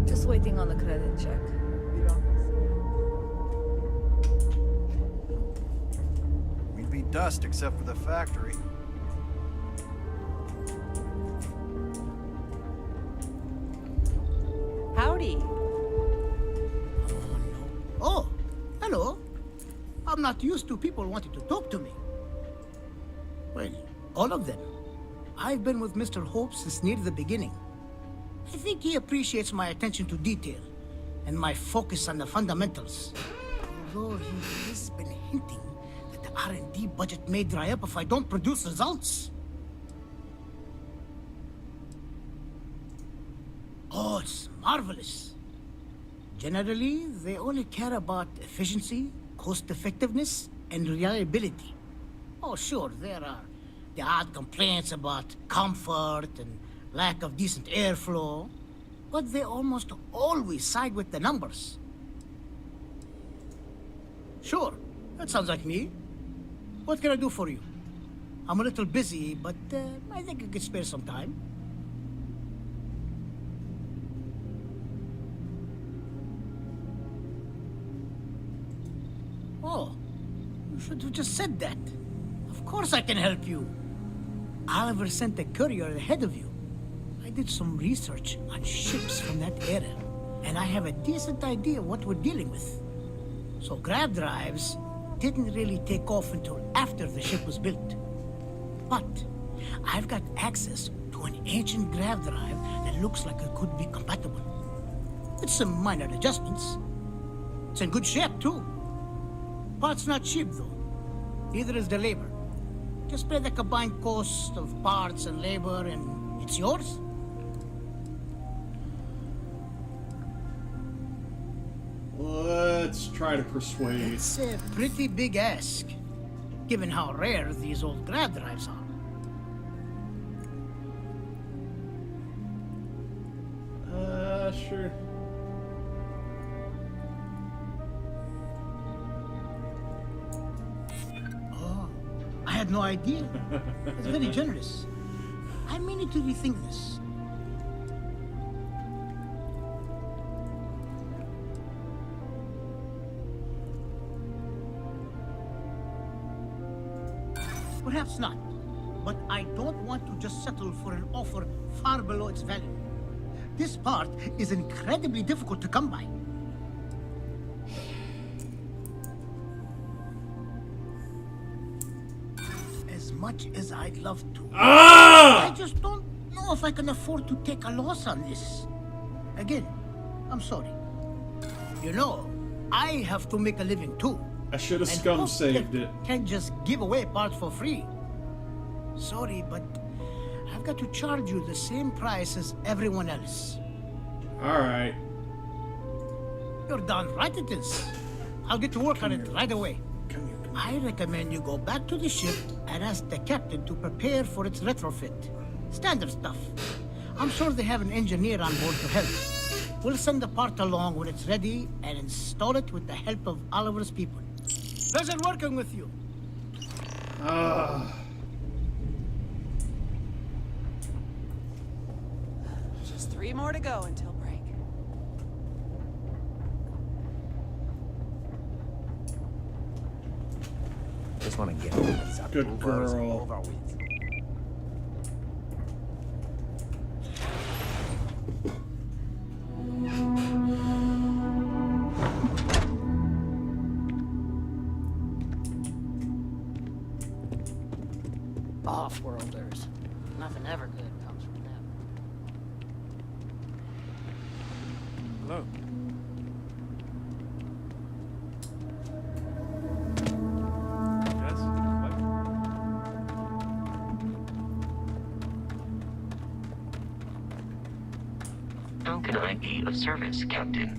Just waiting on the credit check. We'd be dust except for the factory. Howdy. Oh, hello. I'm not used to people wanting to talk to me. Well, all of them. I've been with Mr. Hope since near the beginning. I think he appreciates my attention to detail and my focus on the fundamentals. Although he has been hinting that the R&D budget may dry up if I don't produce results. Oh, it's marvelous. Generally, they only care about efficiency, cost-effectiveness, and reliability. Oh, sure, there are the odd complaints about comfort and lack of decent airflow, but they almost always side with the numbers. Sure, that sounds like me. What can I do for you? I'm a little busy, but I think I could spare some time. Oh, you should have just said that. Of course I can help you. Oliver sent a courier ahead of you. I did some research on ships from that era, and I have a decent idea what we're dealing with. So grav drives didn't really take off until after the ship was built. But I've got access to an ancient grav drive that looks like it could be compatible. With some minor adjustments. It's in good shape, too. Parts not cheap, though. Neither is the labor. Just pay the combined cost of parts and labor, and it's yours. Let's try to persuade. It's a pretty big ask, given how rare these old grav drives are. Sure. Oh, I had no idea. That's very generous. I mean to rethink this. Perhaps not, but I don't want to just settle for an offer far below its value. This part is incredibly difficult to come by. As much as I'd love to, I just don't know if I can afford to take a loss on this. Again, I'm sorry. You know, I have to make a living too. I should have scum saved it. Can't just give away parts for free. Sorry, but I've got to charge you the same price as everyone else. All right. You're done right it is. I'll get to work on it right away. I recommend you go back to the ship and ask the captain to prepare for its retrofit. Standard stuff. I'm sure they have an engineer on board to help. We'll send the part along when it's ready and install it with the help of Oliver's people. Pleasure working with you. Just 3 more to go until break. Just want to get good girl. Off-worlders. Nothing ever good comes from them. Hello. Yes? What? How can I be of service, Captain?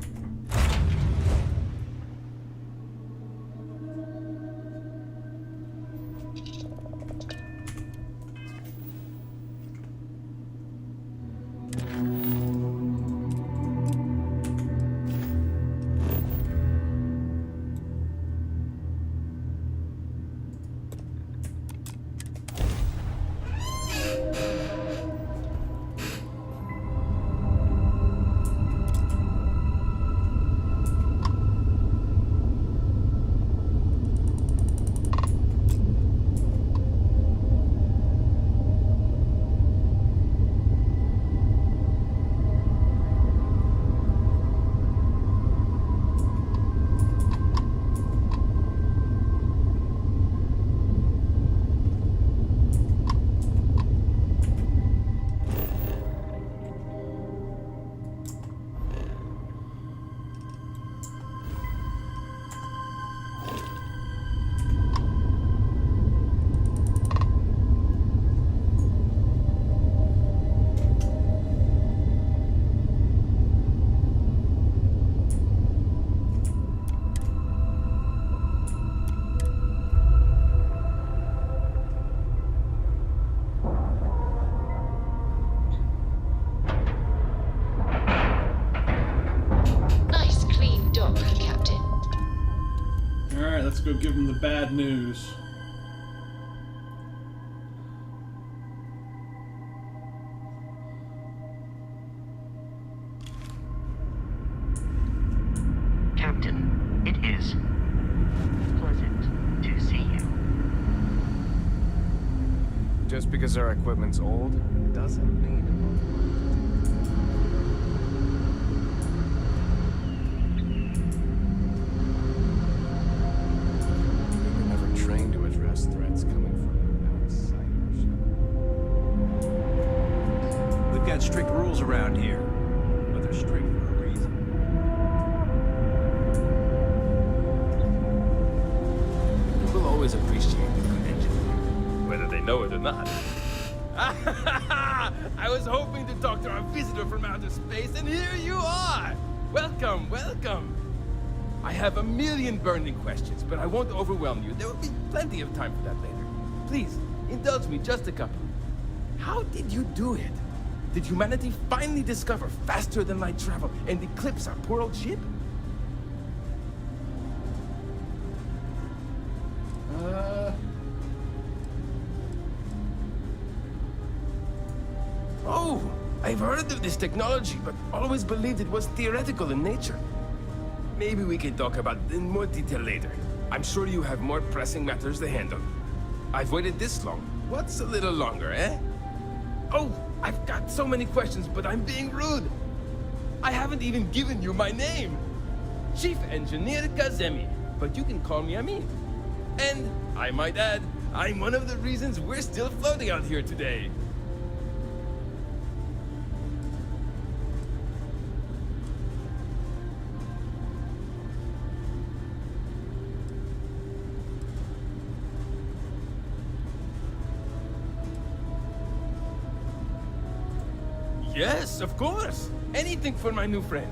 Let's go give him the bad news. Captain, it is pleasant to see you. Just because our equipment's old doesn't mean trained to address threats coming from outside our ship. We've got strict rules around here, but they're strict for a reason. People always appreciate a good engineer, whether they know it or not. I was hoping to talk to our visitor from outer space, and here you are! Welcome, welcome! I have a million burning questions, but I won't overwhelm you. There will be plenty of time for that later. Please, indulge me just a couple. How did you do it? Did humanity finally discover faster than light travel and eclipse our poor old ship? Oh, I've heard of this technology, but always believed it was theoretical in nature. Maybe we can talk about it in more detail later. I'm sure you have more pressing matters to handle. I've waited this long. What's a little longer, eh? Oh, I've got so many questions, but I'm being rude. I haven't even given you my name. Chief Engineer Kazemi, but you can call me Amin. And, I might add, I'm one of the reasons we're still floating out here today. Yes, of course. Anything for my new friend.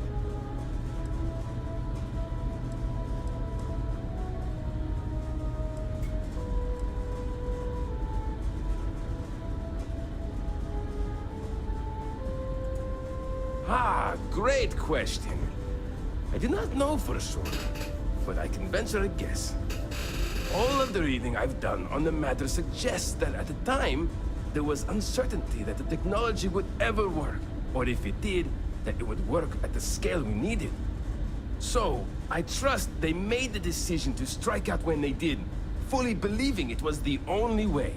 Ah, great question. I do not know for sure, but I can venture a guess. All of the reading I've done on the matter suggests that at the time, there was uncertainty that the technology would ever work, or if it did, that it would work at the scale we needed. So, I trust they made the decision to strike out when they did, fully believing it was the only way.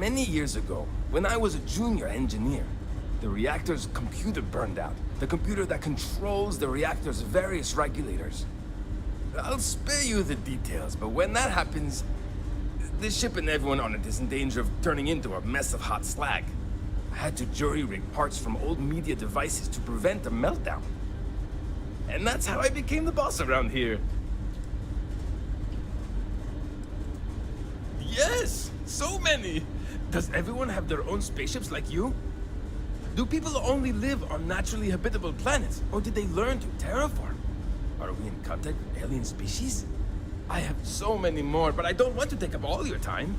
Many years ago, when I was a junior engineer, the reactor's computer burned out. The computer that controls the reactor's various regulators. I'll spare you the details, but when that happens, the ship and everyone on it is in danger of turning into a mess of hot slag. I had to jury-rig parts from old media devices to prevent a meltdown. And that's how I became the boss around here. Yes! So many! Does everyone have their own spaceships like you? Do people only live on naturally habitable planets, or did they learn to terraform? Are we in contact with alien species? I have so many more, but I don't want to take up all your time.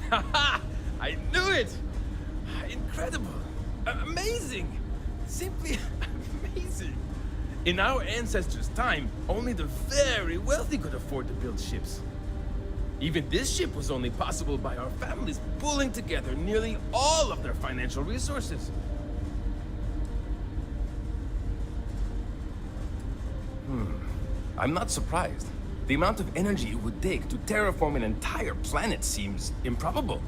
Haha! I knew it! Incredible! Amazing! Simply amazing! In our ancestors' time, only the very wealthy could afford to build ships. Even this ship was only possible by our families pulling together nearly all of their financial resources. I'm not surprised. The amount of energy it would take to terraform an entire planet seems improbable.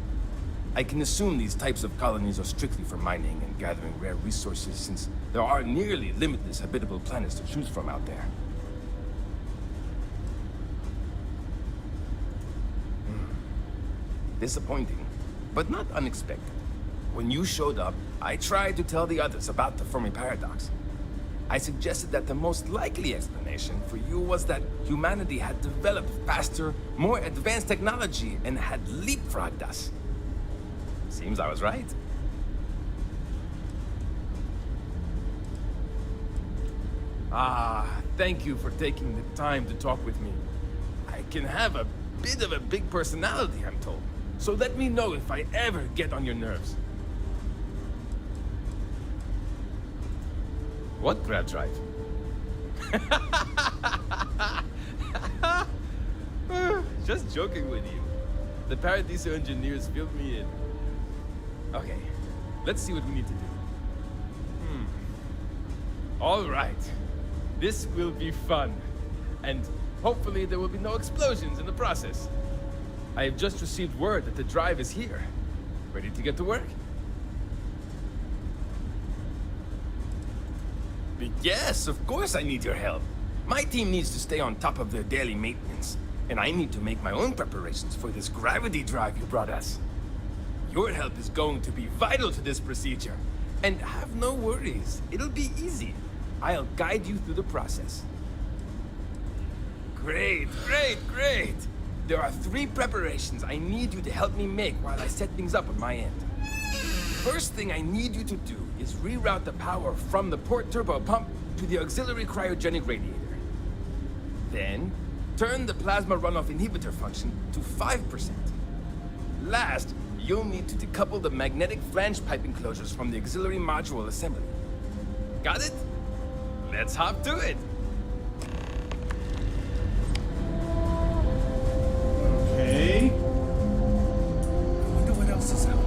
I can assume these types of colonies are strictly for mining and gathering rare resources, since there are nearly limitless habitable planets to choose from out there. Disappointing, but not unexpected. When you showed up, I tried to tell the others about the Fermi paradox. I suggested that the most likely explanation for you was that humanity had developed faster, more advanced technology and had leapfrogged us. Seems I was right. Thank you for taking the time to talk with me. I can have a bit of a big personality, I'm told. So let me know if I ever get on your nerves. What grab drive? Just joking with you. The Paradiso engineers filled me in. Okay, let's see what we need to do. All right. This will be fun. And hopefully there will be no explosions in the process. I have just received word that the drive is here. Ready to get to work? But yes, of course I need your help. My team needs to stay on top of their daily maintenance, and I need to make my own preparations for this gravity drive you brought us. Your help is going to be vital to this procedure. And have no worries, it'll be easy. I'll guide you through the process. Great, great, great! There are 3 preparations I need you to help me make while I set things up on my end. First thing I need you to do is reroute the power from the port turbo pump to the auxiliary cryogenic radiator. Then, turn the plasma runoff inhibitor function to 5%. Last, you'll need to decouple the magnetic flange pipe enclosures from the auxiliary module assembly. Got it? Let's hop to it! Okay. I wonder what else is out there.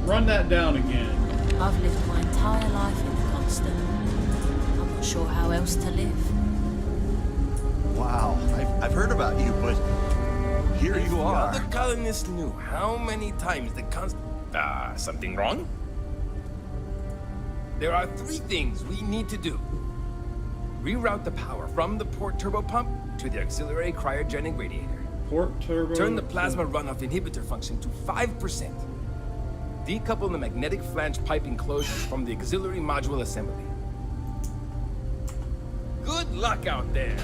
Run that down again. I've lived my entire life in the constant. I'm not sure how else to live. Wow, I've heard about you, but here If you are. The other colonists knew how many times the something wrong? There are 3 things we need to do. Reroute the power from the port turbo pump to the auxiliary cryogenic radiator. Port turbo. Turn the plasma runoff inhibitor function to 5%. Decouple the magnetic flange pipe enclosures from the auxiliary module assembly. Good luck out there!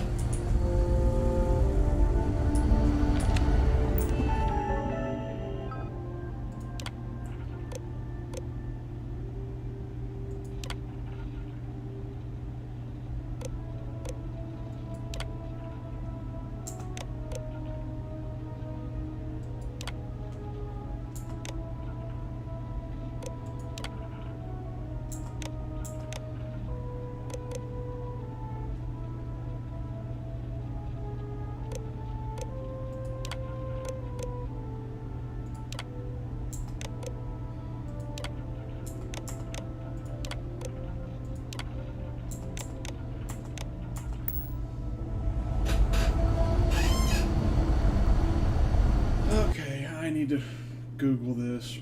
need to Google this.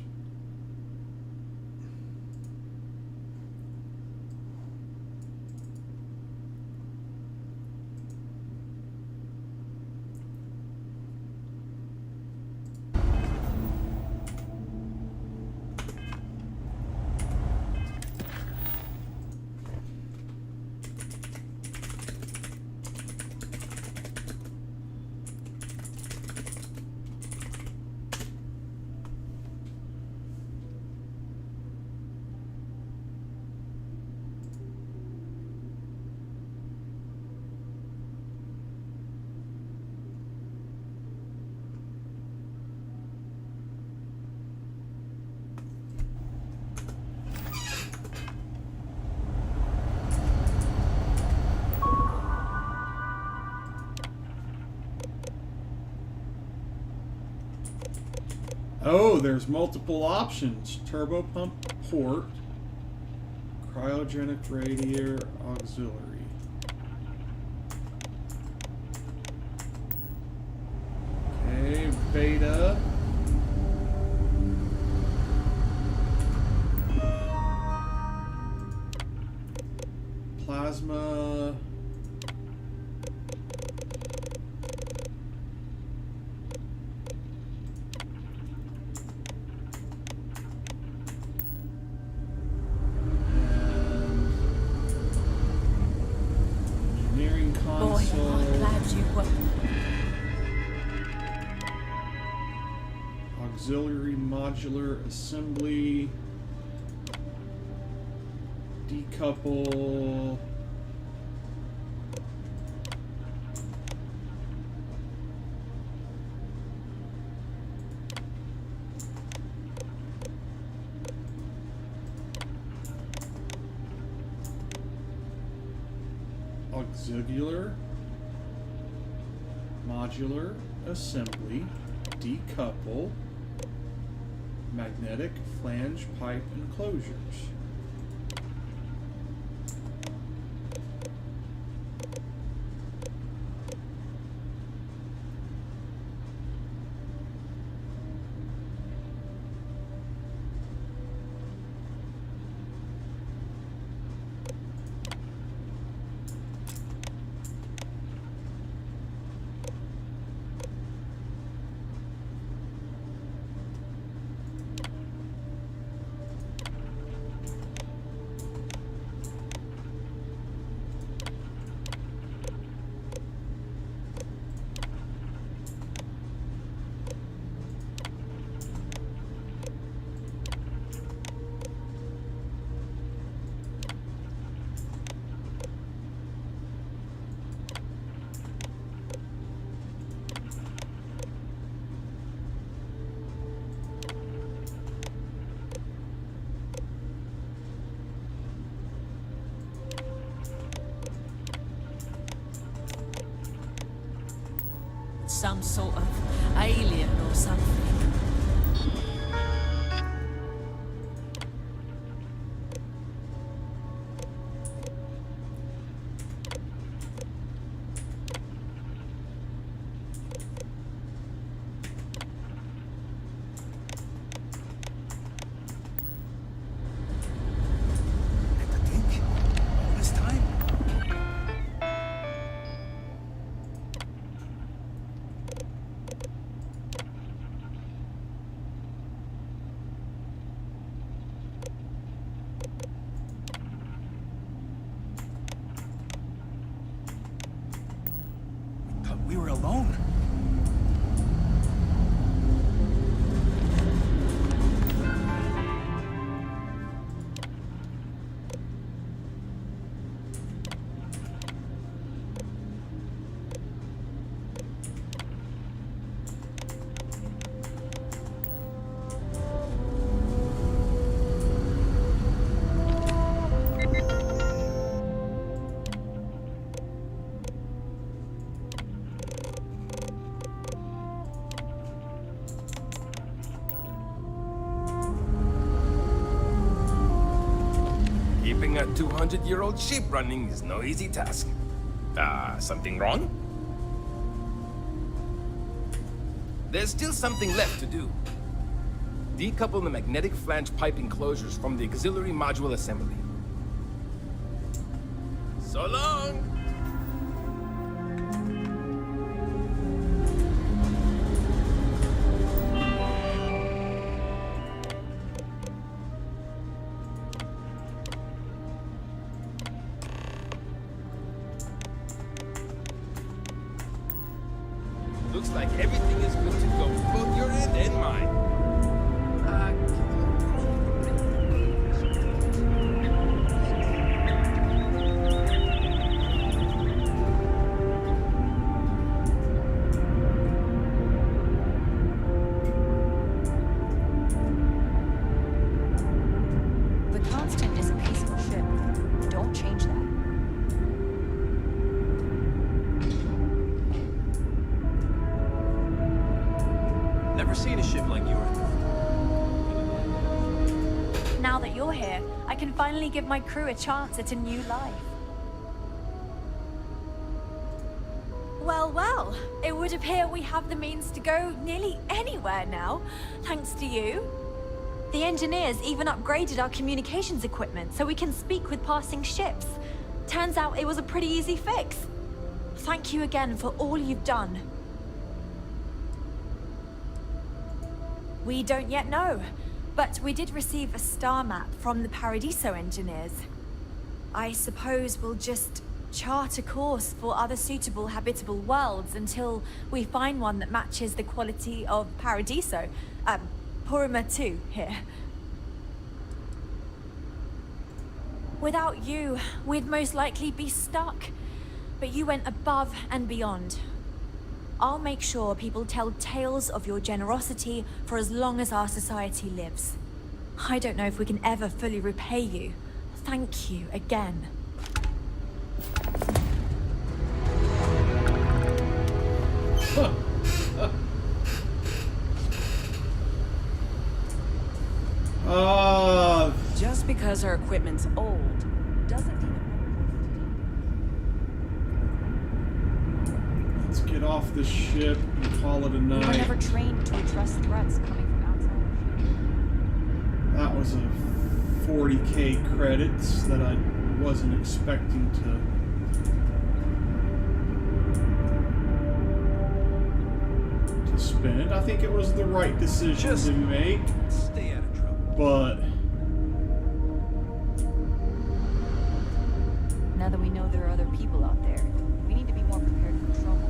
Oh, there's multiple options. Turbo pump port, cryogenic radiator auxiliary. Okay, beta. Plasma. Auxiliary modular assembly, decouple, auxiliary modular assembly, decouple, magnetic flange pipe enclosures. Some sort of alien or something. We were alone. Keeping a 200-year-old ship running is no easy task. Something wrong? There's still something left to do. Decouple the magnetic flange pipe enclosures from the auxiliary module assembly. So long! Looks like everything is good to go, both your end and mine. The Constant is a peaceful ship. Don't change that. Never seen a ship like yours before. Now that you're here, I can finally give my crew a chance at a new life. Well, well, it would appear we have the means to go nearly anywhere now, thanks to you. The engineers even upgraded our communications equipment so we can speak with passing ships. Turns out it was a pretty easy fix. Thank you again for all you've done. We don't yet know, but we did receive a star map from the Paradiso engineers. I suppose we'll just chart a course for other suitable habitable worlds until we find one that matches the quality of Paradiso. Purima 2 here. Without you, we'd most likely be stuck. But you went above and beyond. I'll make sure people tell tales of your generosity for as long as our society lives. I don't know if we can ever fully repay you. Thank you again. Just because our equipment's old doesn't mean Let's get off the ship and call it a We were night. never trained to address threats coming from outside. That was a 40k credits that I wasn't expecting to spend. I think it was the right decision to make. Stay out of trouble. But Now that we know there are other people out there, we need to be more prepared for trouble.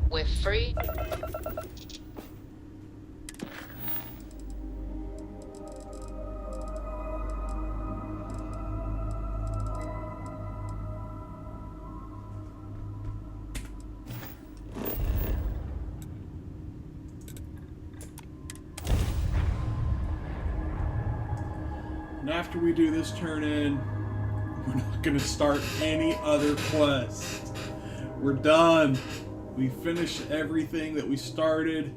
We're free. and after we do this turn in, we're not going to start any other quest. We're done. We finished everything that we started.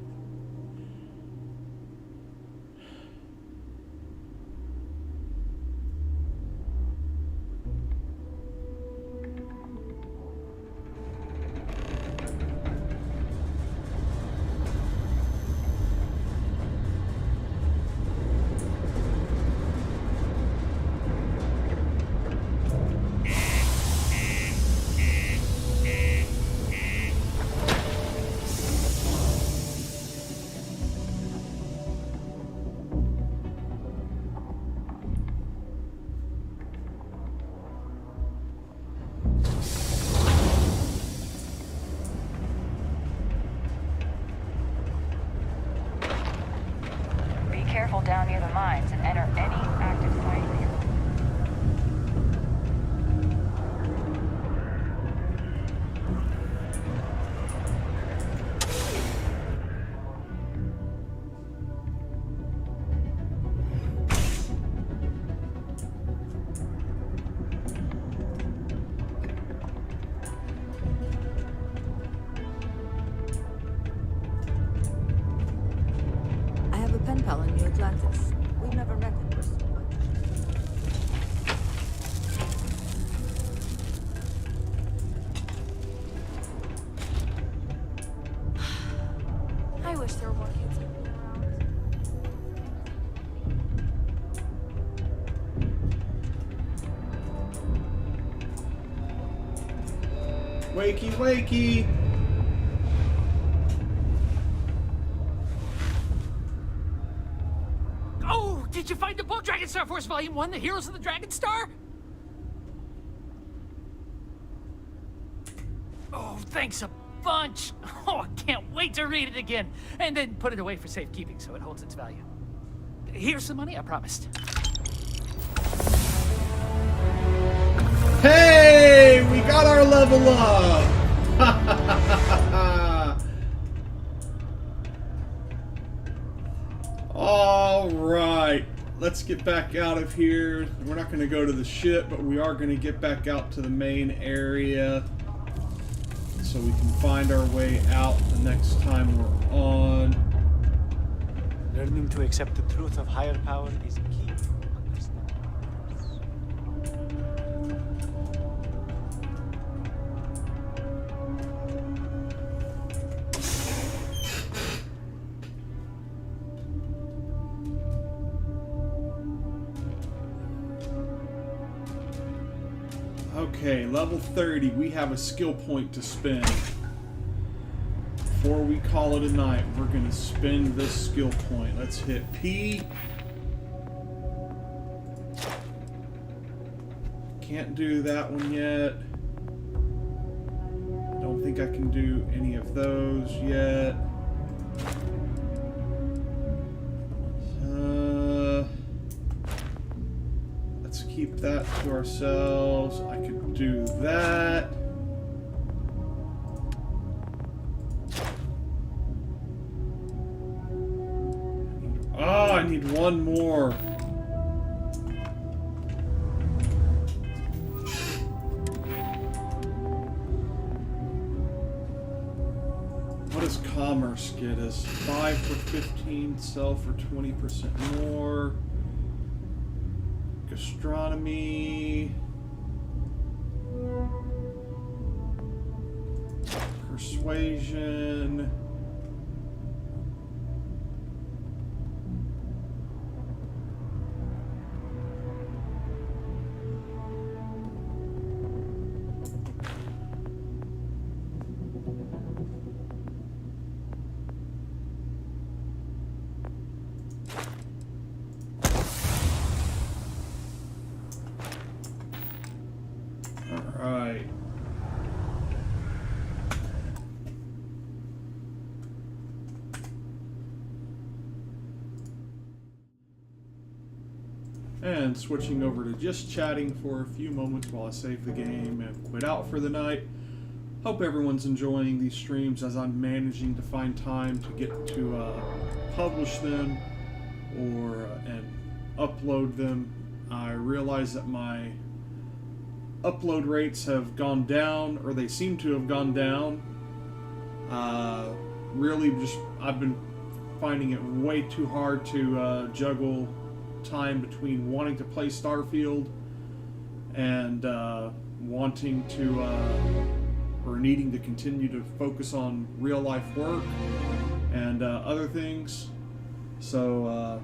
wish there were more kids like me around. Wakey, wakey! Oh, did you find the book, Dragon Star Force Volume 1, The Heroes of the Dragon Star? Oh, thanks a bunch. Oh, I can't wait to read it again. And then put it away for safekeeping so it holds its value. Here's some money, I promised. Hey! We got our level up! Alright. Let's get back out of here. We're not going to go to the ship, but we are going to get back out to the main area so we can find our way out the next time we're on. Learning to accept the truth of higher power is key to understanding. Okay, level 30. We have a skill point to spend. Before we call it a night, we're going to spend this skill point. Let's hit P. Can't do that one yet. Don't think I can do any of those yet. Let's keep that to ourselves. I could do that. Oh, I need one more. What does commerce get us? 5 for 15, sell for 20% more. Gastronomy. Persuasion. Alright. And switching over to just chatting for a few moments while I save the game and quit out for the night. Hope everyone's enjoying these streams as I'm managing to find time to get to publish them or and upload them. I realize that my upload rates have gone down, or they seem to have gone down. Really, I've been finding it way too hard to juggle time between wanting to play Starfield and wanting to or needing to continue to focus on real life work and other things. So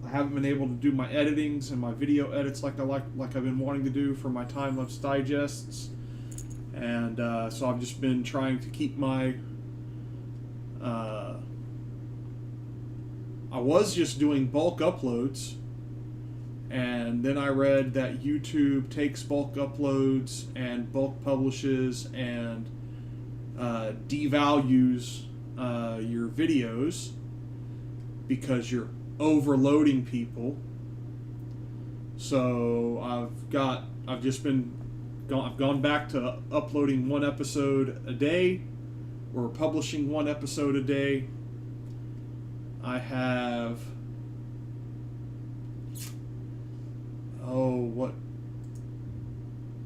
I haven't been able to do my editings and my video edits like I've been wanting to do for my time-lapse digests, and so I've just been trying to keep my I was just doing bulk uploads, and then I read that YouTube takes bulk uploads and bulk publishes and devalues your videos because you're overloading people. So I've gone back to uploading one episode a day, or publishing one episode a day. I have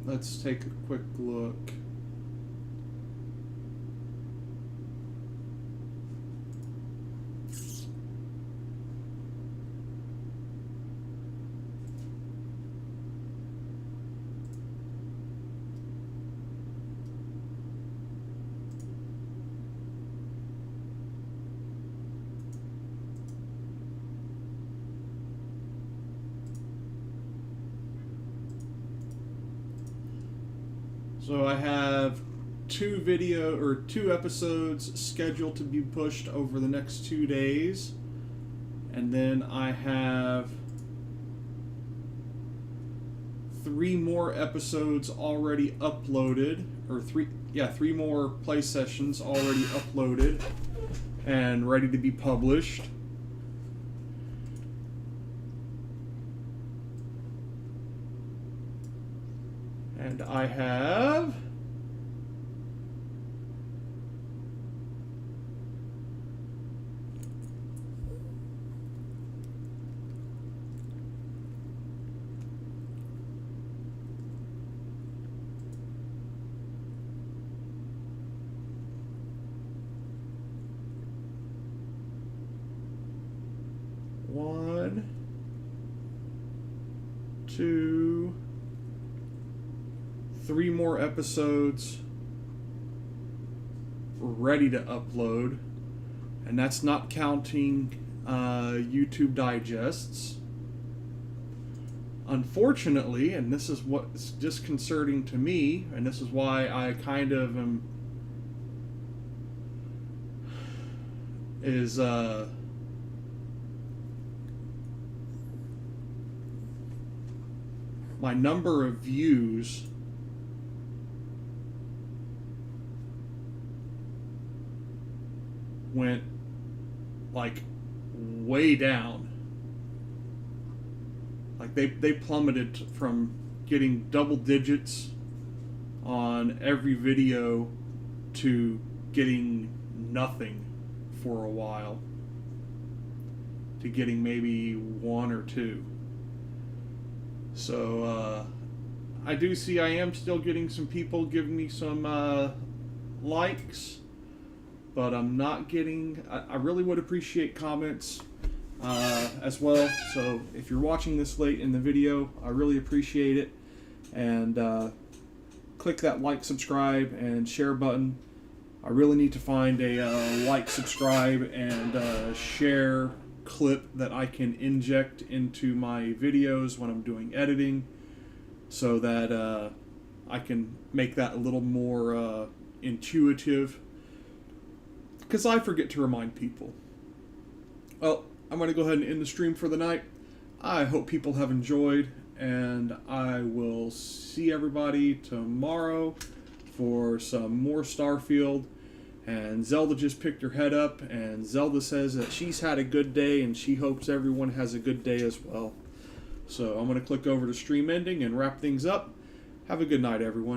let's take a quick look. So I have 2 episodes scheduled to be pushed over the next 2 days. And then I have 3 more episodes already uploaded, or 3 more play sessions already uploaded and ready to be published. And I have one, 2, 3 more episodes ready to upload, and that's not counting YouTube digests. Unfortunately, and this is what's disconcerting to me, and this is why I kind of am, is my number of views went like way down. Like they plummeted from getting double digits on every video to getting nothing for a while, to getting maybe 1 or 2. So I do see I am still getting some people giving me some likes, but I'm not getting, I really would appreciate comments as well. So if you're watching this late in the video, I really appreciate it. And click that like, subscribe, and share button. I really need to find a like, subscribe, and share clip that I can inject into my videos when I'm doing editing, so that I can make that a little more intuitive, because I forget to remind people. Well, I'm going to go ahead and end the stream for the night. I hope people have enjoyed, and I will see everybody tomorrow for some more Starfield. And Zelda just picked her head up, and Zelda says that she's had a good day, and she hopes everyone has a good day as well. So I'm going to click over to stream ending and wrap things up. Have a good night, everyone.